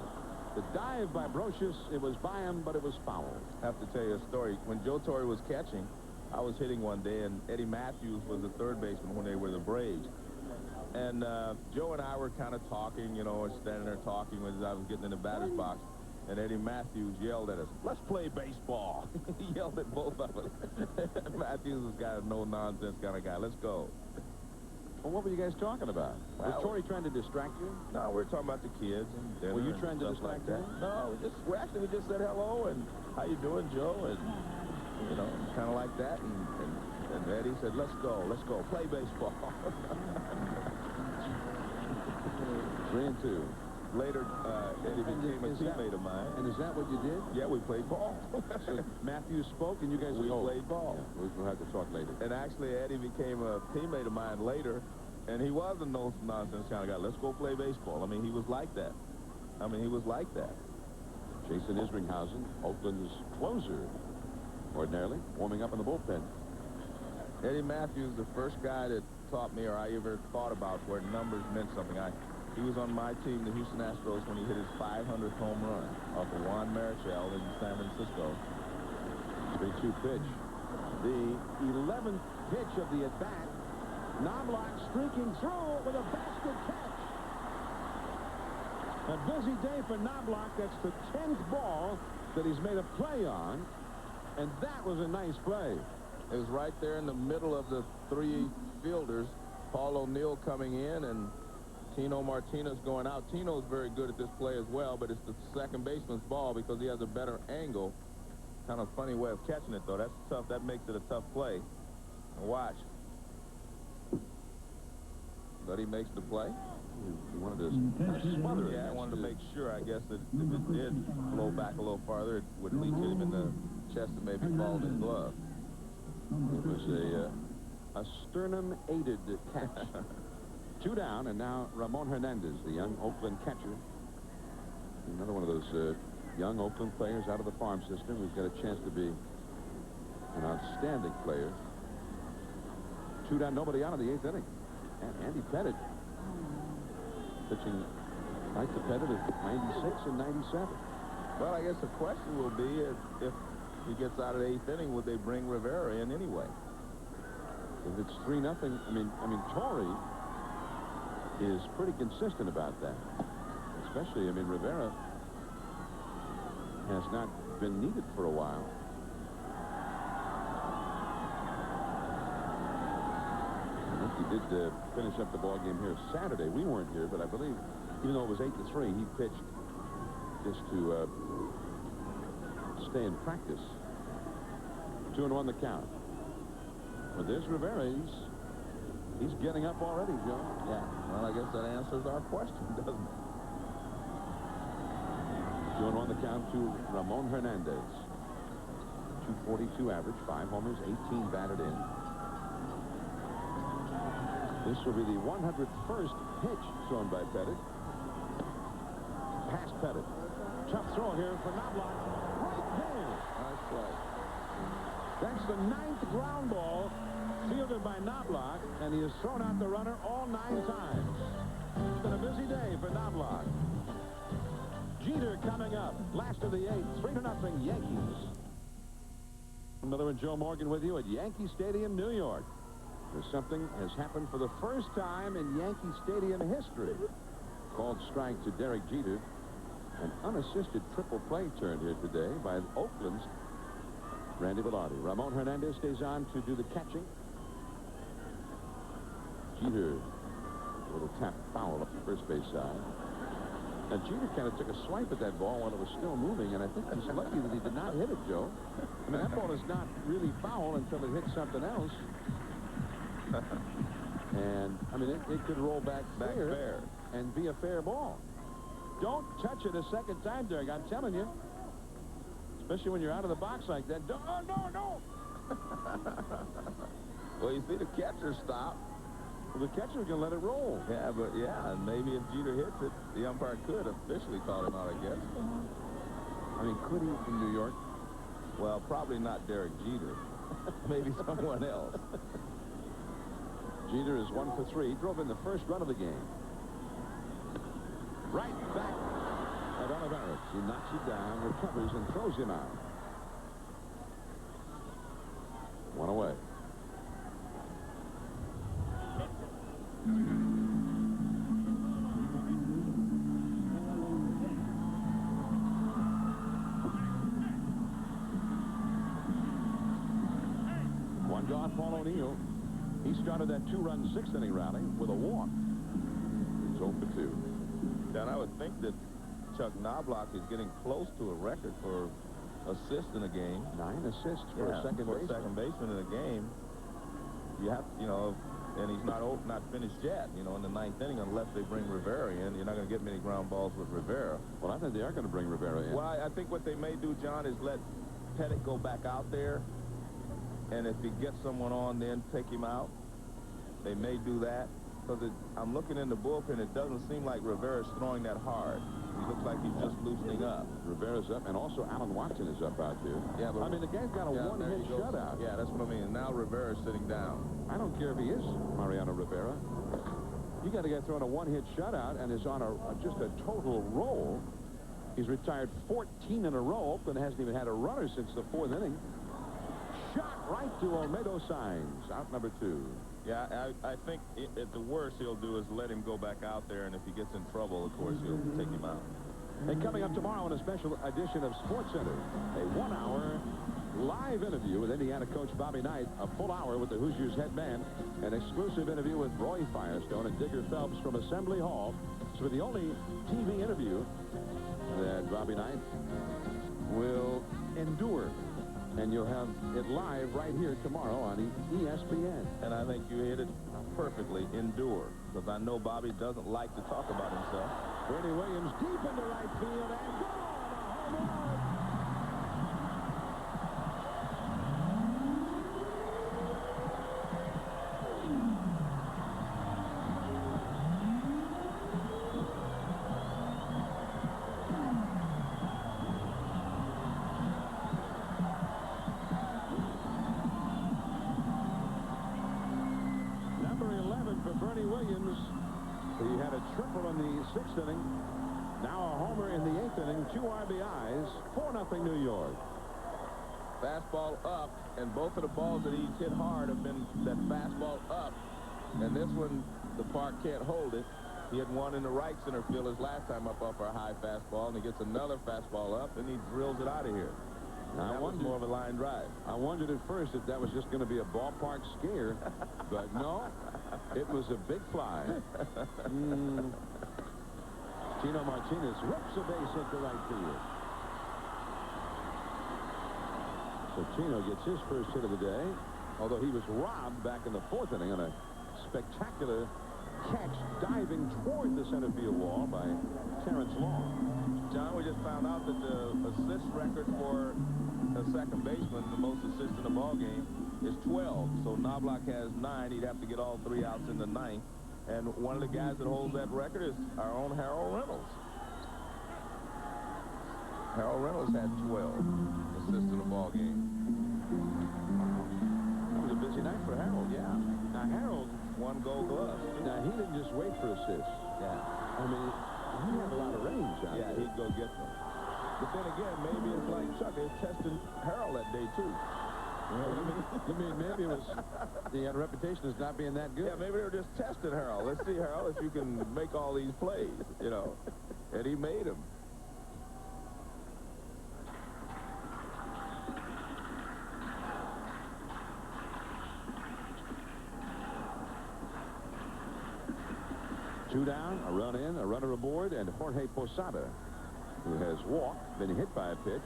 The dive by Brocious, it was by him, but it was foul. I have to tell you a story. When Joe Torre was catching, I was hitting one day, and Eddie Matthews was the third baseman when they were the Braves. And Joe and I were kind of talking, you know, standing there talking as I was getting in the batter's box. And Eddie Matthews yelled at us, "Let's play baseball." He yelled at both of us. Matthews was kind of no-nonsense kind of guy. Let's go. Well, what were you guys talking about? Was Torrey trying to distract you? No, we were talking about the kids and dinner. Were you and trying to stuff distract like that? No, we just said hello and how you doing, Joe, and you know, kind of like that. And Eddie said, let's go, play baseball." 3-2. Later, Eddie became a teammate of mine. And is that what you did? Yeah, we played ball. So Matthews spoke and you guys played ball. Yeah, we'll have to talk later. And actually, Eddie became a teammate of mine later, and he was a no-nonsense kind of guy. Let's go play baseball. I mean, he was like that. Jason Isringhausen, Oakland's closer, ordinarily, warming up in the bullpen. Eddie Matthews, the first guy that taught me or I ever thought about where numbers meant something. He was on my team, the Houston Astros, when he hit his 500th home run off of Juan Marichal in San Francisco. 3-2 pitch. The 11th pitch of the at-bat. Knobloch streaking through with a basket catch. A busy day for Knobloch. That's the 10th ball that he's made a play on. And that was a nice play. It was right there in the middle of the three fielders. Paul O'Neill coming in and Tino Martinez going out. Tino's very good at this play as well, but it's the second baseman's ball because he has a better angle. Kind of funny way of catching it, though. That's tough. That makes it a tough play. And watch. But he makes the play. He wanted to smother it. Yeah, I wanted to make sure, I guess, that if it did blow back a little farther, it would at least hit him in the chest and maybe fall in his glove. It was a sternum-aided catch. 2 down, and now Ramon Hernandez, the young Oakland catcher. Another one of those young Oakland players out of the farm system who's got a chance to be an outstanding player. 2 down, nobody out of the 8th inning. And Andy Pettit pitching like the Pettit of 96 and 97. Well, I guess the question will be if he gets out of the 8th inning, would they bring Rivera in anyway? If it's 3-0, I mean, Torrey is pretty consistent about that. Especially, I mean, Rivera has not been needed for a while. I think he did finish up the ball game here Saturday. We weren't here, but I believe, even though it was 8-3, he pitched just to stay in practice. 2-1 the count. But there's Rivera. He's getting up already, Joe. Yeah. Well, I guess that answers our question, doesn't it? 2-1 the count to Ramon Hernandez. 242 average, 5 homers, 18 batted in. This will be the 101st pitch thrown by Pettit. Past Pettit. Tough throw here for Knobloch. Right there. Nice play. That's the 9th ground ball fielded by Knobloch, and he has thrown out the runner all 9 times. It's been a busy day for Knobloch. Jeter coming up. Last of the 8th. 3-0 Yankees. Miller and Joe Morgan with you at Yankee Stadium, New York. There's something has happened for the first time in Yankee Stadium history. Called strike to Derek Jeter. An unassisted triple play turned here today by Oakland's Randy Velarde. Ramon Hernandez stays on to do the catching. Jeter, a little tap foul up the first base side. Now, Jeter kind of took a swipe at that ball while it was still moving, and I think he's lucky that he did not hit it, Joe. I mean, that ball is not really foul until it hits something else. And, I mean, it could roll back fair and be a fair ball. Don't touch it a second time, Derek. I'm telling you. Especially when you're out of the box like that. No. Well, you see the catcher stop. Well, the catcher can let it roll. Yeah, but yeah, and maybe if Jeter hits it, the umpire could officially call him out, I guess. I mean, could he from New York? Well, probably not Derek Jeter. Maybe someone else. Jeter is 1 for 3. He drove in the first run of the game. Right back at Olivares. He knocks it down, recovers, and throws him out. One away. One gone, Paul O'Neill. He started that 2-run 6th-inning rally with a walk. He's 0 for 2. And I would think that Chuck Knobloch is getting close to a record for assists in a game. 9 assists for a second baseman in a game. You have, you know, and he's not finished yet, you know, in the 9th inning unless they bring Rivera in. You're not going to get many ground balls with Rivera. Well, I think they are going to bring Rivera in. Well, I think what they may do, John, is let Pettit go back out there. And if he gets someone on, then take him out. They may do that. Because I'm looking in the bullpen, it doesn't seem like Rivera's throwing that hard. He looks like he's just loosening up. Rivera's up, and also Alan Watson is up out there. Yeah, but I mean, the guy's got a one-hit shutout. Yeah, that's what I mean. Now Rivera's sitting down. I don't care if he is Mariano Rivera. You got a guy throwing a one-hit shutout and is on just a total roll. He's retired 14 in a row. Oakland hasn't even had a runner since the 4th inning. Shot right to Olmedo Signs. Out number 2. Yeah, I think at the worst he'll do is let him go back out there, and if he gets in trouble, of course, he'll take him out. And coming up tomorrow on a special edition of SportsCenter, a 1-hour live interview with Indiana coach Bobby Knight, a full hour with the Hoosiers head man, an exclusive interview with Roy Firestone and Digger Phelps from Assembly Hall. So the only TV interview that Bobby Knight will endure. And you'll have it live right here tomorrow on ESPN. And I think you hit it perfectly, endure. Because I know Bobby doesn't like to talk about himself. Brady Williams deep into right field and gone! A home run! He had a triple in the 6th inning. Now a homer in the 8th inning. 2 RBIs. 4-0 New York. Fastball up, and both of the balls that he's hit hard have been that fastball up. And this one, the park can't hold it. He had one in the right center field his last time up off a high fastball, and he gets another fastball up, and he drills it out of here. Now, that was more of a line drive. I wondered at first if that was just going to be a ballpark scare, but no, it was a big fly. Tino Martinez rips a base into right field. So Tino gets his first hit of the day, although he was robbed back in the 4th inning on a spectacular catch diving toward the center field wall by Terrence Long. John, we just found out that the assist record for a second baseman, the most assists in a ball game, is 12. So Knobloch has 9. He'd have to get all 3 outs in the 9th. And one of the guys that holds that record is our own Harold Reynolds. Harold Reynolds had 12 assists in a ball game. It was a busy night for Harold. Yeah. Now Harold won Gold Gloves. Now he didn't just wait for assists. Yeah. I mean, he had a lot of range out Yeah, there. he'd go get them. But then again, maybe it's like Chuck. They're testing Harold that day, too. You mean maybe it was he had a reputation as not being that good? Yeah, maybe they were just testing Harold. Let's see, Harold, if you can make all these plays, you know. And he made them. Two down, a run in, a runner aboard, and Jorge Posada, who has walked, been hit by a pitch,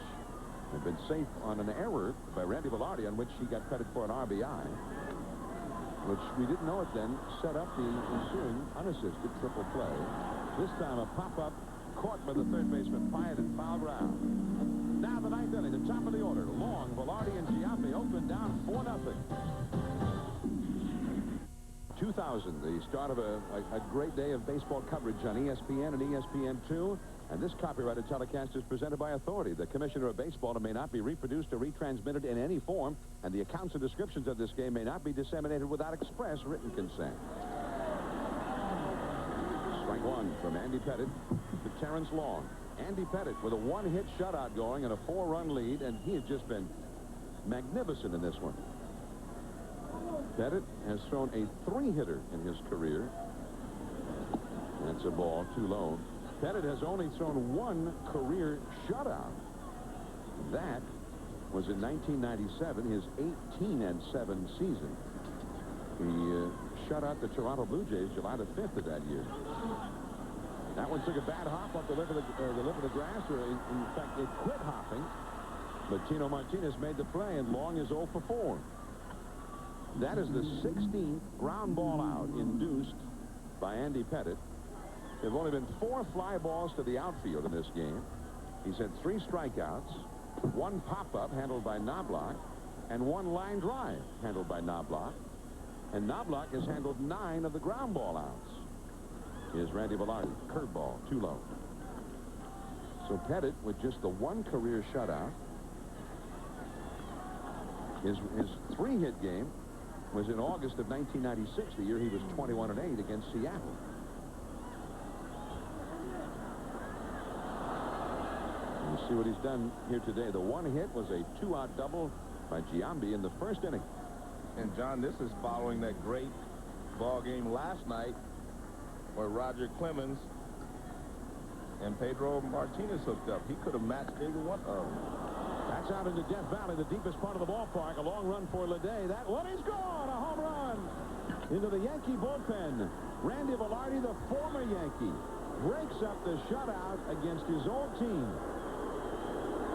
and been safe on an error by Randy Velarde, on which he got credit for an RBI, which we didn't know it then, set up the ensuing unassisted triple play. This time a pop-up caught by the third baseman, fired and fouled round. Now the 9th inning, the top of the order. Long, Velarde, and Giambi. Oakland down 4-0. 2000, the start of a great day of baseball coverage on ESPN and ESPN2. And this copyrighted telecast is presented by authority. The Commissioner of Baseball may not be reproduced or retransmitted in any form, and the accounts and descriptions of this game may not be disseminated without express written consent. Strike one from Andy Pettit to Terrence Long. Andy Pettitte with a one-hit shutout going and a 4-run lead, and he has just been magnificent in this one. Pettitte has thrown a 3-hitter in his career. That's a ball, too low. Pettitte has only thrown 1 career shutout. That was in 1997, his 18-7 season. He shut out the Toronto Blue Jays July the 5th of that year. That one took a bad hop up the lip of the grass, or in fact, it quit hopping. But Tino Martinez made the play, and Long is 0 for 4. That is the 16th ground ball out induced by Andy Pettitte. There have only been 4 fly balls to the outfield in this game. He's had 3 strikeouts, 1 pop-up handled by Knobloch, and 1 line drive handled by Knobloch. And Knobloch has handled 9 of the ground ball outs. Here's Randy Velarde, curveball, too low. So Pettitte with just the 1 career shutout. His 3-hit game was in August of 1996, the year he was 21-8 against Seattle. You see what he's done here today. The 1 hit was a 2-out double by Giambi in the 1st inning. And John, this is following that great ball game last night where Roger Clemens and Pedro Martinez hooked up. He could have matched either one of them. That's out into Death Valley, the deepest part of the ballpark. A long run for Leday. That one is gone. A home run into the Yankee bullpen. Randy Velarde, the former Yankee, breaks up the shutout against his old team.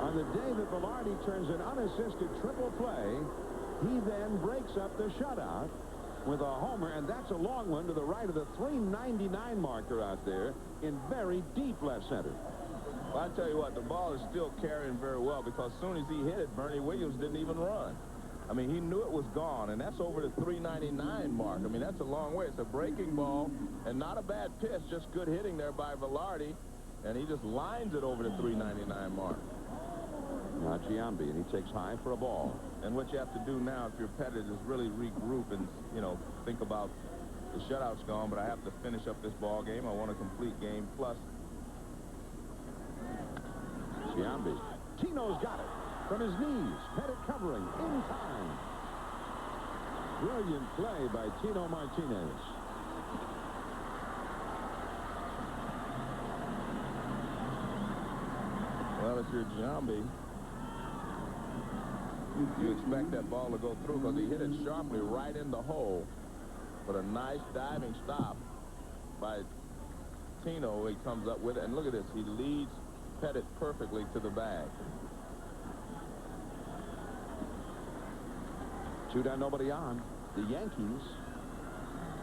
On the day that Velarde turns an unassisted triple play, he then breaks up the shutout with a homer, and that's a long one to the right of the 399 marker out there in very deep left center. Well, I tell you what, the ball is still carrying very well, because as soon as he hit it, Bernie Williams didn't even run. I mean, he knew it was gone, and that's over the 399 mark. I mean, that's a long way. It's a breaking ball, and not a bad pitch, just good hitting there by Velarde, and he just lines it over the 399 mark. Now Giambi, and he takes high for a ball. And what you have to do now, if you're Pettitte, is really regroup and, you know, think about the shutout's gone, but I have to finish up this ball game. I want a complete game. Plus, Giambi. Tino's got it from his knees. Pettitte covering in time. Brilliant play by Tino Martinez. well, if you're Giambi, you expect that ball to go through, because he hit it sharply right in the hole. But a nice diving stop by Tino. He comes up with it, and look at this. He leads Pettitte perfectly to the bag. 2 down, nobody on. The Yankees,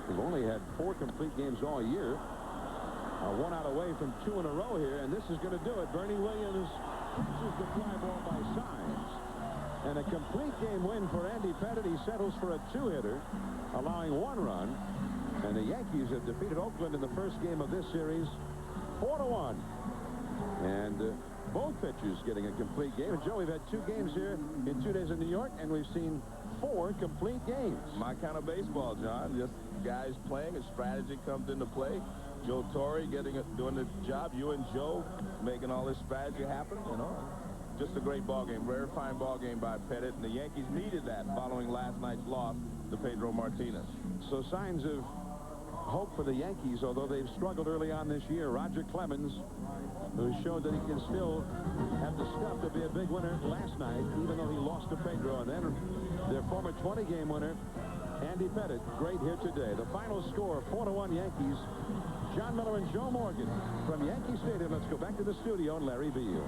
who've only had 4 complete games all year, are 1 out away from 2 in a row here, and this is going to do it. Bernie Williams catches the fly ball by Signs. And a complete game win for Andy Pettitte. He settles for a 2-hitter, allowing 1 run. And the Yankees have defeated Oakland in the first game of this series, 4-1. And both pitchers getting a complete game. And Joe, we've had 2 games here in 2 days in New York, and we've seen 4 complete games. My kind of baseball, John. Just guys playing, and strategy comes into play. Joe Torre doing the job. You and Joe making all this strategy happen. You know, just a great ball game. Very fine ball game by Pettitte, and the Yankees needed that following last night's loss to Pedro Martinez. So signs of hope for the Yankees, although they've struggled early on this year. Roger Clemens, who showed that he can still have the stuff to be a big winner last night, even though he lost to Pedro. And then their former 20-game winner, Andy Pettitte, great here today. The final score, 4-1 Yankees. John Miller and Joe Morgan from Yankee Stadium. Let's go back to the studio and Larry Beal.